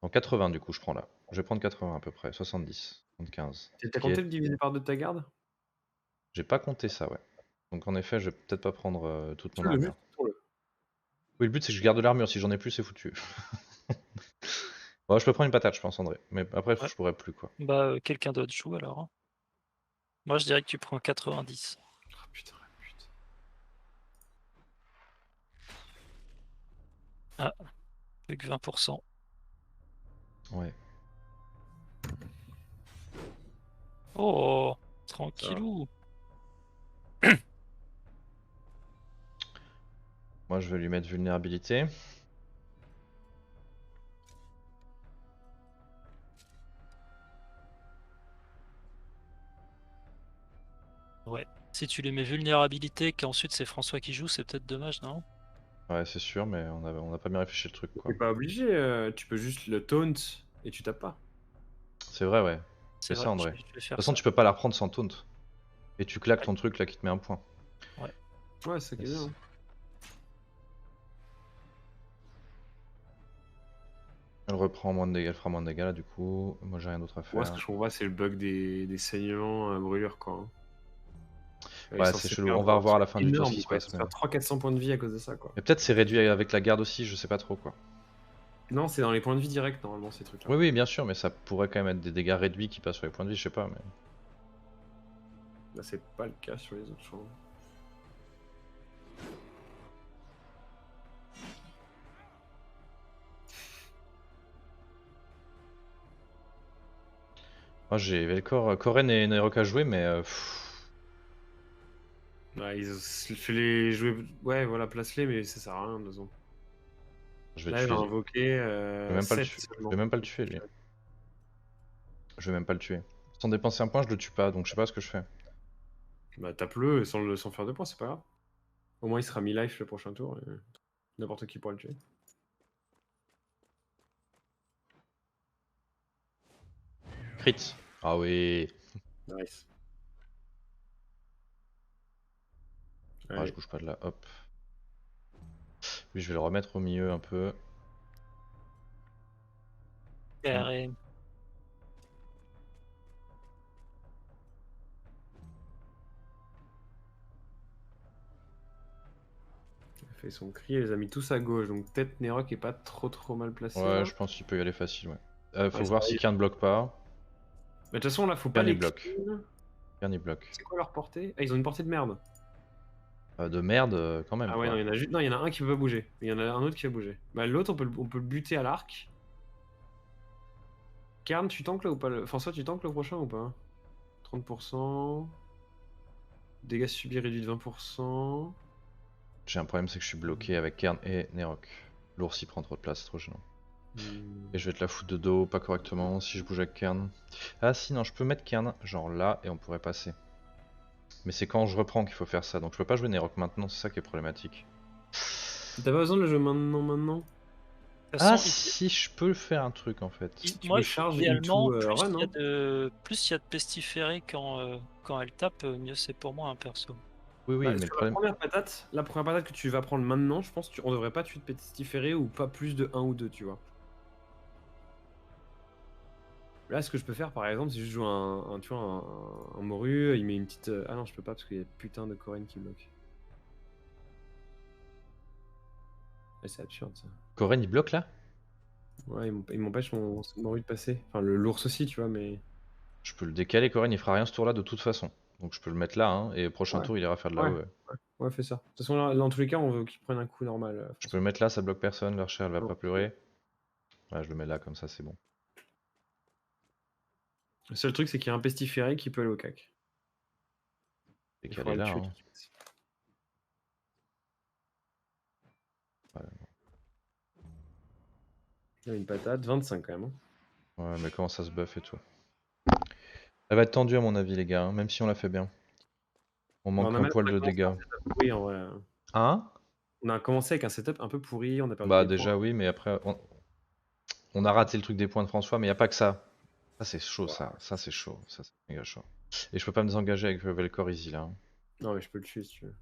Donc 80 du coup je prends là. Je vais prendre 80 à peu près, 70, 75. T'as compté le divisé par 2 de ta garde? J'ai pas compté ça ouais. Donc en effet je vais peut-être pas prendre toute mon Le but, armure. Oui le but c'est que je garde de l'armure, si j'en ai plus c'est foutu. Bon je peux prendre une patate je pense André. Mais après Ouais. je pourrais plus quoi. Bah, quelqu'un d'autre joue alors. Hein. Moi, je dirais que tu prends 90. Oh, putain, la pute. Ah, plus que 20%. Ouais. Oh, tranquillou. Moi je vais lui mettre vulnérabilité. Ouais. Si tu lui mets vulnérabilité, qu'ensuite c'est François qui joue, c'est peut-être dommage, non? Ouais c'est sûr mais on a pas bien réfléchi le truc quoi. T'es pas obligé, tu peux juste le taunt et tu tapes pas. C'est vrai ouais. C'est Fais vrai, ça André. je vais De toute faire façon ça. tu peux pas la reprendre sans taunt. Et tu claques Ouais. ton truc là qui te met un point. Ouais. Ouais, c'est ça qui est bien. Hein. Elle reprend moins de dégâts, elle fera moins de dégâts là du coup. Moi j'ai rien d'autre à Moi, ce faire. que je comprends, c'est le bug des saignements brûlures, quoi. Hein. Ils Ouais sont c'est censés chelou, on perdre va un revoir à la truc fin du tour ce énorme, qui se quoi. Ils passe. sont Mais... faire 300-400 points de vie à cause de ça, quoi. mais peut-être c'est réduit avec la garde aussi, je sais pas trop quoi. Non, c'est dans les points de vie directs, normalement, ces trucs-là. Oui oui bien sûr mais ça pourrait quand même être des dégâts réduits qui passent sur les points de vie, je sais pas mais... Là, c'est pas le cas sur les autres champs. Moi j'ai Velcor, Koren et Nerok à jouer, mais Ouais, fais les jouer. Ouais, voilà, place-les, mais ça sert à rien de toute façon. je vais Là, il va tuer. invoquer Je vais même pas le 7 tuer. Je seulement. vais même pas le tuer lui. Je vais même pas le tuer. Sans dépenser un point, je le tue pas, donc je sais pas ce que je fais. Bah, tape-le sans faire de points, c'est pas grave. Au moins, il sera mi-life le prochain tour. Et n'importe qui pourra le tuer. Crit. Ah oui. Nice. Ah, je Allez. bouge pas de là, hop. Lui, je vais le remettre au milieu un peu. Carré. Il a fait son cri, il les a mis tous à gauche. Donc, peut-être Nerok est pas trop mal placé Ouais, là. je pense qu'il peut y aller facile, ouais. Faut Ouais, ça voir si arrive. Kern bloque pas. Mais de toute façon, là, faut pas Kern il les bloque. clean. Kern il bloque. C'est quoi leur portée? Ah, ils ont une portée de merde. De merde, quand même, Ah ouais, non, quoi. il y en a juste. Non, il y en a un qui peut pas bouger. Il y en a un autre qui va bouger. Bah, l'autre, on peut le buter à l'arc. Karn, tu tankes là ou pas François, tu tankes le prochain ou pas? 30%. Dégâts subis réduits de 20%. J'ai un problème, c'est que je suis bloqué avec Kern et Nerok. L'ours il prend trop de place, c'est trop gênant. Et je vais te la foutre de dos, pas correctement, si je bouge avec Kern. Ah si, non, je peux mettre Kern, genre là, et on pourrait passer. Mais c'est quand je reprends qu'il faut faire ça, donc je peux pas jouer Nerok maintenant, c'est ça qui est problématique. T'as pas besoin de le jouer maintenant? De toute Ah façon, si, je peux faire un truc en fait. Tu moi, peux charge idéalement, into run, hein. plus il y a de pestiférés quand elle tape, mieux c'est pour moi, un perso. Oui, oui, Bah, mais le sur problème... la première patate que tu vas prendre maintenant, je pense qu'on devrait pas tuer de pestiféré ou pas plus de 1 ou 2, tu vois. Là, ce que je peux faire, par exemple, c'est juste jouer tu vois, un morue, il met une petite... Ah non, je peux pas parce qu'il y a putain de Corinne qui bloque. Ouais, c'est absurde, ça. Koren il bloque là? Ouais, il m'empêche mon morue de passer. Enfin, l'ours aussi, tu vois, mais... Je peux le décaler, Koren il fera rien ce tour là de toute façon. Donc je peux le mettre là, hein, et au prochain Ouais, tour il ira faire de ouais, là-haut. Ouais. ouais, fais ça. De toute façon, là, dans tous les cas, on veut qu'il prenne un coup normal. Je peux François. le mettre là, ça bloque personne, l'archer elle va Non. pas pleurer. Ouais, je le mets là comme ça, c'est bon. Le seul truc, c'est qu'il y a un pestiféré qui peut aller au cac. Il Décaler faudra le là, tuer hein. tout de suite. Voilà. Il y a une patate, 25 quand même. Hein. Ouais, mais comment ça se buff et tout. Elle va être tendue à mon avis les gars, hein, même si on l'a fait bien. On Bah, manque un poil de dégâts. Oui, en vrai. Hein? On a commencé avec un setup un peu pourri, on a perdu Bah des déjà points. oui, mais après on a raté le truc des points de François, mais y a pas que ça. Ça c'est chaud, Ouais. ça c'est chaud, ça c'est méga chaud. Et je peux pas me désengager avec Velcor easy là, hein. Non, mais je peux le tuer si tu veux.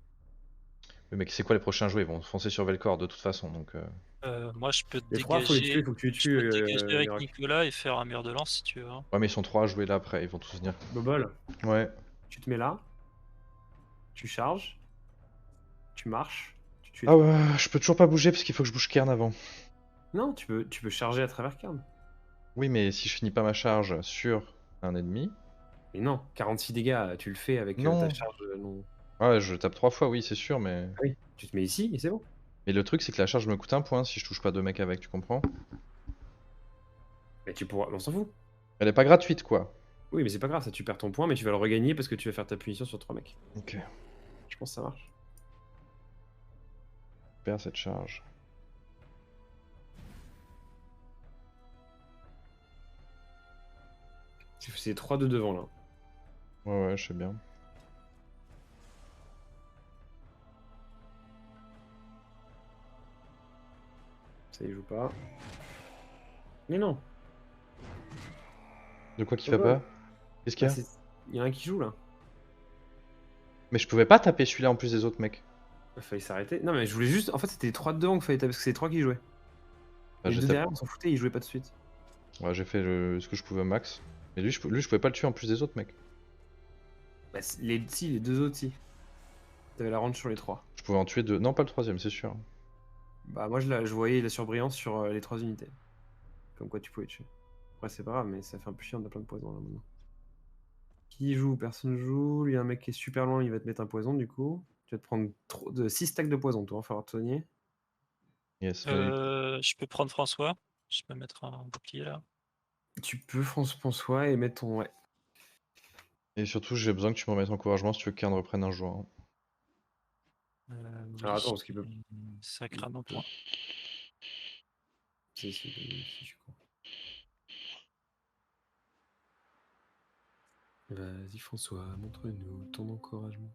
Oui, mais c'est quoi les prochains jouets? Ils vont foncer sur Velcor de toute façon, donc Moi, je peux te Les 3, faut les tuer, dégager. faut que tu les Je peux tues, te dégager avec Nerok. Nicolas et faire un mur de lance si tu veux, hein. ouais, mais ils sont 3 à jouer là après, ils vont tous venir. Bobol, Ouais. tu te mets là, tu charges, tu marches, tu tues les Ah 3. ouais, je peux toujours pas bouger parce qu'il faut que je bouge Kern avant. Non, tu peux charger à travers Karn. Oui, mais si je finis pas ma charge sur un ennemi. Mais non, 46 dégâts, tu le fais avec ta Non. charge. Non. Ouais, je tape 3 fois, oui, c'est sûr, mais. Ah oui, tu te mets ici et c'est bon. Mais le truc, c'est que la charge me coûte un point si je touche pas 2 mecs avec, tu comprends? Mais tu pourras. On s'en fout. Elle est pas gratuite, quoi. Oui, mais c'est pas grave, ça tu perds ton point, mais tu vas le regagner parce que tu vas faire ta punition sur 3 mecs. Ok. Je pense que ça marche. Je perds cette charge. C'est 3 de devant là. Ouais, ouais, je sais bien. Ça y joue pas. Mais non. De quoi qui Ça va va. pas? Qu'est-ce qu'il y a? Il y en a un qui joue là. Mais je pouvais pas taper celui-là en plus des autres mecs. Il a failli s'arrêter. Non, mais je voulais juste. En fait, c'était les 3 de devant qu'il fallait taper parce que c'est les 3 qui jouaient. Bah, Les j'ai 2 tapé. derrière, on s'en foutait, ils jouaient pas de suite. Ouais, j'ai fait ce que je pouvais au max. Mais lui, je pouvais pas le tuer en plus des autres mecs. Bah, si, les 2 autres, si. T'avais la range sur les 3. Je pouvais en tuer 2. Non, pas le troisième, c'est sûr. Bah, moi, je voyais la surbrillance sur les 3 unités. Comme quoi tu pouvais tuer. Après, c'est pas grave, mais ça fait un peu chiant, on a plein de poisons là maintenant. Qui joue? Personne joue. Il y a un mec qui est super loin, il va te mettre un poison du coup. Tu vas te prendre 6 stacks de poison, toi, il va falloir te soigner. Yes. Je peux prendre François. Je peux mettre un bouclier là. Tu peux François et mettre ton. Ouais. Et surtout, j'ai besoin que tu me remettes encouragement si tu veux qu'Arn reprenne un jour, hein. Oui, Alors attends, parce qu'il peut. ça crame un point. C'est si je crois. Vas-y François, montre-nous ton encouragement.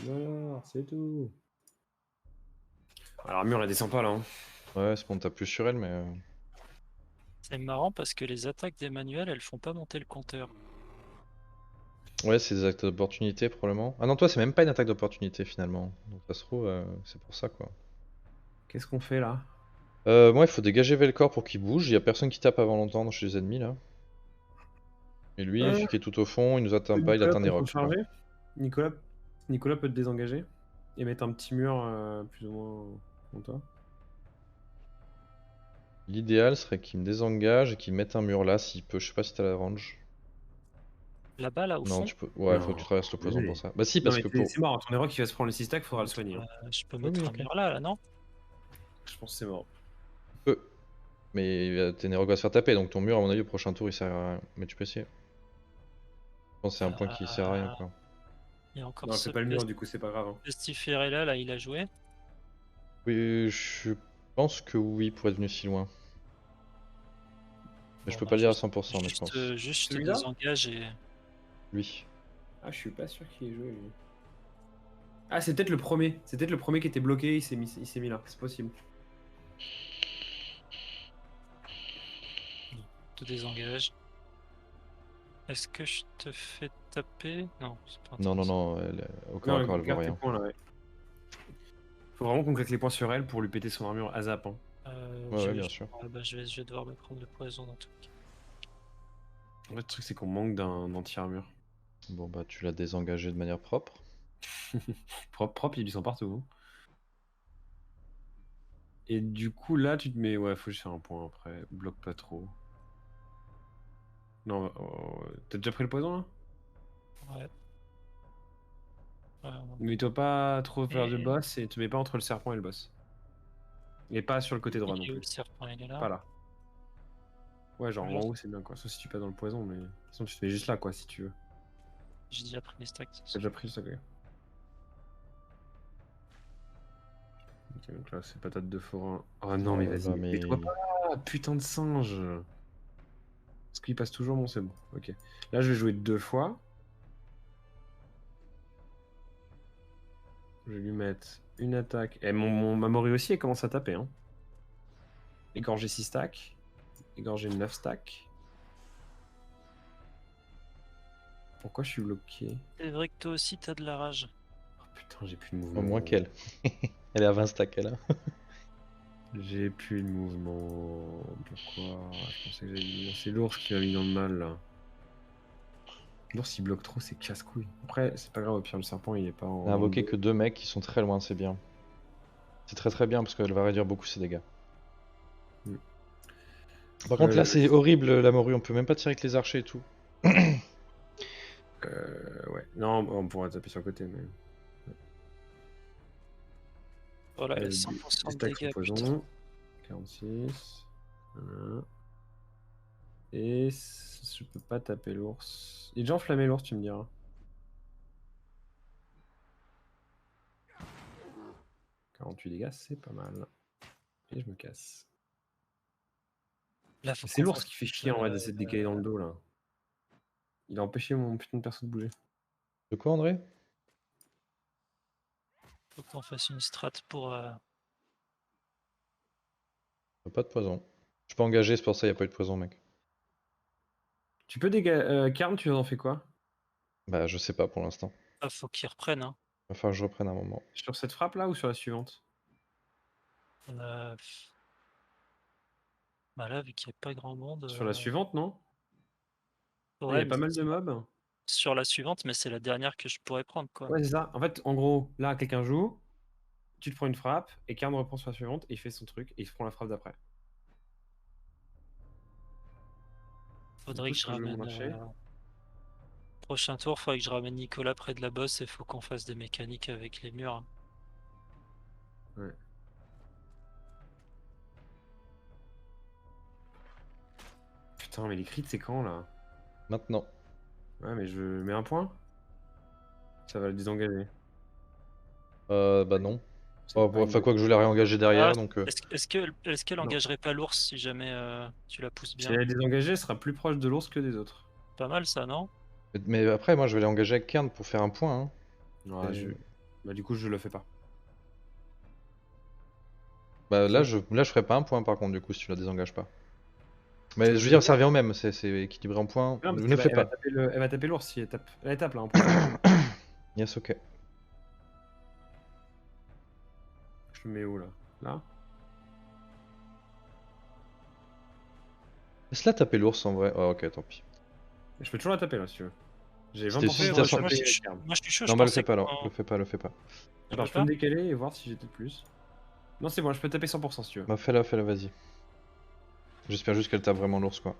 Voilà, c'est tout. Alors, l'armure elle descend pas là. Hein. Ouais, c'est bon, t'as plus sur elle, mais. C'est marrant parce que les attaques d'Emmanuel, elles font pas monter le compteur. Ouais, c'est des actes d'opportunité probablement. Ah non, toi, c'est même pas une attaque d'opportunité finalement. Donc ça se trouve, c'est pour ça quoi. Qu'est-ce qu'on fait là? Moi, il faut dégager Velcor pour qu'il bouge. Il y a personne qui tape avant longtemps chez les ennemis là. Et lui, celui qui est tout au fond, il nous atteint pas, il Nicolas atteint des peut te rocks quoi. recharger. Nicolas peut te désengager et mettre un petit mur plus ou moins contre toi. L'idéal serait qu'il me désengage et qu'il mette un mur là s'il peut. Je sais pas si t'as la range. Là-bas, là, au Non, fond, tu peux. Ouais, faut que Non, tu traverses le poison désolé. pour ça. Bah si, Non, parce mais que pour. c'est mort. Ton héros qui va se prendre le 6 stack, faudra le soigner. Hein. je peux Oui, mettre oui, un ok. mur là, non? Je pense que c'est mort. Tu peux. Mais Ténérog va se faire taper, donc ton mur, à mon avis, au prochain tour, il sert à rien. Mais tu peux essayer. Je pense que c'est un point qui sert à rien quoi. Il y a encore Non, ce fais pas le mur, du coup, c'est pas grave. Hein. pestiféré là, il a joué. Oui, je pense que oui, pour être venu si loin. Mais je Bon, peux bah, pas le dire à juste, 100%, mais je pense. juste je te Celui-là désengage et. Lui. Ah, je suis pas sûr qu'il ait joué lui. Ah, c'est peut-être le premier. C'est peut-être le premier qui était bloqué, il s'est mis là. C'est possible. Te désengage. Est-ce que je te fais taper? Non, c'est pas Non, non, intéressant. non, au corps à corps, elle voit garde tes rien. points là, ouais. Faut vraiment qu'on claque les points sur elle pour lui péter son armure à zap. Hein. Ouais, bien sûr. Bah, je vais devoir me prendre le poison dans tout cas. En fait, le truc, c'est qu'on manque d'un anti-armure. Bon, bah, tu l'as désengagé de manière propre. Propre, ils sont partout. Hein. Et du coup, là, tu te mets. Ouais, faut juste faire un point après. Bloque pas trop. Non, t'as déjà pris le poison là? Ouais. Mets-toi pas trop faire Et- de boss et te mets pas entre le serpent et le boss. Et pas sur le côté droit non Il est où plus. le serpent? Il est là. Pas là. Ouais, genre Ouais, en haut c'est bien quoi. Sauf si tu passes dans le poison, mais sinon tu te mets juste là quoi si tu veux. j'ai déjà pris les stacks. T'as déjà pris ça quoi. Ok, donc là c'est patate de forain. Oh non, mais vas-y, mais... mets-toi pas, putain de singe. Parce qu'il passe toujours mon c'est bon. Ok. Là je vais jouer 2 fois. Je vais lui mettre une attaque. Et ma Mori aussi elle commence à taper. Hein. Égorger 6 stacks. Égorger 9 stacks. Pourquoi je suis bloqué? C'est vrai que toi aussi t'as de la rage. Oh putain, j'ai plus de mouvement. Au moins qu'elle. Elle est à 20 stacks, elle a. J'ai plus de mouvement. Pourquoi? Je pensais que j'allais. C'est l'ours qui m'a mis dans le mal là. L'ours il bloque trop, c'est casse-couille. Après, c'est pas grave, au pire, le serpent il est pas en. Elle a invoqué que 2 mecs qui sont très loin, c'est bien. C'est très très bien parce qu'elle va réduire beaucoup ses dégâts. Par contre, là c'est horrible la morue, on peut même pas tirer avec les archers et tout. Ouais. Non, on pourra taper sur le côté, mais. Voilà, il y a 100% de Stack dégâts. poison. Putain. 46. Voilà. Et je peux pas taper l'ours. Il est déjà enflammé l'ours, tu me diras. « 48 dégâts, c'est pas mal. Et je me casse. Là, faut C'est qu'on l'ours fasse, qui fait chier en vrai d'essayer de décaler dans le dos là. Il a empêché mon putain de perso de bouger. De quoi, André? faut qu'on fasse une strat pour. Pas de poison. Je peux engager, c'est pour ça qu'il n'y a pas eu de poison, mec. Tu peux dégager. Karn, tu en fais quoi? Bah, je sais pas pour l'instant. Ah, faut qu'ils reprennent. Hein. Il va falloir que je reprenne un moment. Sur cette frappe là ou sur la suivante? Bah là, vu qu'il n'y a pas grand monde. Sur la suivante, non? Il y Ouais, a pas mal de mobs. sur la suivante, mais c'est la dernière que je pourrais prendre, quoi. Ouais, c'est ça. En fait, en gros, là, quelqu'un joue, tu te prends une frappe, et Karn reprend sur la suivante, et il fait son truc, et il se prend la frappe d'après. Faudrait que je je joue mon ramène. archer. Prochain tour, faudrait que je ramène Nicolas près de la bosse et faut qu'on fasse des mécaniques avec les murs. Ouais. Putain, mais les crits, c'est quand là? Maintenant. Ouais, mais je mets un point. Ça va le désengager. Bah non. C'est Oh, pas enfin une- quoi que je l'ai réengagé derrière, Ah, donc... est-ce qu'elle Non. engagerait pas l'ours si jamais tu la pousses Si bien? elle est désengagée, elle sera plus proche de l'ours que des autres. Pas mal ça, non? Mais après, moi, je vais l'engager avec Kern pour faire un point. Hein. Ouais, Et- Bah, du coup, je le fais pas. Bah Ok. là, je ferai pas un point par contre, du coup, si tu la désengages pas. Tu Mais veux je veux que dire, ça revient au même, c'est équilibré en points. Non, parce Ne fais elle va pas. taper elle va taper l'ours si elle tape. Elle tape là en prochain. Yes, ok. Je le mets où là? Là? Laisse-la taper l'ours en vrai. Oh, ok, tant pis. Je peux toujours la taper là si tu veux. J'ai C'était 20% si de t'as droit de son- taper Kern. Moi je suis chaud, je Non, bah le pensais fais pas, alors. qu'on- Le fais pas, le fais pas. Attends, peux je peux me pas décaler et voir si j'ai peut-être plus. Non, c'est bon, je peux taper 100% si tu veux. Bah fais-la, vas-y. J'espère juste qu'elle tape vraiment l'ours, quoi.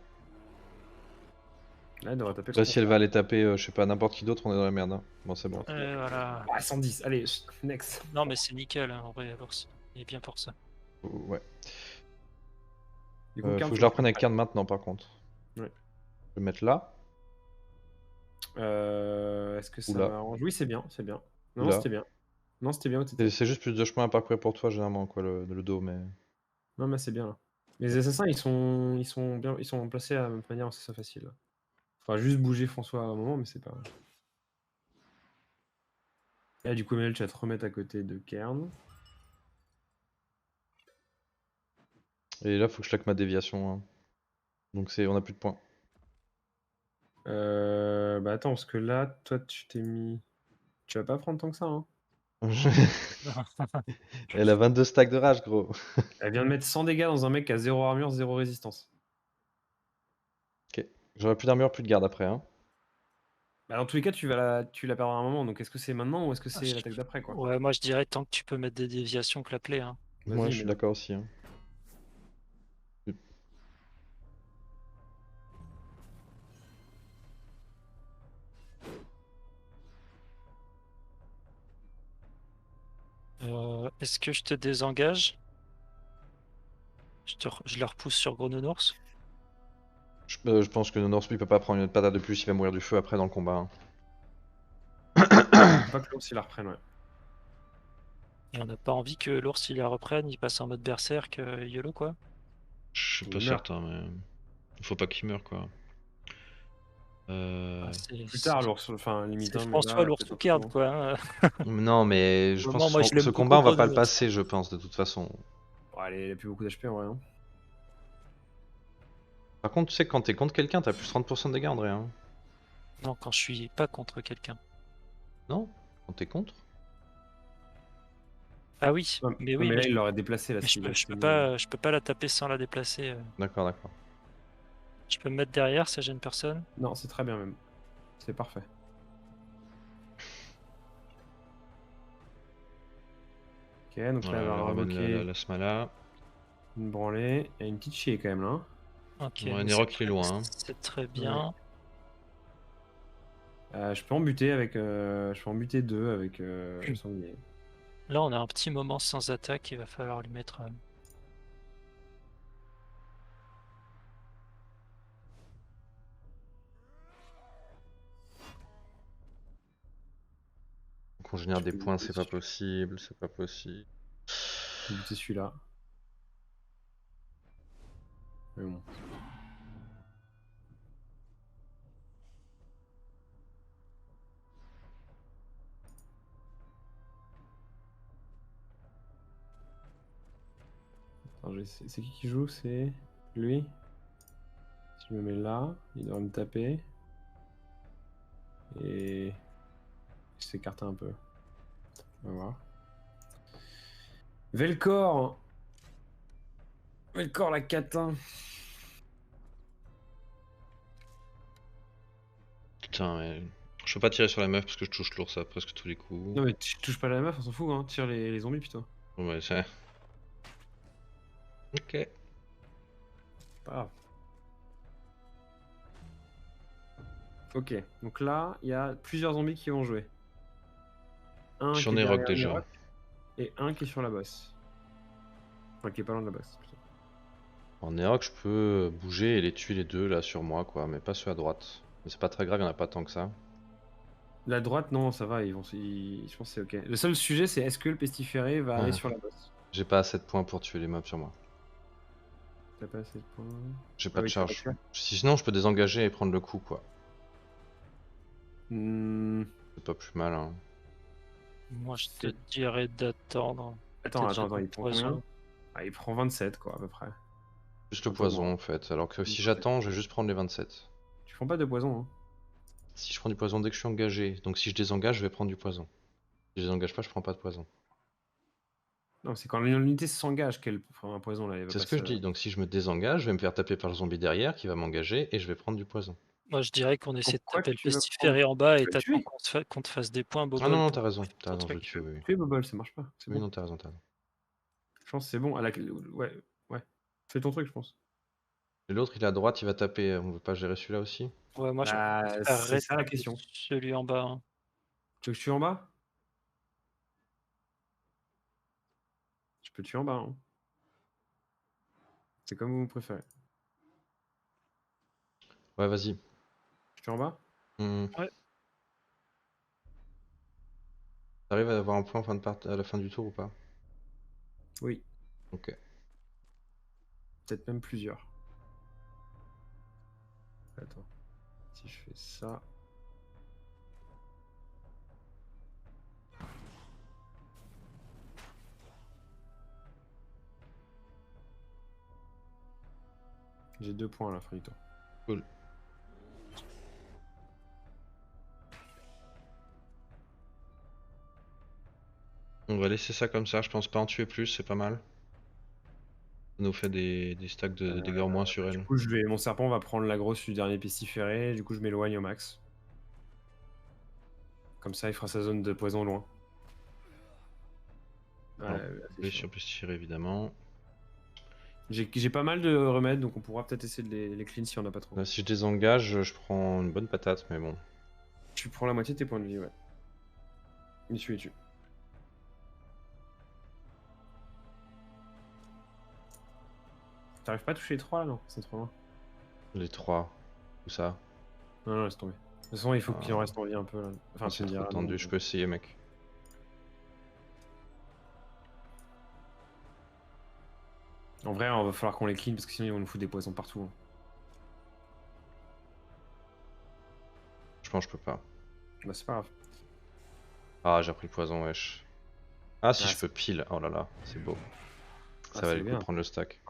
Là, elle devrait taper Là, si elle 100%. va aller taper, je sais pas, n'importe qui d'autre, on est dans la merde. Hein. Bon, c'est bon. Voilà. Ah, 110, allez, next. Non mais c'est nickel hein, en vrai, l'ours. Il est bien pour ça. Ouais. Du coup, Faut Kern, que je faut la que reprenne avec Kern maintenant, par contre. Ouais. Je vais mettre là. Est-ce que ça Oula. m'arrange? Oui, c'est bien, c'est bien. Non, Oula. c'était bien. Non, c'était bien où t'étais. C'est juste plus de chemin à parcourir pour toi, généralement, quoi, le dos, mais... Non, mais c'est bien là. Les assassins, ils sont bien, ils sont placés à la même manière, c'est ça facile. Là. Faudra juste bouger François à un moment, mais c'est pas. Et là, du coup, Emmanuel, tu vas te remettre à côté de Kern. Et là, faut que je claque ma déviation. Hein. Donc on a plus de points. Bah attends, parce que là, toi, tu t'es mis. Tu vas pas prendre tant que ça, hein. Elle a 22 stacks de rage, gros. Elle vient de mettre 100 dégâts dans un mec qui a 0 armure, 0 résistance. Ok. J'aurai plus d'armure, plus de garde après. Hein. Bah, dans tous les cas, tu la perdras à un moment. Donc, est-ce que c'est maintenant ou est-ce que Ah, c'est l'attaque d'après, quoi? Ouais, moi je dirais tant que tu peux mettre des déviations, claque-les. Hein. Moi, Vas-y, je suis mais d'accord aussi. Hein. Est-ce que je te désengage? Je le repousse sur Gros Nounours? Je pense que North il peut pas prendre une patate de plus, il va mourir du feu après dans le combat. Hein. faut pas que l'ours il la reprenne, ouais. Et on n'a pas envie que l'ours il la reprenne, il passe en mode berserk, YOLO quoi. Je suis Il pas meurt. certain, mais... Faut pas qu'il meure, quoi. Ah, Plus tard, l'ours, enfin, limite, c'est hein, mais François là, l'ours peut-être tout un peu garde trop. quoi. Hein. Non, mais je pense Moment, moi, que je l'aime ce beaucoup, combat, on va Gros pas le Nounours. passer, je pense, de toute façon. Bon, allez, il a plus beaucoup d'HP en vrai. Hein. Par contre, tu sais que quand t'es contre quelqu'un, t'as plus 30% de dégâts, André. Hein. Non, quand je suis pas contre quelqu'un. Non? Quand t'es contre? Ah oui, Ouais, mais ouais, oui, mais mais, là, il l'aurait déplacé là. mais s'il avait je peux pas la taper sans la déplacer. D'accord, d'accord. Je peux me mettre derrière, ça gêne personne. Non, c'est très bien même. C'est parfait. Ok, donc là, Voilà, elle va elle ramène invoquer la Smala. une branlée. Il y a une petite chier quand même là. Hein. Ok, Ouais, mais Nerok, il est loin. Hein. c'est très bien. Je peux en buter avec. Je peux en buter deux avec le sanglier. Là, on a un petit moment sans attaque, il va falloir lui mettre. Donc on génère Je des peux points, buter c'est pas celui- possible, c'est pas possible. je peux buter celui-là. Mais bon. Attends, c'est qui joue? C'est lui. Si je me mets là, il doit me taper. Et je s'écarte un peu. On va voir. Velcor! Velcor la catin! Putain, mais... Je peux pas tirer sur la meuf parce que je touche l'ours à presque tous les coups. Non mais tu touches pas la meuf, on s'en fout, hein. Tire les zombies plutôt. Ouais, c'est... Ok. Pas grave. Ok, donc là, il y a plusieurs zombies qui vont jouer. Un Je suis qui en est Eroc derrière déjà. Nerok et un qui est sur la bosse. Enfin, qui est pas loin de la bosse, plutôt. En Eroc, je peux bouger et les tuer les deux là sur moi, quoi, mais pas ceux à droite. Mais c'est pas très grave, il y en a pas tant que ça. La droite, non, ça va, je pense que c'est ok. Le seul sujet, c'est est-ce que le pestiféré va aller Ah. sur la bosse? J'ai pas assez de points pour tuer les mobs sur moi. T'as pas assez de points. J'ai Ah pas de oui, tu vas charge. tuer. Sinon, je peux désengager et prendre le coup, quoi. Hmm, C'est pas plus mal, hein. Moi, je te c'est- dirais d'attendre. Attends, Peut-être attends, attends, le il prend poison. combien? Ah, il prend 27, quoi, à peu près. Juste le Un peu poison, moins. en fait. Alors que si 27. j'attends, je vais juste prendre les 27. Tu prends pas de poison, hein? Si je prends du poison dès que je suis engagé, donc si je désengage, je vais prendre du poison. Si je désengage pas, je prends pas de poison. Non, c'est quand l'unité s'engage qu'elle prend un poison, là, il va C'est pas ce que se... je dis. Donc si je me désengage, je vais me faire taper par le zombie derrière qui va m'engager et je vais prendre du poison. Moi, je dirais qu'on essaie de Pourquoi taper le tu veux prendre... pestiféré en bas Tu et vas le t'attends tuer? qu'on te fasse des points, Ah non, Bobol, non, pour t'as ton raison, je vais le truc. tuer, oui. Oui, Tuer Bobble, ça marche pas, c'est oui bon. non, t'as raison, t'as raison. Je pense que c'est bon, ouais, ouais. Fais ton truc, je pense. Et l'autre, il est à droite, il va taper. On veut pas gérer celui-là aussi? Ouais, moi, je Bah, c'est préférerais ça la taper question. celui en bas, hein. Tu veux que je tue en bas? Je peux tuer en bas, hein. C'est comme vous préférez. Ouais, vas-y. Je tue en bas? Hmm. Ouais. T'arrives à avoir un point à la fin du tour ou pas? Oui, Ok. peut-être même plusieurs. Attends. Si je fais ça... J'ai 2 points à la fin du tour. Cool. On va laisser ça comme ça, je pense pas en tuer plus, c'est pas mal. Ça nous fait des stacks de dégâts en moins sur Du elle. coup, mon serpent va prendre la grosse du dernier pestiféré. Du coup, je m'éloigne au max. Comme ça, il fera sa zone de poison loin. Ouais, Alors, c'est les chiant. sur pestiféré évidemment. J'ai pas mal de remèdes, donc on pourra peut-être essayer de les clean si on n'a pas trop. Là, si je désengage, je prends une bonne patate, mais bon. Tu prends la moitié de tes points de vie, ouais. Il tue. T'arrives pas à toucher les 3 là? Non, c'est trop loin. Les 3. Où ça? Non, laisse tomber. De toute façon, il faut qu'il en Ah. reste en vie un peu là. Enfin, tu C'est me trop diras. tendu, non, je peux essayer, mec. En vrai, on va falloir qu'on les clean parce que sinon ils vont nous foutre des poisons partout, hein. Je pense que je peux pas. Bah, c'est pas grave. Ah, j'ai pris le poison, wesh. Ah, si Ah, je peux pile. Oh là là, c'est beau. Ça Ah, valait c'est le coup bien. de prendre le stack.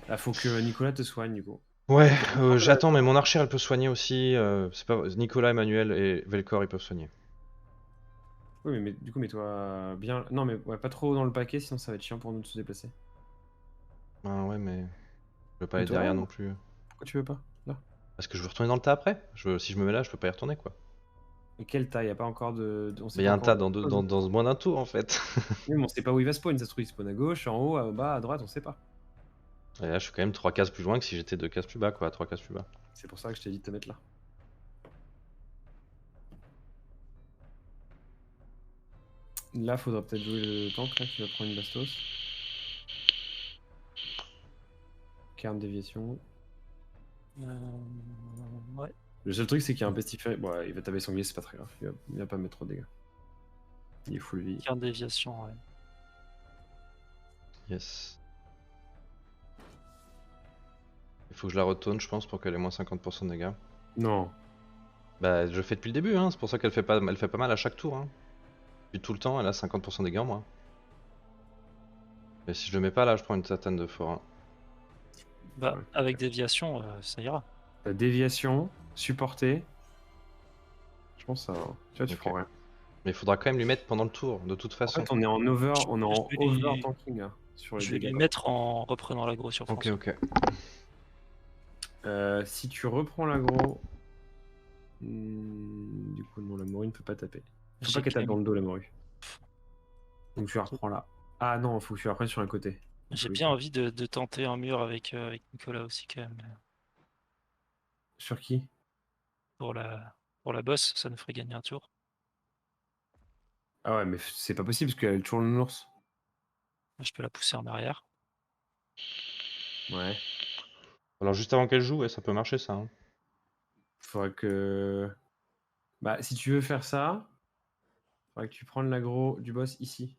Là, faut que Nicolas te soigne du coup. Ouais, j'attends, mais mon archer elle peut soigner aussi. C'est pas Nicolas, Emmanuel et Velcor ils peuvent soigner. Oui, mais du coup, mets-toi bien. Non, mais ouais, pas trop dans le paquet, sinon ça va être chiant pour nous de se déplacer. Ah ouais, mais je veux pas aller Mets-toi derrière là, non plus. pourquoi tu veux pas? Là. Parce que je veux retourner dans le tas après. Si je me mets là, je peux pas y retourner quoi. Et quelle taille? Y a pas encore on sait Mais il y pas a un encore tas où il spawn. dans moins d'un tour en fait. Oui, mais on sait pas où il va spawn. Ça se trouve, il spawn à gauche, en haut, en bas, à droite, on sait pas. Et là, je suis quand même 3 cases plus loin que si j'étais 2 cases plus bas quoi, 3 cases plus bas. C'est pour ça que je t'ai dit de te mettre là. Là, faudra peut-être jouer le tank là qui va prendre une bastos. Carne déviation. Ouais. Le seul truc, c'est qu'il y a un pestiféré. Bon, ouais, il va taper sanglier, c'est pas très grave. Il va pas mettre trop de dégâts. Il est full vie. Gain de déviation, ouais. Yes. Il faut que je la retourne, je pense, pour qu'elle ait moins 50% de dégâts. Non. Bah, je fais depuis le début, hein. C'est pour ça qu'elle fait pas mal à chaque tour. Hein. Depuis tout le temps, elle a 50% de dégâts en moins. Mais si je le mets pas là, je prends une satane de forain. Bah, Ouais. avec déviation, ça ira. La déviation, supporter. Je pense que ça va. Tu vois, tu Ok. prends rien. Mais il faudra quand même lui mettre pendant le tour, de toute En façon. fait, on est en over, Je vais lui- tanking là, sur les Je vais dégâts. lui mettre en reprenant l'aggro sur France. Ok. Si tu reprends l'aggro, du coup non, la morue ne peut pas taper. Faut J'ai pas qu'elle tape bien- dans le dos la morue. Donc tu la reprends là. Ah non, faut que tu la prennes sur un côté. J'ai Oui. bien envie de tenter un mur avec Nicolas aussi quand même. Sur qui? pour la bosse, ça nous ferait gagner un tour. Ah ouais, mais c'est pas possible parce qu'elle est toujours le nounours. Je peux la pousser en arrière. Ouais. Alors juste avant qu'elle joue, ouais, ça peut marcher ça. Hein. Faudrait que. Bah, si tu veux faire ça, faudrait que tu prennes l'aggro du boss ici.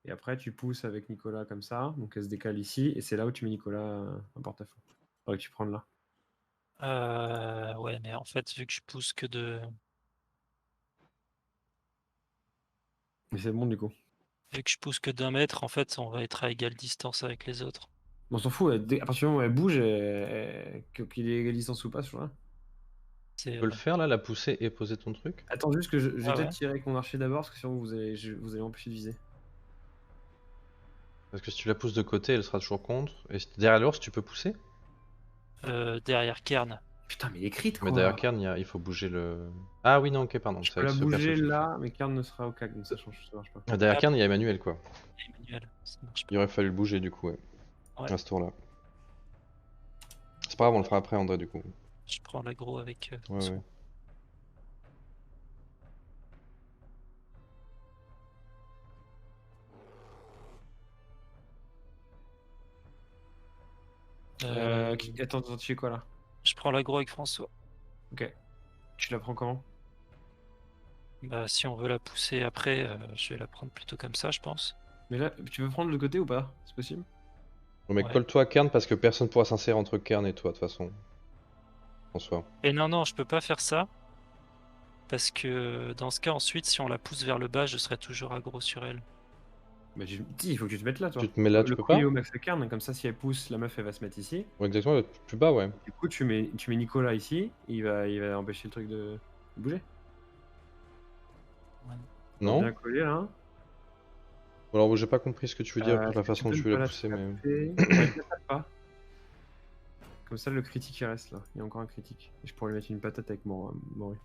Et après, tu pousses avec Nicolas comme ça. Donc, elle se décale ici. Et c'est là où tu mets Nicolas en porte-à-faux. Faudrait que tu prennes là. Ouais, mais en fait, vu que je pousse que de. Mais c'est bon, du coup. Vu que je pousse que d'1 mètre, en fait, on va être à égale distance avec les autres. On s'en fout. À partir du moment où elle bouge, qu'il ait égale distance ou pas, je vois. C'est Tu peux le faire là, la pousser et poser ton truc? Attends juste que je vais Ouais, peut-être ouais. tirer avec mon archer d'abord, parce que sinon vous allez m'empêcher de viser. Parce que si tu la pousses de côté, elle sera toujours contre. Et derrière l'ours, tu peux pousser? Derrière Kern. Putain, mais il est crit Mais quoi. derrière Kern, il faut bouger le... Ah oui, non, ok, pardon. Je C'est peux avec la ce perso que bouger tu le fais. là, mais Karn ne sera au cac, donc ça change, ça marche pas. Ah, derrière Ah. Kern, il y a Emmanuel quoi. Emmanuel, ça marche pas. Il aurait fallu le bouger du coup, ouais. Ouais. À ce tour-là. C'est pas grave, on le fera après, André, du coup. Je prends l'aggro avec. Ouais, François. ouais. Attends, tu fais quoi là? Je prends l'aggro avec François. Ok. Tu la prends comment? Bah, si on veut la pousser après, je vais la prendre plutôt comme ça, je pense. Mais là, tu veux prendre le côté ou pas? C'est possible? Bon, mais Ouais. colle-toi à Kern parce que personne pourra s'insérer entre Kern et toi, de toute façon. François. Et non, je peux pas faire ça. Parce que dans ce cas, ensuite, si on la pousse vers le bas, je serai toujours aggro sur elle. Bah, si, il faut que tu te mettes là, toi. Tu te mets là, tu Le peux coup, il pas? est au max à Karn, comme ça, si elle pousse, la meuf, elle va se mettre ici. Ouais, exactement, plus bas, ouais. Du coup, tu mets Nicolas ici, il va empêcher le truc de bouger. Ouais. Non? Bien collé là. Alors, j'ai pas compris ce que tu veux dire, la Est-ce que façon dont peux tu ne veux pas la pousser, mais... Ouais, je la tape pas. Comme ça, le critique il reste là. Il y a encore un critique. Et je pourrais lui mettre une patate avec Mori.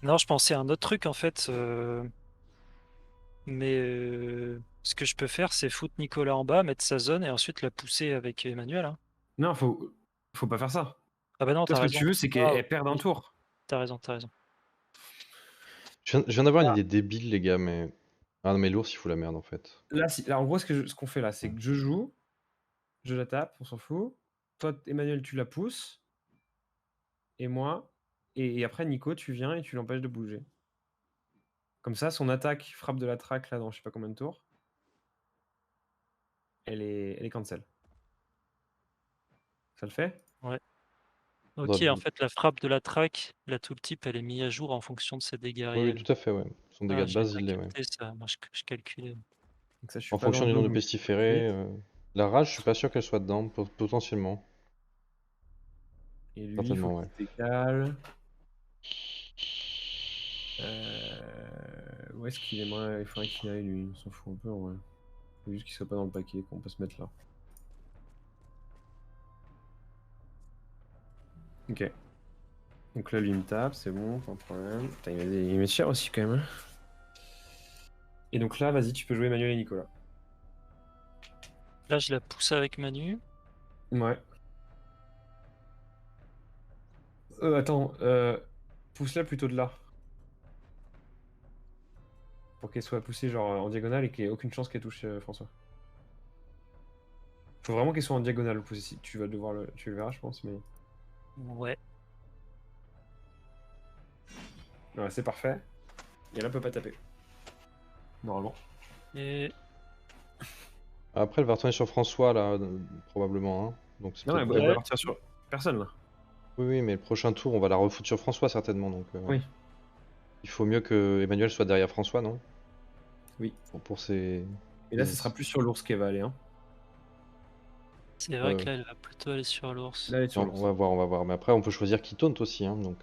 Non, je pensais à un autre truc en fait. Mais ce que je peux faire, c'est foutre Nicolas en bas, mettre sa zone et ensuite la pousser avec Emmanuel. Hein. Non, faut pas faire ça. Ah bah non, Toi, t'as ce que raison. tu veux, c'est Ah, qu'elle perde un oui, tour. t'as raison, t'as raison. Je viens d'avoir une Ah. idée débile, les gars, mais... Ah non, mais l'ours, il fout la merde, en fait. Là, là en gros, ce qu'on fait là, c'est que je joue, je la tape, on s'en fout. Toi, Emmanuel, tu la pousses. Et moi. Et après, Nico, tu viens et tu l'empêches de bouger. Comme ça, son attaque frappe de la traque là dans je sais pas combien de tours. Elle est cancel. Ça le fait? Ouais. Dans Ok, le- en fait, la frappe de la track, la tooltip, elle est mise à jour en fonction de ses dégâts Oui, oui, réels. tout à fait, ouais. Son dégât Ah, de j'ai base, pas il l'est, ouais. capté ça. Moi, je calculais. Donc ça, je suis En pas dans fonction le du nombre de double. pestiférés, la rage, je suis pas sûr qu'elle soit dedans, potentiellement. Et lui, il Certainement, faut ouais. qu'il se décale. Où est-ce qu'il aimerait? Il faudrait qu'il aille, lui. On s'en fout un peu, en vrai. Faut juste qu'il soit pas dans le paquet, qu'on peut se mettre là. Ok. Donc là, lui, il me tape, c'est bon, pas de problème. Putain, il met cher aussi, quand même. Hein. Et donc là, vas-y, tu peux jouer Emmanuel et Nicolas. Là, je la pousse avec Manu. Ouais. Attends, pousse-la plutôt de là. Pour qu'elle soit poussée genre en diagonale et qu'il n'y ait aucune chance qu'elle touche François. Faut vraiment qu'elle soit en diagonale poussée. Si tu vas devoir tu le verras, je pense, mais. Ouais. Ouais, c'est parfait. Et là, elle peut pas taper. Normalement. Et Après, elle va retourner sur François, là, probablement, hein. Donc, c'est Non, peut-être elle pas- va partir sur personne là. Oui, oui, mais le prochain tour, on va la refoutre sur François, certainement, donc... Oui. Il faut mieux que Emmanuel soit derrière François, non? Oui. Pour ses... Et là, ce sera plus sur l'ours qu'elle va aller. Hein. c'est vrai que là, elle va plutôt aller sur l'ours. Là, elle est sur Non, l'ours. on va voir. Mais après, on peut choisir qui taunt aussi, hein, donc...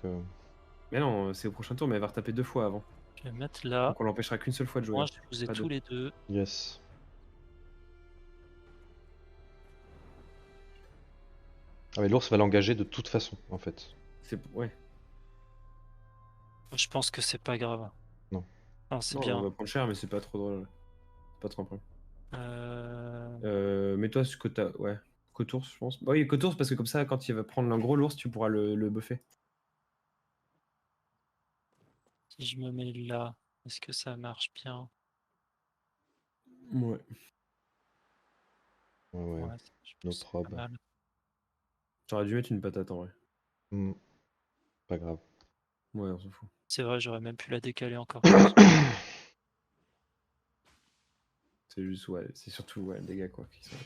Mais non, c'est au prochain tour, mais elle va retaper 2 fois avant. Je vais mettre là. Donc on l'empêchera qu'une seule fois de jouer. Moi, hein. je vous ai Pas tous deux. les deux. Yes. Ah mais l'ours va l'engager de toute façon, en fait. Ouais. Je pense que c'est pas grave. Non. Enfin, c'est Non, bien. on va prendre cher, mais c'est pas trop drôle. C'est pas trop un problème. Euh, Mais toi, ce que t'as. Ouais. Cotours, je pense. Bah oui, Cotours, parce que comme ça, quand il va prendre un gros l'ours, tu pourras le buffer. Si je me mets là, est-ce que ça marche bien? Ouais. Ouais, Ouais, je no pense que c'est prob. pas mal. J'aurais dû mettre une patate en vrai. Hmm, Pas grave. Ouais, on s'en fout. C'est vrai, j'aurais même pu la décaler encore plus. C'est juste, ouais, c'est surtout ouais, les dégâts quoi, qui sont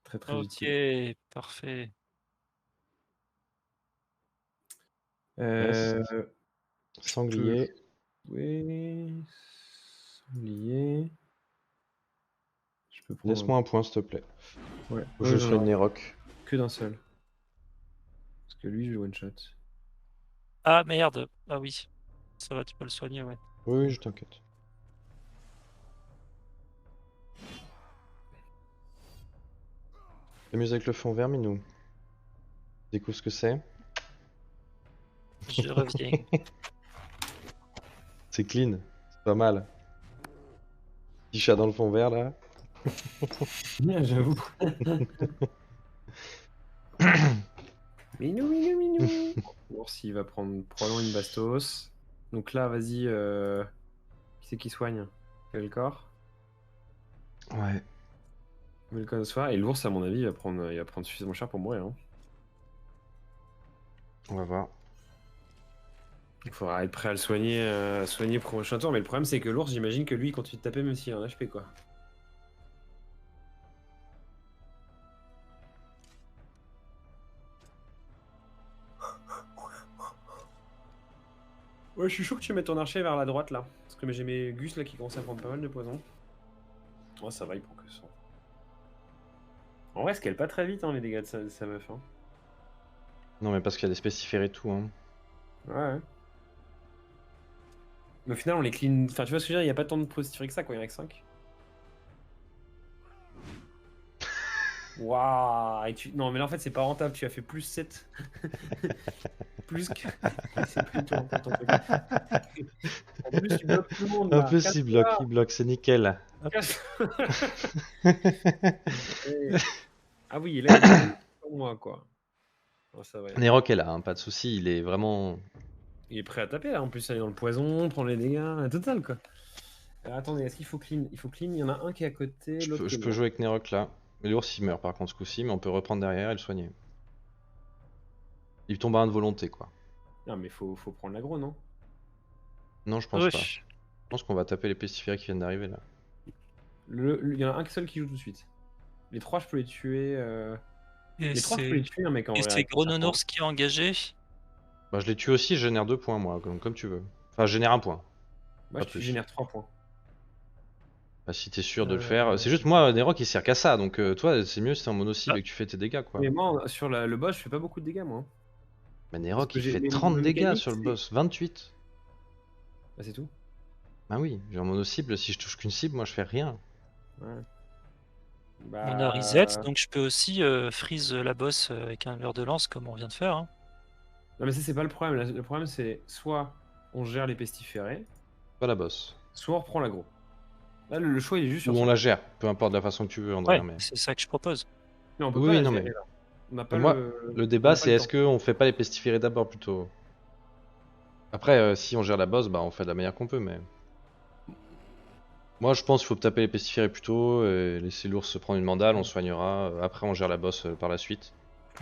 très très Ok, utiles. parfait. Euh, Sanglier. oui, sanglier. Je peux prendre Laisse-moi un point, s'il te plaît. Ouais, Faut que je j'en soigne ai Nerok. que d'un seul. Parce que lui, je le one shot. Ah merde, ah oui. Ça va, tu peux le soigner, ouais. Oui, oui, je t'inquiète. T'amuses avec le fond vert, Minou. Découvre ce que c'est. Je reviens. C'est clean. C'est pas mal. Petit chat dans le fond vert, là. J'avoue. Minou, minou, minou. L'ours, il va prendre probablement une bastos. Donc là, vas-y. Qui c'est qui soigne? Velcor. Ouais. Velcor soir. Et l'ours, à mon avis, il va prendre suffisamment cher pour mourir. Hein. On va voir. Il faudra être prêt à le soigner pour le prochain tour. Mais le problème, c'est que l'ours, j'imagine que lui, il continue de taper même s'il a un HP, quoi. Ouais, je suis chaud que tu mettes ton archer vers la droite, là. Parce que j'ai mes gus, là, qui commencent à prendre pas mal de poison. Oh, ça va, il prend que 100. En vrai, scale pas très vite, hein, les dégâts de sa meuf. Hein. Non, mais parce qu'il y a des spécifères et tout. Hein. Ouais. Mais au final, on les clean. Enfin, tu vois ce que je veux dire, il n'y a pas tant de positifs que ça, quoi. Il y en a que 5. Waouh! Non, mais là, en fait, c'est pas rentable. Tu as fait plus 7. Plus que. C'est plus ton truc. En plus, tu bloques tout le monde. En Là. plus, il bloque, c'est nickel. Ah oui, là, il est pour moi, quoi. Oh, ça va. Nerok est là, hein, pas de soucis, il est vraiment. Il est prêt à taper, là. En plus, aller dans le poison, prendre les dégâts, la totale, quoi. Alors, attendez, est-ce qu'il faut clean? Il faut clean. Il y en a un qui est à côté, l'autre qui Je est peux loin. jouer avec Nerok là. Mais l'ours il meurt par contre ce coup-ci, mais on peut reprendre derrière et le soigner. Il tombe à 1 de volonté quoi. Non, mais faut prendre l'aggro, non? Non, je pense pas. Wesh. Je pense qu'on va taper les pestiférés qui viennent d'arriver là. Il y en a un seul qui joue tout de suite. Les trois, je peux les tuer. Et Les trois, je peux les tuer, un mec en vrai. c'est avec un serpent. Grononours qui est engagé. Bah, je les tue aussi, je génère 2 points moi, comme tu veux. Enfin, je génère 1 point. Moi, Pas je plus. génère 3 points. Bah, si t'es sûr de le faire. C'est juste moi, Nerok il sert qu'à ça, donc toi c'est mieux si t'es en mono-cible Ah. et que tu fais tes dégâts quoi. Mais moi, sur le boss, je fais pas beaucoup de dégâts, moi. Mais Nerok que il j'ai- fait mais 30 ma dégâts mécanique, sur le c'est- boss, 28. Bah, c'est tout. Bah oui, j'ai en mono-cible, si je touche qu'une cible, moi je fais rien. Ouais. On Bah... a reset, donc je peux aussi freeze la boss avec un leurre de lance comme on vient de faire. Hein. Non, mais ça, c'est pas le problème. Le problème, c'est soit on gère les pestiférés, Pas la boss. soit on reprend l'aggro. Là, le choix, il est juste sur Ou on ça. la gère, peu importe la façon que tu veux, André. Ouais, Mais... c'est ça que je propose. Non, on peut Oui, pas la non, gérer, mais- là. On n'a pas Moi, le... le on débat n'a pas c'est le est-ce temps. qu'on fait pas les pestiférés d'abord plutôt. Après, si on gère la boss, bah on fait de la manière qu'on peut, mais. Moi je pense qu'il faut taper les pestiférés plutôt, et laisser l'ours se prendre une mandale, on soignera. Après, on gère la boss par la suite.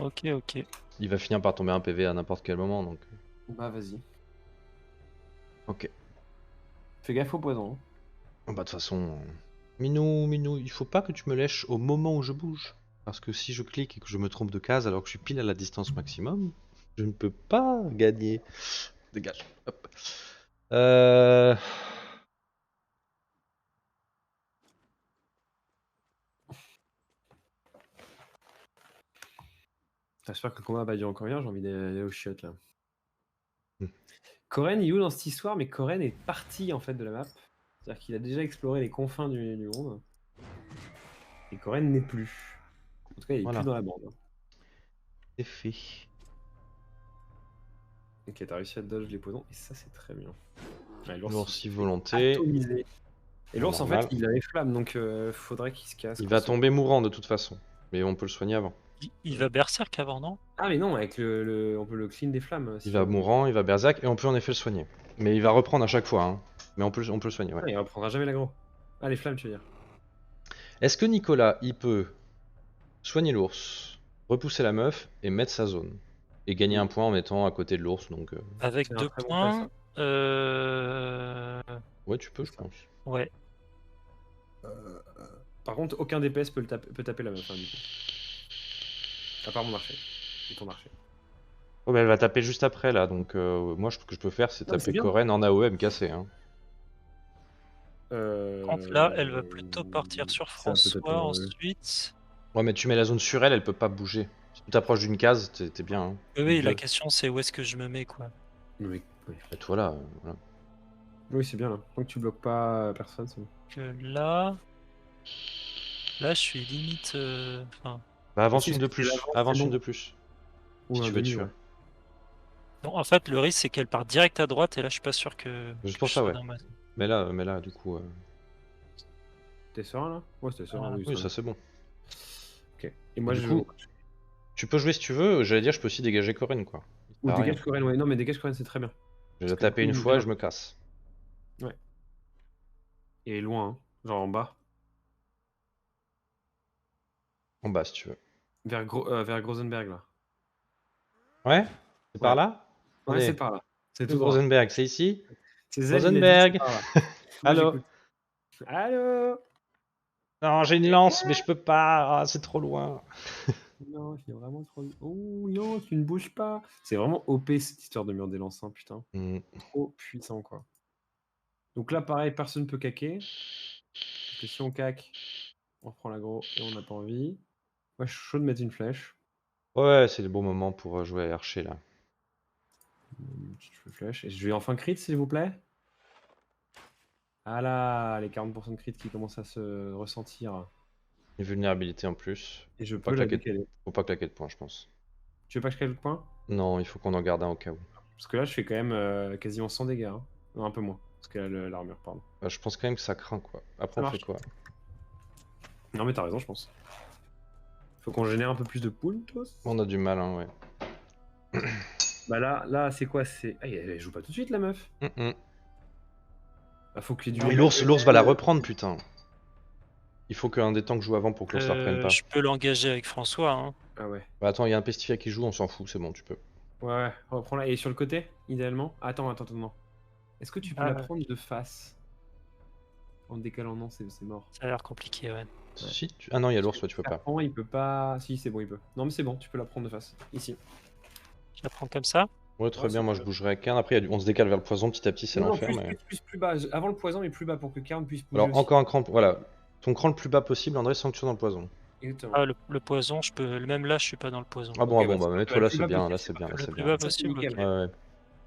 Ok, ok. Il va finir par tomber un PV à n'importe quel moment donc. Bah, vas-y. Ok. Fais gaffe au poison. Bah de toute façon. Minou, il faut pas que tu me lèches au moment où je bouge. Parce que si je clique et que je me trompe de case alors que je suis pile à la distance maximum, je ne peux pas gagner. Dégage. Hop. J'espère que le combat va durer encore bien, j'ai envie d'aller au chiottes, là. Hmm. Koren, il est où dans cette histoire? Mais Koren est parti, en fait, de la map. C'est-à-dire qu'il a déjà exploré les confins du monde. Et Koren n'est plus. En tout cas, il est Voilà. plus dans la bande. C'est fait. Ok, t'as réussi à dodge les poisons, et ça, c'est très bien. Ouais, L'ours il si s'est volonté. atomisé. Et l'ours, en Normal. fait, il a les flammes, donc faudrait qu'il se casse. Il va tomber mourant de toute façon. Mais on peut le soigner avant. Il va berserk avant, non? Ah, mais non, avec on peut le clean des flammes. Il va mourant, il va berserk, et on peut en effet le soigner. Mais il va reprendre à chaque fois, hein. Mais on peut le soigner, ouais. Ah, il reprendra jamais l'aggro. Ah, les flammes, tu veux dire. Est-ce que Nicolas, il peut soigner l'ours, repousser la meuf et mettre sa zone? Et gagner Oui. un point en étant à côté de l'ours, donc... Avec C'est un 2 très bon points. Ouais, tu peux, je pense. Ouais. Par contre, aucun DPS peut taper la meuf, hein, du coup. À part mon archer. Et ton archer. Oh, mais elle va taper juste après, là, donc moi, ce que je peux faire, c'est Non, mais c'est taper bien. Corren en AOE et me casser, hein. Donc là, elle va plutôt partir sur ça peut taper François en AOE. ensuite. Ouais, mais tu mets la zone sur elle, elle peut pas bouger. Si tu t'approches d'une case, t'es bien, hein. Oui, la Deux. question c'est où est-ce que je me mets, quoi. Oui, Et toi, là, voilà. oui c'est bien là. Tant que tu bloques pas personne, c'est bon. Que là. Là, je suis limite. Enfin. Bah, avance Si, une de parce que plus. l'avance, Avance c'est une bon. de plus. Ou Si un tu veux demi, tuer. ouais. Non, en fait, le risque c'est qu'elle part direct à droite et là, je suis pas sûr que Juste que pour je ça, sois ouais. dans ma. Mais là, du coup... T'es serein là? Ouais, c'était serein. Ah. Oui, Oui, ça ça c'est bon. Ok. Et moi, du je. coup, tu peux jouer si tu veux. J'allais dire, je peux aussi dégager Corren, quoi. Ou Ça sert à rien. dégage Coren, ouais. Non, mais dégage Coren, c'est très bien. Je vais Parce la que du taper coup, une il fois et vient. je me casse. Ouais. Et loin, hein. Genre en bas. En bas, si tu veux. Vers Grosenberg là. Ouais? C'est par Ouais. là? Ouais, c'est Attendez. par là. C'est Le tout droit. Rosenberg, c'est ici? C'est Z, il a dit que c'est Rosenberg! par là. Moi, Allô? j'écoute. Allô? Non, j'ai une lance, mais je peux pas. Ah, c'est trop loin. Non, il est vraiment trop. Oh non, tu ne bouges pas. C'est vraiment OP cette histoire de mur des lances, hein, putain. Hmm. Trop puissant, quoi. Donc là, pareil, personne peut caquer. Parce que si on caque, on reprend l'aggro et on n'a pas envie. Moi, je suis chaud de mettre une flèche. Ouais, c'est le bon moment pour jouer à Archer, là. Une petite flèche. Et je vais enfin crit, s'il vous plaît. Ah là, les 40% de crit qui commencent à se ressentir. Une vulnérabilité en plus. Et je Faut pas peux la claquer décaler. Faut pas claquer de points, je pense. Tu veux pas que je cale le point? Non, il faut qu'on en garde un au cas où. Parce que là, je fais quand même quasiment 100 dégâts. Hein. Non, un peu moins. Parce qu'elle a l'armure, pardon. Bah, je pense quand même que ça craint, quoi. Après, Ça on fait marche. quoi? Non, mais t'as raison, je pense. Faut qu'on génère un peu plus de puntos. On a du mal, hein, ouais. Bah là, c'est quoi? C'est. Ah, elle joue pas tout de suite, la meuf. Bah, faut qu'il y ait du. Mais l'ours va la reprendre, putain. Il faut qu'un des tanks joue avant pour que l'ours la reprenne pas. Je peux l'engager avec François. Hein. Ah ouais. Bah, attends, il y a un pestifia qui joue, on s'en fout, c'est bon, tu peux. Ouais, reprends-la. Et sur le côté, idéalement. Attends, non. Est-ce que tu peux la prendre de face? En décalant, non, c'est mort. Ça a l'air compliqué, ouais. Si tu... Ah non, il y a l'ours, toi, tu peux pas. Il peut pas. Si, c'est bon, il peut. Non, mais c'est bon, tu peux la prendre de face. Ici. Je la prends comme ça. Ouais, très Ouais, bien, c'est moi très je bougerai avec Karn. Après, on se décale vers le poison petit à petit, c'est Non, l'enfer. Mais... plus bas. Avant le poison, mais plus bas pour que Karn puisse bouger. Alors, aussi. encore un cran. Voilà. Ton cran le plus bas possible, André, sans que tu sois dans le poison. Exactement. Ah, le poison, je peux. Même là, je suis pas dans le poison. Ah bon, Ok, ah bon, bah, bah mets-toi le là, plus c'est bas bien, là, possible, c'est bien, là, Le c'est plus bien. bas Ça, c'est possible. nickel. Ok. Ouais, ouais.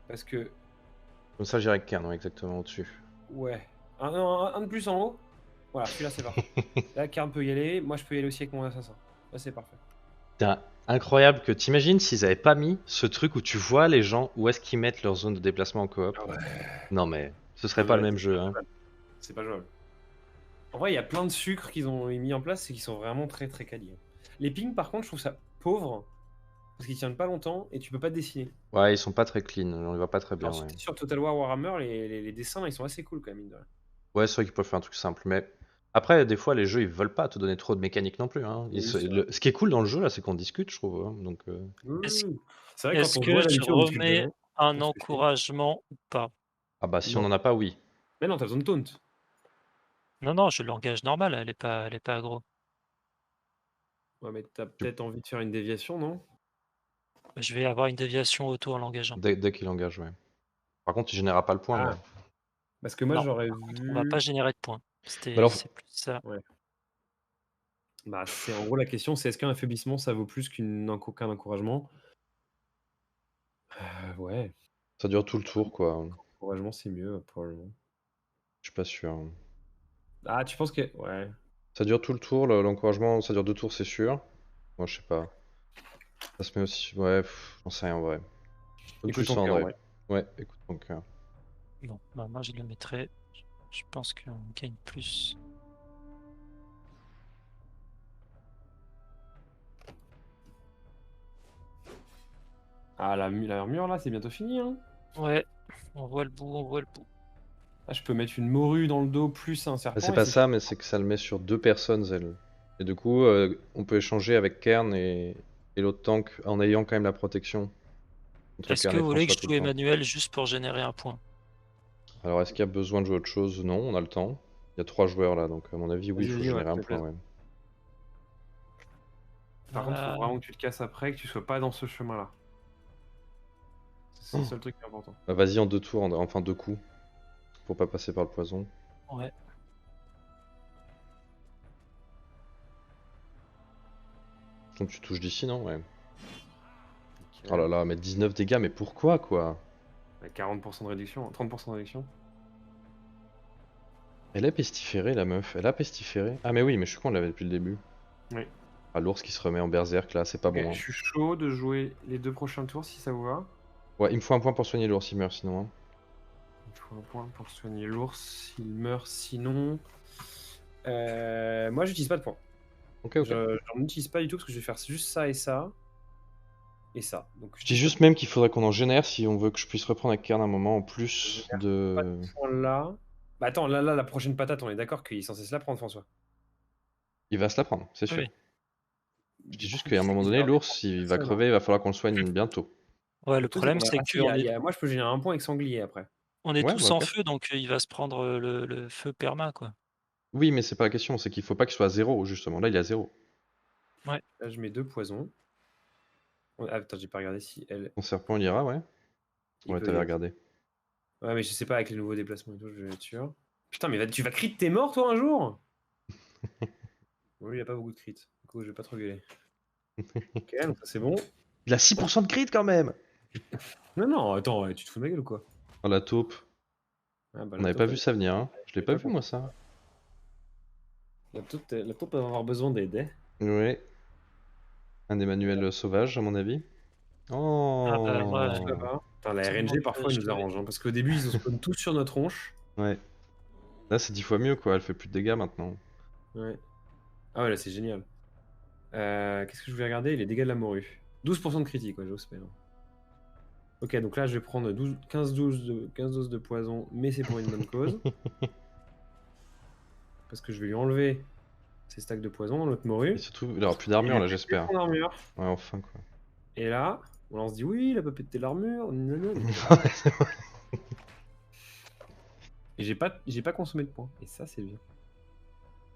Parce que. Comme ça, j'irai avec Karn, ouais, exactement, au-dessus. Ouais. Un de plus en haut. Voilà, celui-là, c'est parfait. Là, Karn peut y aller. Moi, je peux y aller aussi avec mon assassin. Là, c'est parfait. Putain, incroyable que t'imagines s'ils avaient pas mis ce truc où tu vois les gens où est-ce qu'ils mettent leur zone de déplacement en coop. Ah ouais. Non, mais ce serait pas le même jeu, hein. C'est pas jouable. En vrai, il y a plein de sucres qu'ils ont mis en place et qui sont vraiment très très quali. Les pings, par contre, je trouve ça pauvre parce qu'ils tiennent pas longtemps et tu peux pas dessiner. Ouais, ils sont pas très clean, on les voit pas très bien, Alors, ouais. sur Total War Warhammer, les dessins, ils sont assez cool quand même, mine de rien. Ouais, c'est vrai qu'ils peuvent faire un truc simple, mais après, des fois, les jeux, ils veulent pas te donner trop de mécanique non plus, hein. Oui, c'est vrai. Ce qui est cool dans le jeu, là, c'est qu'on discute, je trouve, hein, donc... Est-ce C'est vrai, quand est-ce on que jouait je d'habitude, on discute remets jamais. un Parce que encouragement ou pas? Ah bah, si on Non. en a pas, oui. Mais non, t'as besoin de taunt. Non, je l'engage normal, elle est pas aggro. Ouais, mais t'as peut-être envie de faire une déviation, non? Je vais avoir une déviation auto en l'engageant. Dès qu'il engage, ouais. Par contre, il générera pas le point, Ah. là. Parce que moi, Non, j'aurais par contre, on va pas vu. générer de points. Bah alors, C'est plus ça. Ouais. Bah, c'est en gros la question, c'est est-ce qu'un affaiblissement ça vaut plus qu'un encouragement? Ouais, ça dure tout le tour, quoi. encouragement c'est mieux probablement. Je suis pas sûr, hein. Ah, tu penses que. Ouais. Ça dure tout le tour, l'encouragement, ça dure 2 tours, c'est sûr. Moi, je sais pas. Ça se met aussi... Ouais, j'en sais rien, en vrai. Comme tu Écoute le ton sens, cœur, André. ouais. Ouais, écoute ton cœur. Bon, bah moi je le mettrai. Je pense qu'on gagne plus. Ah, l'armure là, c'est bientôt fini. Hein. Ouais, on voit le bout, on voit le bout. Ah, je peux mettre une morue dans le dos plus un serpent. C'est et pas ça, mais c'est que ça le met sur 2 personnes, Zell. Et du coup, on peut échanger avec Kern et l'autre tank en ayant quand même la protection. Contre Est-ce Kern que et vous voulez que François je tout joue le temps. Emmanuel juste pour générer un point? Alors, est-ce qu'il y a besoin de jouer autre chose? Non, on a le temps. Il y a 3 joueurs là, donc à mon avis, oui, il Vas-y, faut vas-y, ouais, générer un fais point, plaisir. ouais. Par contre, faut vraiment que tu te casses après, que tu sois pas dans ce chemin-là. C'est le seul truc qui est important. Bah, vas-y en 2 tours, enfin 2 coups. Pour pas passer par le poison. Ouais. Donc tu touches d'ici, non? Ouais. Ok. Oh là là, mais 19 dégâts, mais pourquoi quoi? 40% de réduction, 30% de réduction. Elle est pestiférée la meuf, elle a pestiféré. Ah mais oui, mais je suis con, on l'avait depuis le début. Oui. Ah l'ours qui se remet en berserk là, c'est pas Ok, bon. Hein. je suis chaud de jouer les 2 prochains tours si ça vous va. Ouais, il me faut un point pour soigner l'ours, il meurt sinon. Hein. Il faut un point pour soigner l'ours, il meurt sinon. Moi j'utilise pas de points. Ok, ok. J'en utilise pas du tout parce que je vais faire juste ça et ça. Et ça. Donc, Je dis juste même qu'il faudrait qu'on en génère si on veut que je puisse reprendre avec Kern un moment en plus pas de... de points là. Bah attends, là, la prochaine patate, on est d'accord qu'il est censé se la prendre, François. Il va se la prendre, c'est sûr. Oui. Je dis juste qu'à un moment donné, l'ours, il va crever, il va falloir qu'on le soigne bientôt. Ouais, le problème c'est Moi, je peux générer un point avec sanglier après. on est Ouais, tous bah, en ok. feu, donc il va se prendre le feu perma, quoi. Oui, mais c'est pas la question, c'est qu'il faut pas qu'il soit à 0 justement. Là, il est à 0. Là, je mets 2 poisons. Ah, attends, j'ai pas regardé si elle. Ton serpent, il ira, ouais. Il Ouais, peut y t'avais aller. regardé. Ouais, mais je sais pas avec les nouveaux déplacements et tout, je vais être sûr. Putain, mais tu vas crit t'es mort toi un jour? Bon, lui, il a pas beaucoup de crit. Du coup, je vais pas trop gueuler. Ok, donc ça c'est bon. Il a 6% de crit quand même! Non, non, attends, ouais, tu te fous de ma gueule ou quoi? Oh la taupe. Ah, bah, On n'avait pas vu ça venir, hein. Je l'ai pas vu compris. moi ça. La taupe va avoir besoin d'aide. Ouais. Un Emmanuel sauvage à mon avis. Ah bah, moi, Oh. Putain, la tout le monde, RNG parfois je nous l'ai. arrange, hein, parce qu'au début ils se spawn tous sur notre tronche. Ouais. Là c'est 10 fois mieux quoi, elle fait plus de dégâts maintenant. Ouais. Ah ouais, là c'est génial. Qu'est-ce que je voulais regarder? Les dégâts de la morue. 12% de critique, ouais, j'ose pas. Ok, donc là je vais prendre 15 doses de poison, mais c'est pour une bonne cause. Parce que je vais lui enlever ses stacks de poison dans l'autre morue. Et surtout, il aura plus d'armure là j'espère. Son armure. Ouais, enfin quoi. Et là, on se dit oui, il a pas pété l'armure. Et j'ai pas consommé de points. Et ça, c'est bien.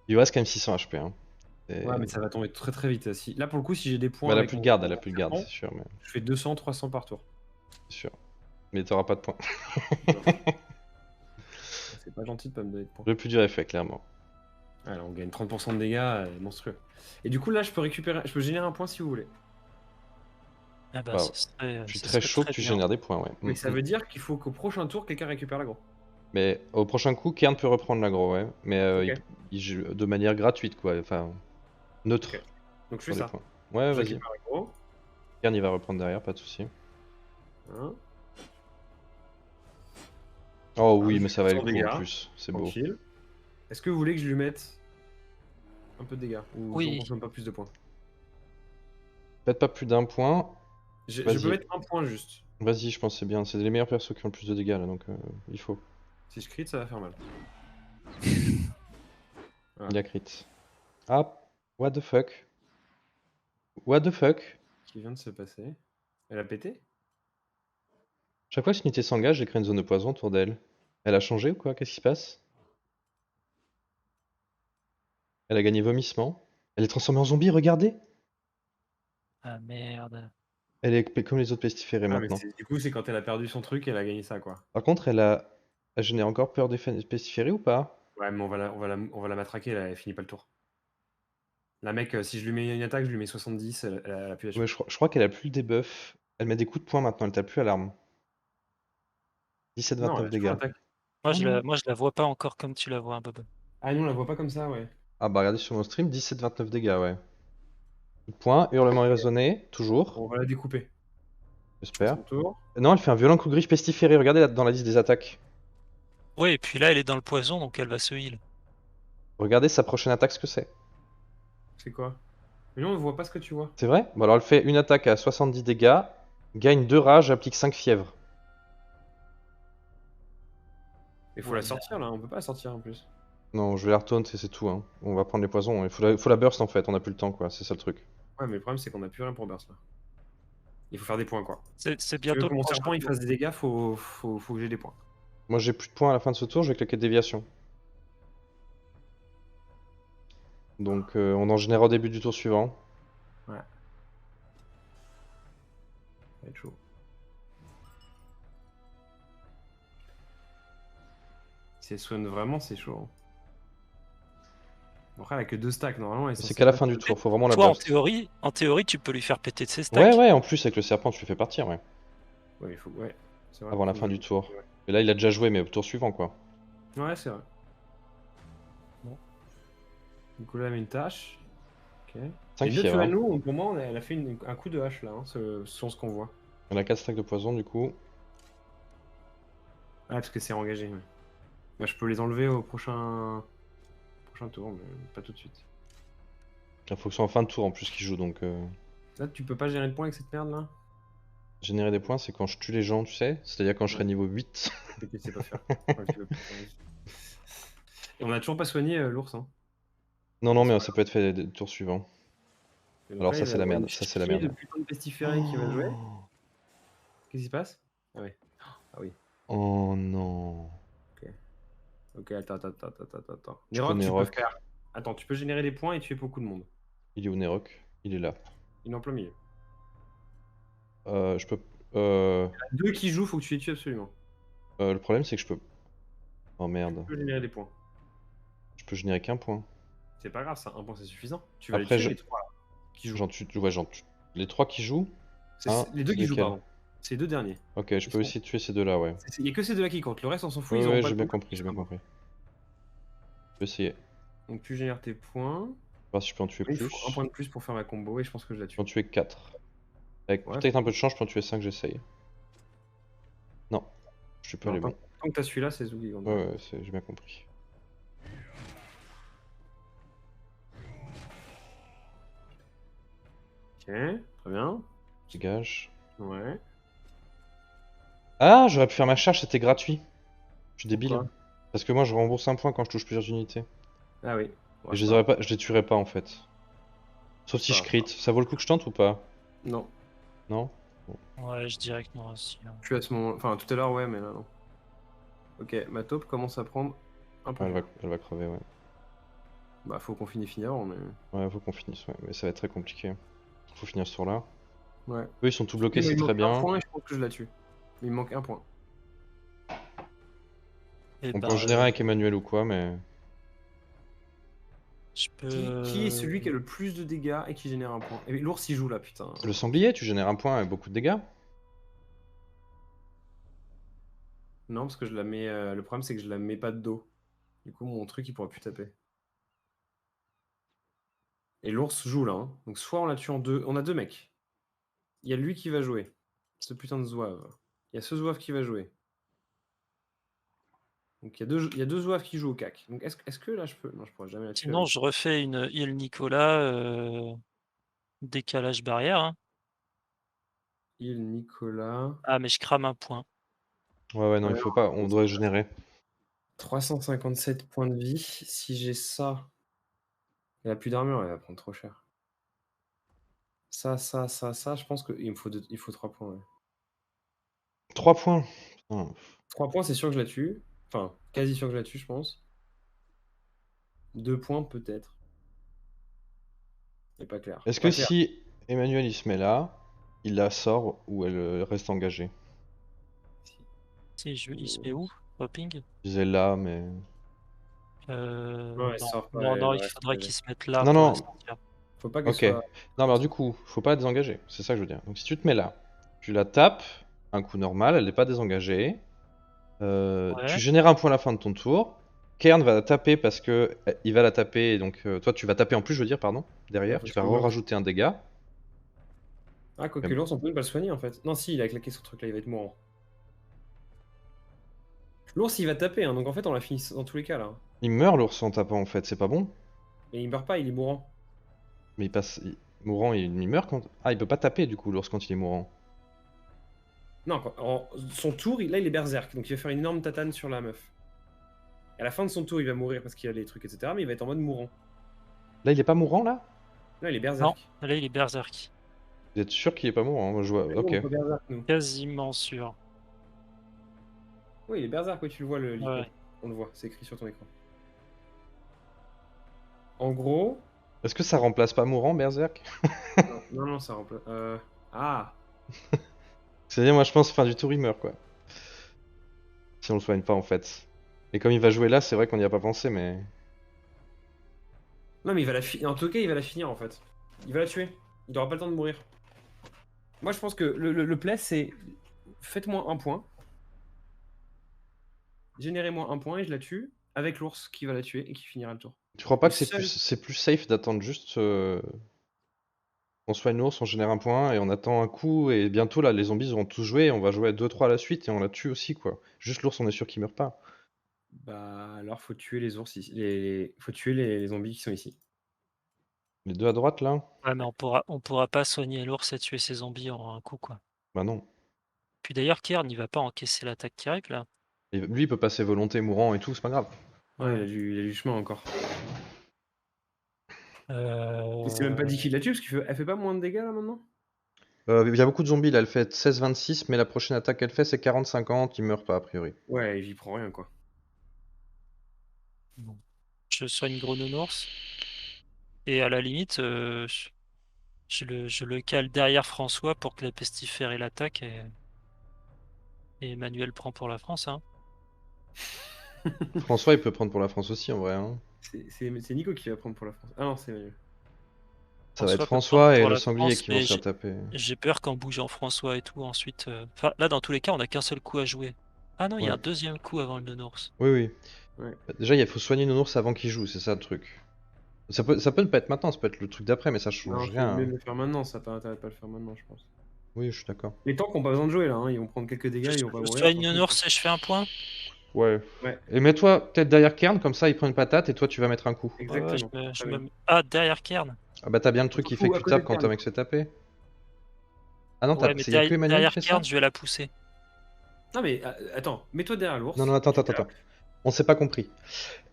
Il reste quand même 600 HP. Hein. Ouais, mais ça va tomber très très vite. Là, pour le coup, si j'ai des points. Bah, elle a avec plus de mon- garde, elle a plus de garde, serpent, c'est sûr. Mais... Je fais 200, 300 par tour. C'est sûr. Mais t'auras pas de points. C'est pas gentil de pas me donner de points. Le plus dur est fait, clairement. Alors, on gagne 30% de dégâts, monstrueux. Et du coup, là, je peux générer un point si vous voulez. Ah bah, Bah, ce serait, Je suis ce très serait chaud que tu bien. génères des points, ouais. Mais ça veut dire qu'il faut qu'au prochain tour, quelqu'un récupère l'aggro. Mais au prochain coup, Kern peut reprendre l'aggro, ouais. Mais Ok. il joue de manière gratuite, quoi. Enfin, neutre. Ok. Donc je sur fais les ça. points. Ouais, Je vas-y. récupère l'aggro. Kern, il va reprendre derrière, pas de soucis. Hein, Oh oui, je mais fais ça va 100 le coup dégâts. en plus. C'est beau. Tranquille. Est-ce que vous voulez que je lui mette un peu de dégâts? Ou Oui. on consomme pas plus de points? Faites pas plus d'un point. Je Vas-y. peux mettre un point juste. Vas-y, je pense que c'est bien. C'est les meilleurs persos qui ont le plus de dégâts là, donc il faut. Si je crit, ça va faire mal. Voilà. Il a crit. Ah, what the fuck? What the fuck? Qui vient de se passer? Elle a pété? Chaque fois qu'une unité s'engage, j'ai créé une zone de poison autour d'elle. Elle a changé ou quoi? Qu'est-ce qui se passe? Elle a gagné vomissement. Elle est transformée en zombie, regardez! Ah merde. Elle est comme les autres pestiférés Ah, mais maintenant. du coup, c'est quand elle a perdu son truc, elle a gagné ça, quoi. Par contre, elle génère encore peur des pestiférés ou pas? Ouais, mais on va la matraquer, là, elle finit pas le tour. La mec, si je lui mets une attaque, je lui mets 70, elle a plus HP. Ouais, je crois qu'elle a plus le debuff. Elle met des coups de poing maintenant, elle tape plus à l'arme. Non, 17-29 elle a toujours dégâts. l'attaque. Moi, Ah je non. moi, je la vois pas encore comme tu la vois, Bob. Ah, nous, on la voit pas comme ça, ouais. Ah bah regardez sur mon stream, 17-29 dégâts, ouais. Coup de poing, hurlement irraisonné, toujours, On va la découper. j'espère. Son tour. Non, elle fait un violent coup de griffe pestiféré, regardez là dans la liste des attaques. Oui, et puis là, elle est dans le poison, donc elle va se heal. Regardez sa prochaine attaque, ce que c'est. C'est quoi? Mais non, on voit pas ce que tu vois. C'est vrai? Bon alors elle fait une attaque à 70 dégâts, Gagne 2 rages, applique 5 fièvres. Il faut Ouais, la mais- sortir là, on peut pas la sortir en plus. Non, je vais la retaunt et c'est tout. Hein. On va prendre les poisons. Il faut la burst en fait, on a plus le temps quoi, c'est ça le truc. Ouais, mais le problème c'est qu'on a plus rien pour burst là. Il faut faire des points quoi. C'est Si tu veux bientôt que le mon prochain serpent il tour. fasse des dégâts, faut que j'ai des points. Moi j'ai plus de points à la fin de ce tour, je vais claquer déviation. Donc on en génère au début du tour suivant. Ça va être chaud. Si elle soigne vraiment, c'est chaud. Hein. Bon, après, elle a que 2 stacks normalement. elle est C'est censée qu'à la pas fin du te- tour, faut vraiment la Toi, burst. en théorie, tu peux lui faire péter de ses stacks. Ouais, ouais, en plus avec le serpent tu le fais partir, ouais. Ouais, il faut. Ouais, c'est vrai. Avant la faut fin que du je- tour. Ouais, Et là il a déjà joué, mais au tour suivant quoi. ouais c'est vrai. Bon. Du coup, là, elle met une tâche. Ok. 5 Les deux fièvres. Hein. nous, pour moi, elle a fait un coup de hache là, hein, selon ce qu'on voit. Elle a 4 stacks de poison du coup. Ah, parce que c'est engagé. Ouais. Bah, je peux les enlever au prochain tour, mais pas tout de suite. Il faut que ce soit en fin de tour en plus qu'il joue donc. Là, tu peux pas gérer de points avec cette merde là? Générer des points, c'est quand je tue les gens, tu sais. C'est-à-dire quand je serai niveau 8. Que tu sais pas faire. Ouais, tu veux pas faire. Et on a toujours pas soigné l'ours. Hein. Non, non, mais ça peut être fait des tours suivants. Et donc Alors là, ça il c'est va la avoir merde, une ça c'est la chier merde. de putain de pestiféré qui va jouer. Qu'est-ce qui se passe? Ah oui. Ah oui. Oh non. Ok, attends. Je Nérok, connais tu peux Rock. faire. Attends, tu peux générer des points et tuer beaucoup de monde. Il est où Nerok? Il est là. Il est en plein milieu. Je peux. Deux qui jouent, faut que tu les tues absolument. Le problème c'est que je peux. Oh merde. Tu peux générer des points. Je peux générer qu'un point. C'est pas grave, ça, un point c'est suffisant. Tu vas Après, les tuer je- les trois là, qui jouent. J'en tue. Ouais, j'en tue. Les 3 qui jouent? Les deux c'est qui jouent, lesquels? pardon. C'est les deux derniers. Ok, je peux sont- aussi tuer ces deux-là, ouais. Il y a que ces deux là qui comptent. Le reste, on s'en fout. Ouais, ils auront ouais, pas j'ai de bien points. compris, j'ai bien compris. Je peux essayer. Donc tu génères tes points. Voir si je peux en tuer Il plus. faut un point de plus pour faire ma combo et je pense que je la Je tue. peux en tuer 4. Avec Ouais. peut-être un peu de chance, je peux en tuer 5, j'essaye. Non, je suis pas Non, allé bon. tant que t'as celui-là, c'est Zougi. Ouais, ouais, j'ai bien compris. Ok, très bien. Dégage. Ouais. Ah, j'aurais pu faire ma charge, c'était gratuit. Je suis débile. Pourquoi Parce que moi, je rembourse un point quand je touche plusieurs unités. Ah oui. Et je les aurais pas, je les tuerais pas en fait. Sauf si Pas je crit. Ça vaut le coup que je tente ou pas? Non. Non? Ouais, je dirais que non aussi. Hein. Je suis à ce moment. Enfin, tout à l'heure, ouais, mais là, non. Ok, ma taupe commence à prendre un Ouais, point. elle va crever, ouais. Bah, faut qu'on finisse avant, mais. Ouais, faut qu'on finisse, ouais. Mais ça va être très compliqué. Faut finir ce tour là. Ouais. Eux, ils sont tout bloqués, Il c'est me très manque un bien. point et je pense que je la tue. Il me manque un point. Et On bah, peut en générer avec Emmanuel ou quoi, mais. je peux. Qui est celui qui a le plus de dégâts et qui génère un point? Et l'ours il joue là, putain. Le sanglier, tu génères un point avec beaucoup de dégâts. Non, parce que je la mets. Le problème, c'est que je la mets pas de dos. Du coup, mon truc il pourra plus taper. Et l'ours joue là. Hein. Donc, soit on la tue en deux. On a deux mecs. Il y a lui qui va jouer. Ce putain de zouave. Il y a ce zouave qui va jouer. Donc, il y a deux zouaves qui jouent au cac. Donc, est-ce que là je peux. Non, je pourrais jamais la tuer. Sinon, je refais une heal Nicolas décalage barrière. Hein. Il, Nicolas. Ah, mais je crame un point. Ouais, ouais, non, Ouais, il faut pas. On doit générer. 357 points de vie. Si j'ai ça. Elle a plus d'armure, elle va prendre trop cher. Ça, je pense qu'il me faut, il faut 3 points. Ouais. 3 points. Putain. 3 points, c'est sûr que je la tue. Enfin, quasi sûr que je la tue, je pense. 2 points, peut-être. Mais pas clair. Est-ce Pas que clair. si Emmanuel il se met là, il la sort ou elle reste engagée? Si, il se met où? Hopping? Je disais là, mais. Ouais, non, sort pas, non, elle il reste faudrait engagée. qu'il se mette là Non, pour non. la sortir. Faut pas que Ok. ce soit. Non, mais alors du coup, faut pas la désengager. C'est ça que je veux dire. Donc si tu te mets là, tu la tapes, un coup normal, elle n'est pas désengagée. Ouais. Tu génères un point à la fin de ton tour. Kern va la taper parce que il va la taper, et donc toi tu vas taper en plus, je veux dire, pardon, derrière. Ouais, Tu parce vas que l'ours- rajouter un dégât. Ah, quoique l'ours, on peut même pas le soigner en fait. Non, si, il a claqué ce truc là, il va être mourant. L'ours, il va taper, hein, donc en fait, on la finit dans tous les cas là. Il meurt l'ours en tapant en fait, c'est pas bon. Et il meurt pas, il est mourant. Mais mourant, il meurt quand. Ah, il peut pas taper du coup l'ours quand il est mourant. Non, son tour, là il est berserk, donc il va faire une énorme tatane sur la meuf. À la fin de son tour, il va mourir parce qu'il a les trucs, etc. Mais il va être en mode mourant. Là, il est pas mourant là? Là, il est Non, berserk. là il est berserk. Vous êtes sûr qu'il est pas mourant? Moi, je vois. Mais nous, Ok. on est pas berserk, nous. Quasiment sûr. Oui, il est berserk, oui, tu le vois, l'icône. Ouais. On le voit, c'est écrit sur ton écran. En gros. Est-ce que ça remplace pas mourant, Berserk? Non, ça remplace. Ah! C'est-à-dire, moi, je pense fin du tour, il meurt quoi. Si on le soigne pas en fait. Et comme il va jouer là, c'est vrai qu'on n'y a pas pensé, mais. Non, mais il va la finir. En tout cas, il va la finir en fait. Il va la tuer. Il aura pas le temps de mourir. Moi, je pense que le play, c'est. Faites-moi un point. Générez-moi un point et je la tue. Avec l'ours qui va la tuer et qui finira le tour. Tu crois pas Le que c'est seul- plus safe d'attendre juste. On soigne l'ours, on génère un point et on attend un coup, et bientôt là, les zombies auront tous joué, on va jouer à 2-3 à la suite et on la tue aussi quoi. Juste l'ours, on est sûr qu'il meurt pas. Bah, alors faut tuer les ours ici. Faut tuer les zombies qui sont ici. Les deux à droite là? Ouais, mais on pourra pas soigner l'ours et tuer ses zombies en un coup, quoi. Bah non. Puis d'ailleurs, Kern, il va pas encaisser l'attaque qui arrive, là. Et lui, il peut passer volonté mourant et tout, c'est pas grave. Ouais, il a du chemin encore. Et c'est même pas dit qu'il la tue parce qu'elle fait pas moins de dégâts là maintenant? Il y a beaucoup de zombies là, elle fait 16-26, mais la prochaine attaque qu'elle fait c'est 40-50, il meurt pas a priori. Ouais, j'y prends rien quoi. Bon. Je soigne Gros Nounours. Et à la limite, je le cale derrière François pour que la pestifère et l'attaque. Et Emmanuel prend pour la France, hein. François, il peut prendre pour la France aussi en vrai. Hein. C'est Nico qui va prendre pour la France. Ah non, c'est Emmanuel. Ça va être peut François prendre et pour le la sanglier France, qui vont mais se faire taper. j'ai peur qu'en bougeant François et tout, ensuite. Enfin, là, dans tous les cas, on a qu'un seul coup à jouer. Ah non, il y a Ouais. un deuxième coup avant le nounours. Oui, oui. Ouais. Déjà, il faut soigner Nounours avant qu'il joue, c'est ça le truc. Ça peut ne pas être maintenant, ça peut être le truc d'après, mais ça Non, change c'est rien. mieux Hein. de le faire maintenant, ça n'a pas intérêt de pas le faire maintenant, je pense. Oui, je suis d'accord. Les tanks ont pas besoin de jouer là, hein. Ils vont prendre quelques dégâts, ils vont pas Je mourir. soigne nounours et je fais un point. Ouais. Ouais, Et mets-toi peut-être derrière Kern, comme ça il prend une patate et toi tu vas mettre un coup. Ouais, exactement. je Très me bien. Ah, derrière Kern. Ah bah t'as bien le truc qui fait que à tu côté tapes de quand Kern. ton mec se fait taper. Ah non, Ouais, mais y a que Emmanuel qui derrière fait ça? Kern, je vais la pousser. Non mais attends, mets-toi derrière l'ours. Non, non, attends. On s'est pas compris.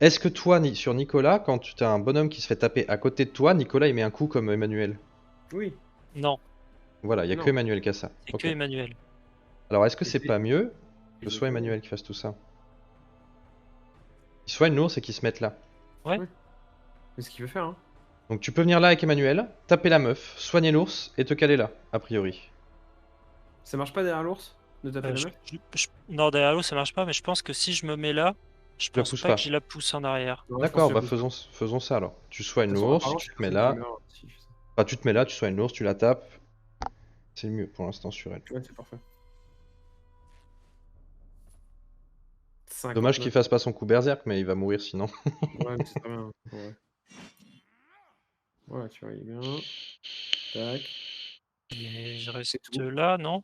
Est-ce que toi, sur Nicolas, quand tu as un bonhomme qui se fait taper à côté de toi, Nicolas il met un coup comme Emmanuel? Oui. Non, Voilà, il y a Non. que Emmanuel qui a ça. c'est Ok. que Emmanuel. Alors est-ce que Et c'est c'est- pas mieux Et que je soit le fais. Emmanuel qui fasse tout ça? Qu'il soigne l'ours et qu'il se mette là. C'est ce qu'il veut faire, hein. Donc tu peux venir là avec Emmanuel, taper la meuf, soigner l'ours et te caler là, a priori. Ça marche pas derrière l'ours de taper la meuf? Non, derrière l'eau, ça marche pas, mais je pense que si je me mets là, je la pense pousse pas pas. que je la pousse en arrière. Non, je pense D'accord, que bah je la pousse faisons ça alors. Tu soignes pas. De toute façon, l'ours, apparemment, tu je te mets suis là. personne qui meurt si je fais ça. Enfin, tu te mets là, tu soignes l'ours, tu la tapes. C'est le mieux pour l'instant sur elle. Ouais, c'est parfait. Dommage 59. qu'il fasse pas son coup berserk, mais il va mourir sinon. Ouais, mais c'est très bien. Ouais. Voilà, tu vois, il est bien. Tac. Mais je reste tout. là, non?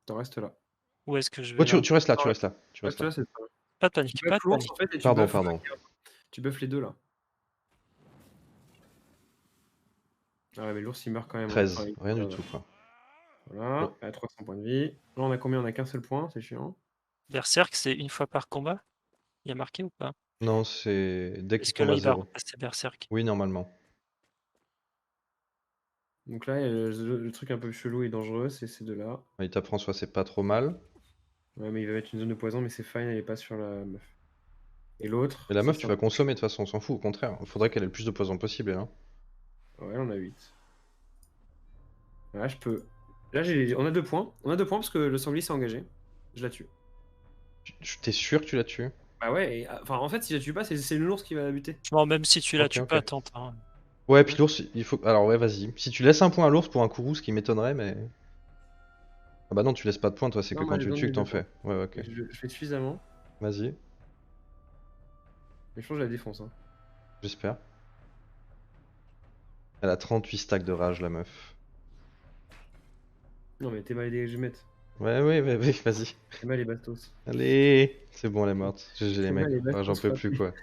T'en restes là. Où est-ce que je Oh, vais là? tu restes là, tu restes là. Tu restes Reste là. là, c'est très bien. Pas de Tu panique, pas buffes de l'ours panique. en fait et tu Pardon, buffes pardon. Tu buffes les deux là. Ah ouais, mais l'ours il meurt quand même. 13, Enfin, rien du tout quoi. Voilà, à 300 points de vie. Là on a combien? On a qu'un seul point, c'est chiant. Berserk, c'est une fois par combat? Il y a marqué ou pas? Non, c'est dès qu'il Est-ce que tombe là, à il va 0. repasser Berserk? Oui, normalement. Donc là, le truc un peu chelou et dangereux, c'est ces deux-là. Il tape François, c'est pas trop mal. Ouais, mais il va mettre une zone de poison, mais c'est fine, elle est pas sur la meuf. Et l'autre. Et la ça, meuf, c'est tu un- vas consommer de toute façon, on s'en fout, au contraire. Il faudrait qu'elle ait le plus de poison possible. Hein. Ouais, on a 8. Là, je peux. Là, on a 2 points. On a 2 points parce que le sanglier s'est engagé. Je la tue. T'es sûr que tu la tues? Bah ouais, enfin en fait, si je la tue pas, c'est l'ours qui va la buter. Bon, même si tu la Ok, tues ok. pas, tente. Hein. Ouais, puis l'ours, il faut. Alors, ouais, vas-y. Si tu laisses un point à l'ours pour un courroux, ce qui m'étonnerait, mais. Ah bah non, tu laisses pas de points, toi, c'est que Non, moi, quand j'ai tu le besoin tues de que t'en deux fais. Ouais, ouais, ok. Je fais suffisamment. Vas-y, Mais je pense que je la défonce. Hein. j'espère. Elle a 38 stacks de rage, la meuf. Non, mais t'es mal aidé que je mette. Ouais, vas-y. T'es mal les bastos. Allez, c'est bon, elle est morte. GG les C'est mecs. mal, les Ah, bastos, j'en peux pas plus, plus. quoi.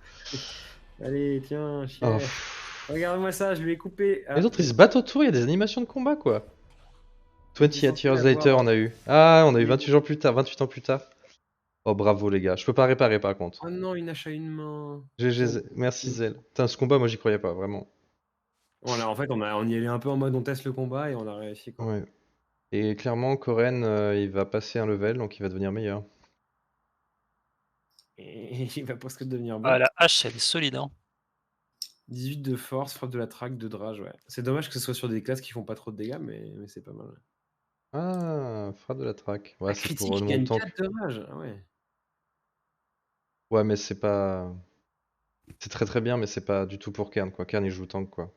Allez, tiens, chien. Oh. Regarde-moi ça, je lui ai coupé. Ah, Les autres, ils se battent autour, il y a des animations de combat, quoi. 28 censé years later, l'avoir. on a eu. Ah, on a eu Oui. 28 ans plus tard, 28 ans plus tard. Oh, bravo les gars. Je peux pas réparer par contre. Oh non, une hache à une main. GG, Putain. merci Zel. Putain, ce combat, moi j'y croyais pas, vraiment. Voilà, en fait, on y allait un peu en mode on teste le combat et on a réussi quoi. Ouais. Et clairement, Koren, il va passer un level, donc il va devenir meilleur. Et il va presque devenir bon. Ah, la hache, elle est solide, hein. 18 de force, frappe de la traque, 2 de rage, ouais. C'est dommage que ce soit sur des classes qui font pas trop de dégâts, mais c'est pas mal. Ouais. Ah, frappe de la traque. Ouais, Ah, c'est pour critique, il mon gagne tank. 4 de rage. Ah ouais. Ouais, mais c'est pas. C'est très très bien, mais c'est pas du tout pour Kern, quoi. Kern, il joue tank, quoi.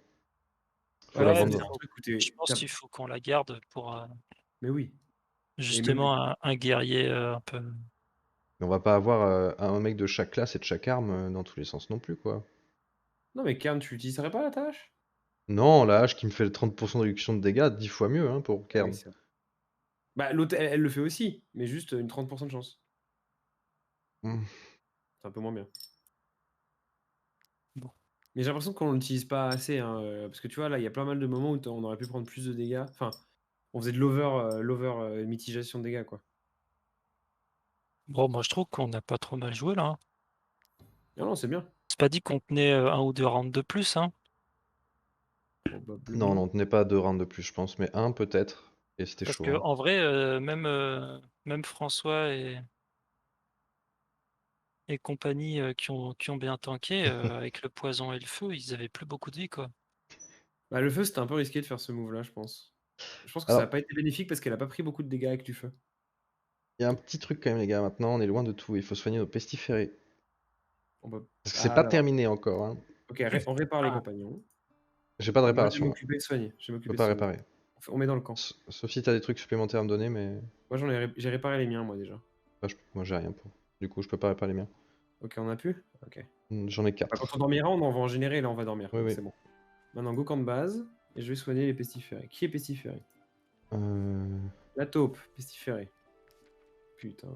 Faut la Ouais, ça, Ouais, c'est mais vendre. un truc où je pense qu'il faut qu'on la garde pour Mais oui. Et même. justement un guerrier un peu. Mais on va pas avoir un mec de chaque classe et de chaque arme dans tous les sens non plus, quoi. Non, mais Kern, tu l'utiliserais pas la tâche? Non, la hache qui me fait le 30% de réduction de dégâts, 10 fois mieux, hein, pour Ah oui, Kern. c'est vrai. Bah, l'autre, elle le fait aussi, mais juste une 30% de chance. Hmm. C'est un peu moins bien. Bon. Mais j'ai l'impression qu'on l'utilise pas assez, hein, parce que tu vois, là, il y a pas mal de moments où on aurait pu prendre plus de dégâts. Enfin, on faisait de l'over mitigation de dégâts, quoi. Bon, moi je trouve qu'on n'a pas trop mal joué là, hein. Non, non, c'est bien. C'est pas dit qu'on tenait un ou deux rounds de plus, hein. Non, Probablement. on tenait pas 2 rounds de plus, je pense, mais un peut-être. Et c'était Parce chaud, que hein. en vrai, même François et compagnie qui ont bien tanké, avec le poison et le feu, ils avaient plus beaucoup de vie, quoi. Bah, le feu, c'était un peu risqué de faire ce move-là, je pense. Je pense que ça Alors, a pas été bénéfique parce qu'elle a pas pris beaucoup de dégâts avec du feu. il y a un petit truc quand même, les gars. Maintenant, on est loin de tout. Il faut soigner nos pestiférés. On peut... Parce que c'est pas Alors, terminé encore, hein. ok, on répare les Ah, compagnons. J'ai pas de Et moi, je vais réparation, là. m'occuper de soigner. Je vais Je peux m'occuper de pas soigner. réparer. On met dans le camp. Sauf si t'as des trucs supplémentaires à me donner, mais Moi, j'ai réparé les miens, moi, déjà. moi j'ai rien pour. Du coup, je peux pas réparer les miens. Ok, on a pu? Ok. J'en ai Bah, quand 4. on dormira, on en va en générer, là, on va dormir. Oui, Donc oui. c'est bon. Maintenant, go camp de base. Et je vais soigner les pestiférés. Qui est pestiféré? Euh... La taupe, pestiféré. Putain.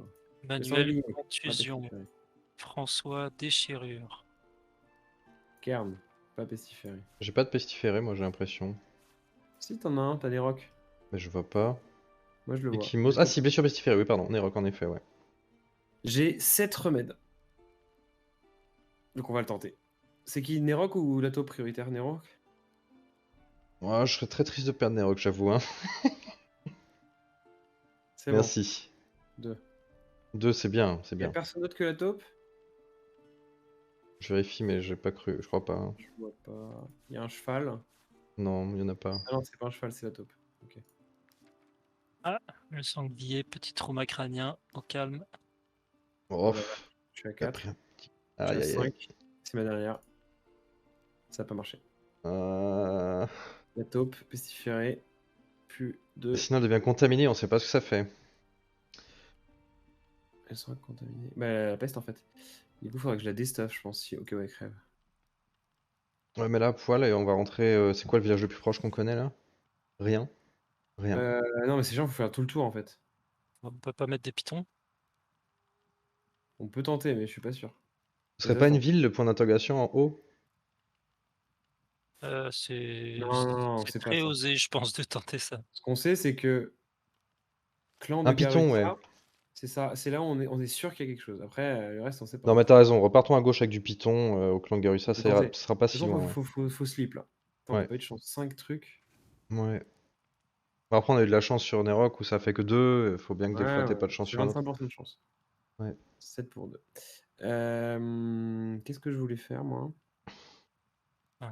Le Manuel, sanglier, pas contusion. pestiféré. François, déchirure. Kern, pas pestiféré. J'ai pas de pestiféré, moi j'ai l'impression. Si t'en as un, t'as des rocs. Mais je vois pas. Moi, je le vois. Ekimos. Ah si, blessure pestiférée, oui, pardon. Nerok en effet, ouais. J'ai 7 remèdes. Donc on va le tenter. C'est qui, Nerok ou la taupe prioritaire? Nerok? Ouais, je serais très triste de perdre Nerok, j'avoue, hein. C'est Merci. bon. 2. 2, c'est bien, c'est Y'a bien. personne d'autre que la taupe? Je vérifie, mais j'ai pas cru, je crois pas, hein. Je vois pas. Y'a un cheval. Non, y en a pas. Ah non, c'est pas un cheval, c'est la taupe. Ok. Ah, le sanglier, petit trauma crânien, au calme. Oh, Oh là là, je suis à t'as 4. pris un petit. Je suis à Aïe aïe aïe. 5. C'est ma dernière. Ça n'a pas marché. Euh... La taupe, pestiférée. Plus de. Sinon, elle devient contaminée, on sait pas ce que ça fait. Elles sont contaminées. Bah, la peste en fait. Du coup, il faudrait que je la déstuff, je pense. Si... Ok, ouais, crève. Ouais, mais là, poil, et on va rentrer. C'est quoi le village le plus proche qu'on connaît là? Rien. Rien. Non, mais c'est chiant, faut faire tout le tour en fait. On peut pas mettre des pitons. On peut tenter, mais je suis pas sûr. Ce serait pas une ville, le point d'interrogation en haut? C'est Non, non, non, c'est c'est pas très ça. osé, je pense, de tenter ça. Ce qu'on sait, c'est que clan de Un piton, ouais. Garuda, c'est ça. C'est là où on est sûr qu'il y a quelque chose. Après, le reste, on sait pas. Non, mais t'as raison, repartons à gauche avec du piton au clan de Garussa, Faut ça ira... tenter. ce sera pas De toute si façon, loin. faut sleep là. Attends, on a Ouais. pas eu de chance. 5 trucs. Ouais. Bon, après, on a eu de la chance sur Nerok où ça fait que 2. Faut bien que des fois Ouais, t'aies ouais. pas de chance C'est sur un autre. 25% de chance. Ouais. 7 pour 2. Qu'est-ce que je voulais faire, moi? Euh,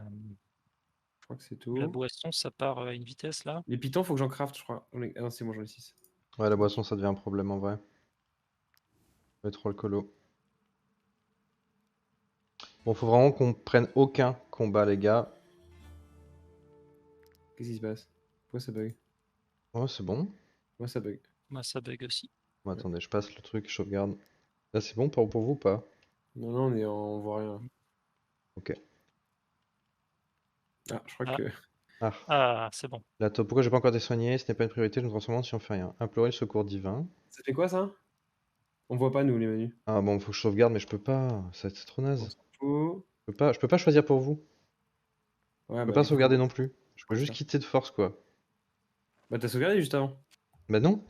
Je crois que c'est la tout. boisson, ça part à une vitesse là. Les pitons, faut que j'en craft, je crois. Ah non, c'est bon, j'en ai 6. Ouais, la boisson, ça devient un problème en vrai. Ça va être trop le colo. Bon, faut vraiment qu'on prenne aucun combat, les gars. Qu'est-ce qui se passe? Pourquoi ça bug? Oh, c'est bon. Moi, ça bug. Moi, ça bug aussi. Bon, attendez, je passe le truc, je sauvegarde. Là, c'est bon pour vous ou pas? Non, non, on voit rien. Ok. Ah, je crois Ah. que. Ah, Ah, c'est bon. la taupe. Pourquoi j'ai pas encore été soigné? Ce n'est pas une priorité, je me transforme si on fait rien. Implorer le secours divin. Ça fait quoi ça? On voit pas, nous, les menus. Ah bon, faut que je sauvegarde, mais je peux pas. C'est trop On naze. s'en fout. Je peux pas choisir pour vous. Ouais, Je peux bah, pas du coup, sauvegarder non plus. Je peux faut juste faire. quitter de force, quoi. Bah, t'as sauvegardé juste avant. Bah non.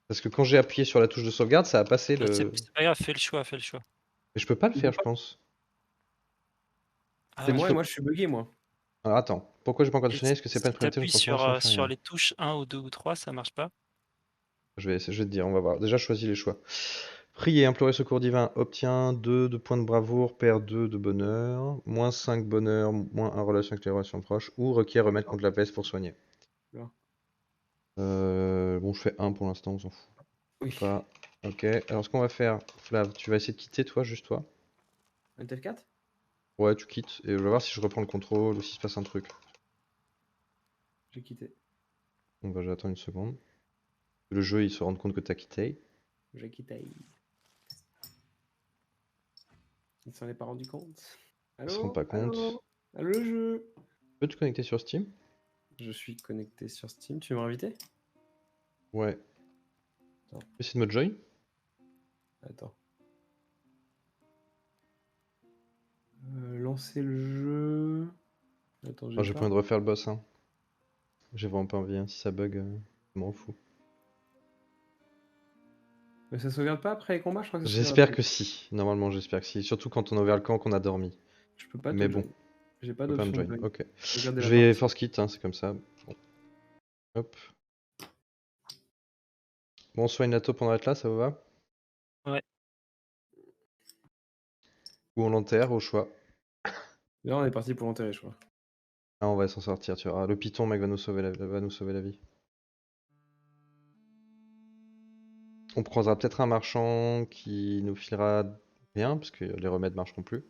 Parce que quand j'ai appuyé sur la touche de sauvegarde, ça a passé Bah, le. c'est pas grave, fais le choix, fais le choix. Mais je peux pas le Tu faire, peux je pas. pense. Ah C'est ouais, moi faut- et moi je suis bugué moi. Alors attends, pourquoi j'ai pas encore Et défini? Est-ce que c'est pas si une priorité ou une t'appuies sur, transformation? J'en sais sur rien. les touches 1 ou 2 ou 3, ça marche pas. Je vais te dire, on va voir. Déjà, choisis les choix. Prier, implorer secours divin, obtient 2 de points de bravoure, perd 2 de bonheur, moins 5 bonheur, moins 1 relation avec les relations proches, ou requiert remettre contre la peste pour soigner. Alors, Bon, je fais 1 pour l'instant, on s'en fout oui. pas. Ok, alors ce qu'on va faire, Flav, tu vas essayer de quitter toi, juste toi. Un TF4? Ouais, tu quittes, et je vais voir si je reprends le contrôle ou s'il se passe un truc. J'ai quitté. Donc bah, j'attends une seconde. Le jeu, il se rend compte que t'as quitté. J'ai quitté. Il s'en est pas rendu compte. Il se rend pas compte. Allô? Allô le jeu? Peux te connecter sur Steam? Je suis connecté sur Steam. Tu veux m'inviter? Ouais. Attends. Essaye de me join. Attends. Lancer le jeu. Attends, Moi, j'ai j'ai pas pas. envie de refaire le boss, hein. J'ai vraiment pas envie, hein. Si ça bug, je m'en fous. Mais ça sauvegarde pas après les combats, je crois que ça sauvegarde J'espère après. que si. Normalement, j'espère que si. Surtout quand on a ouvert le camp, qu'on a dormi. Je peux pas Mais te bon, join. J'ai pas je peux pas me d'option de join. join. Ok. Sauvegarder Je la vais partie. force kit, hein, c'est comme ça. Bon. Hop. Bon, on soigne la taupe pendant être là, ça vous va? Ouais. Ou on l'enterre, au choix. Là, on est parti pour l'enterrer, je crois. Ah, on va s'en sortir, tu vois. Le python, mec, va nous sauver la vie. On croisera peut-être un marchand qui nous filera rien, parce que les remèdes marcheront plus.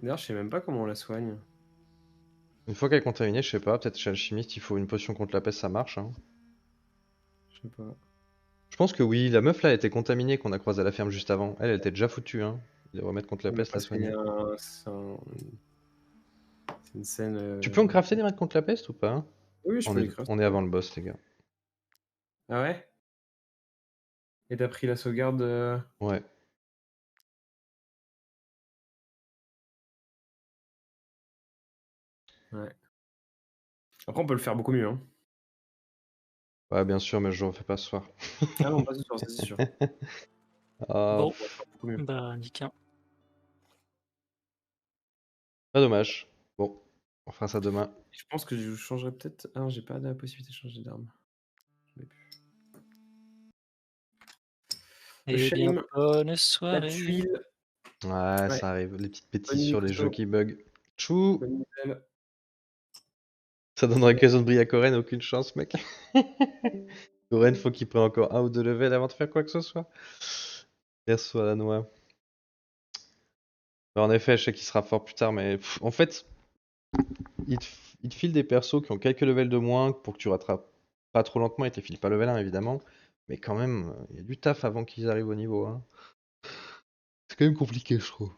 D'ailleurs, je sais même pas comment on la soigne. Une fois qu'elle est contaminée, je sais pas, peut-être chez Alchimiste, il faut une potion contre la peste, ça marche, hein. Je sais pas. Je pense que oui, la meuf là, elle était contaminée qu'on a croisée à la ferme juste avant. Elle était déjà foutue, hein. Les remèdes contre la Mais peste, la parce qu'il y soigner. a c'est une scène. Tu peux en crafter des remèdes contre la peste ou pas, hein? Oui, je peux les crafter. On est avant le boss, les gars. Ah ouais? Et t'as pris la sauvegarde. Ouais. Ouais. Après, on peut le faire beaucoup mieux. Hein. Ouais, bien sûr, mais je le refais pas ce soir. Ah non, pas ce soir, ça c'est sûr. Ah, Bon, On va le faire beaucoup mieux. bah nickel. pas dommage. Bon, on fera ça demain. Je pense que je changerais peut-être. Ah non, j'ai pas la possibilité de changer d'arme. Je l'ai plus. Le Et bien, shame, bonne la soirée. tuile, Ouais, Ouais. ça arrive. Les petites bêtises Bonne nuit, sur les jeux couteau. qui bug. Tchou! bonne nouvelle. Ça donnerait l'occasion de briller à Coren, aucune chance, mec. Coren, faut qu'il prenne encore 1 ou 2 levels avant de faire quoi que ce soit. Perso à la noix. En effet, je sais qu'il sera fort plus tard, mais en fait, il te file des persos qui ont quelques levels de moins pour que tu rattrapes pas trop lentement. Il te les file pas level 1, évidemment. Mais quand même, il y a du taf avant qu'ils arrivent au niveau 1. C'est quand même compliqué, je trouve.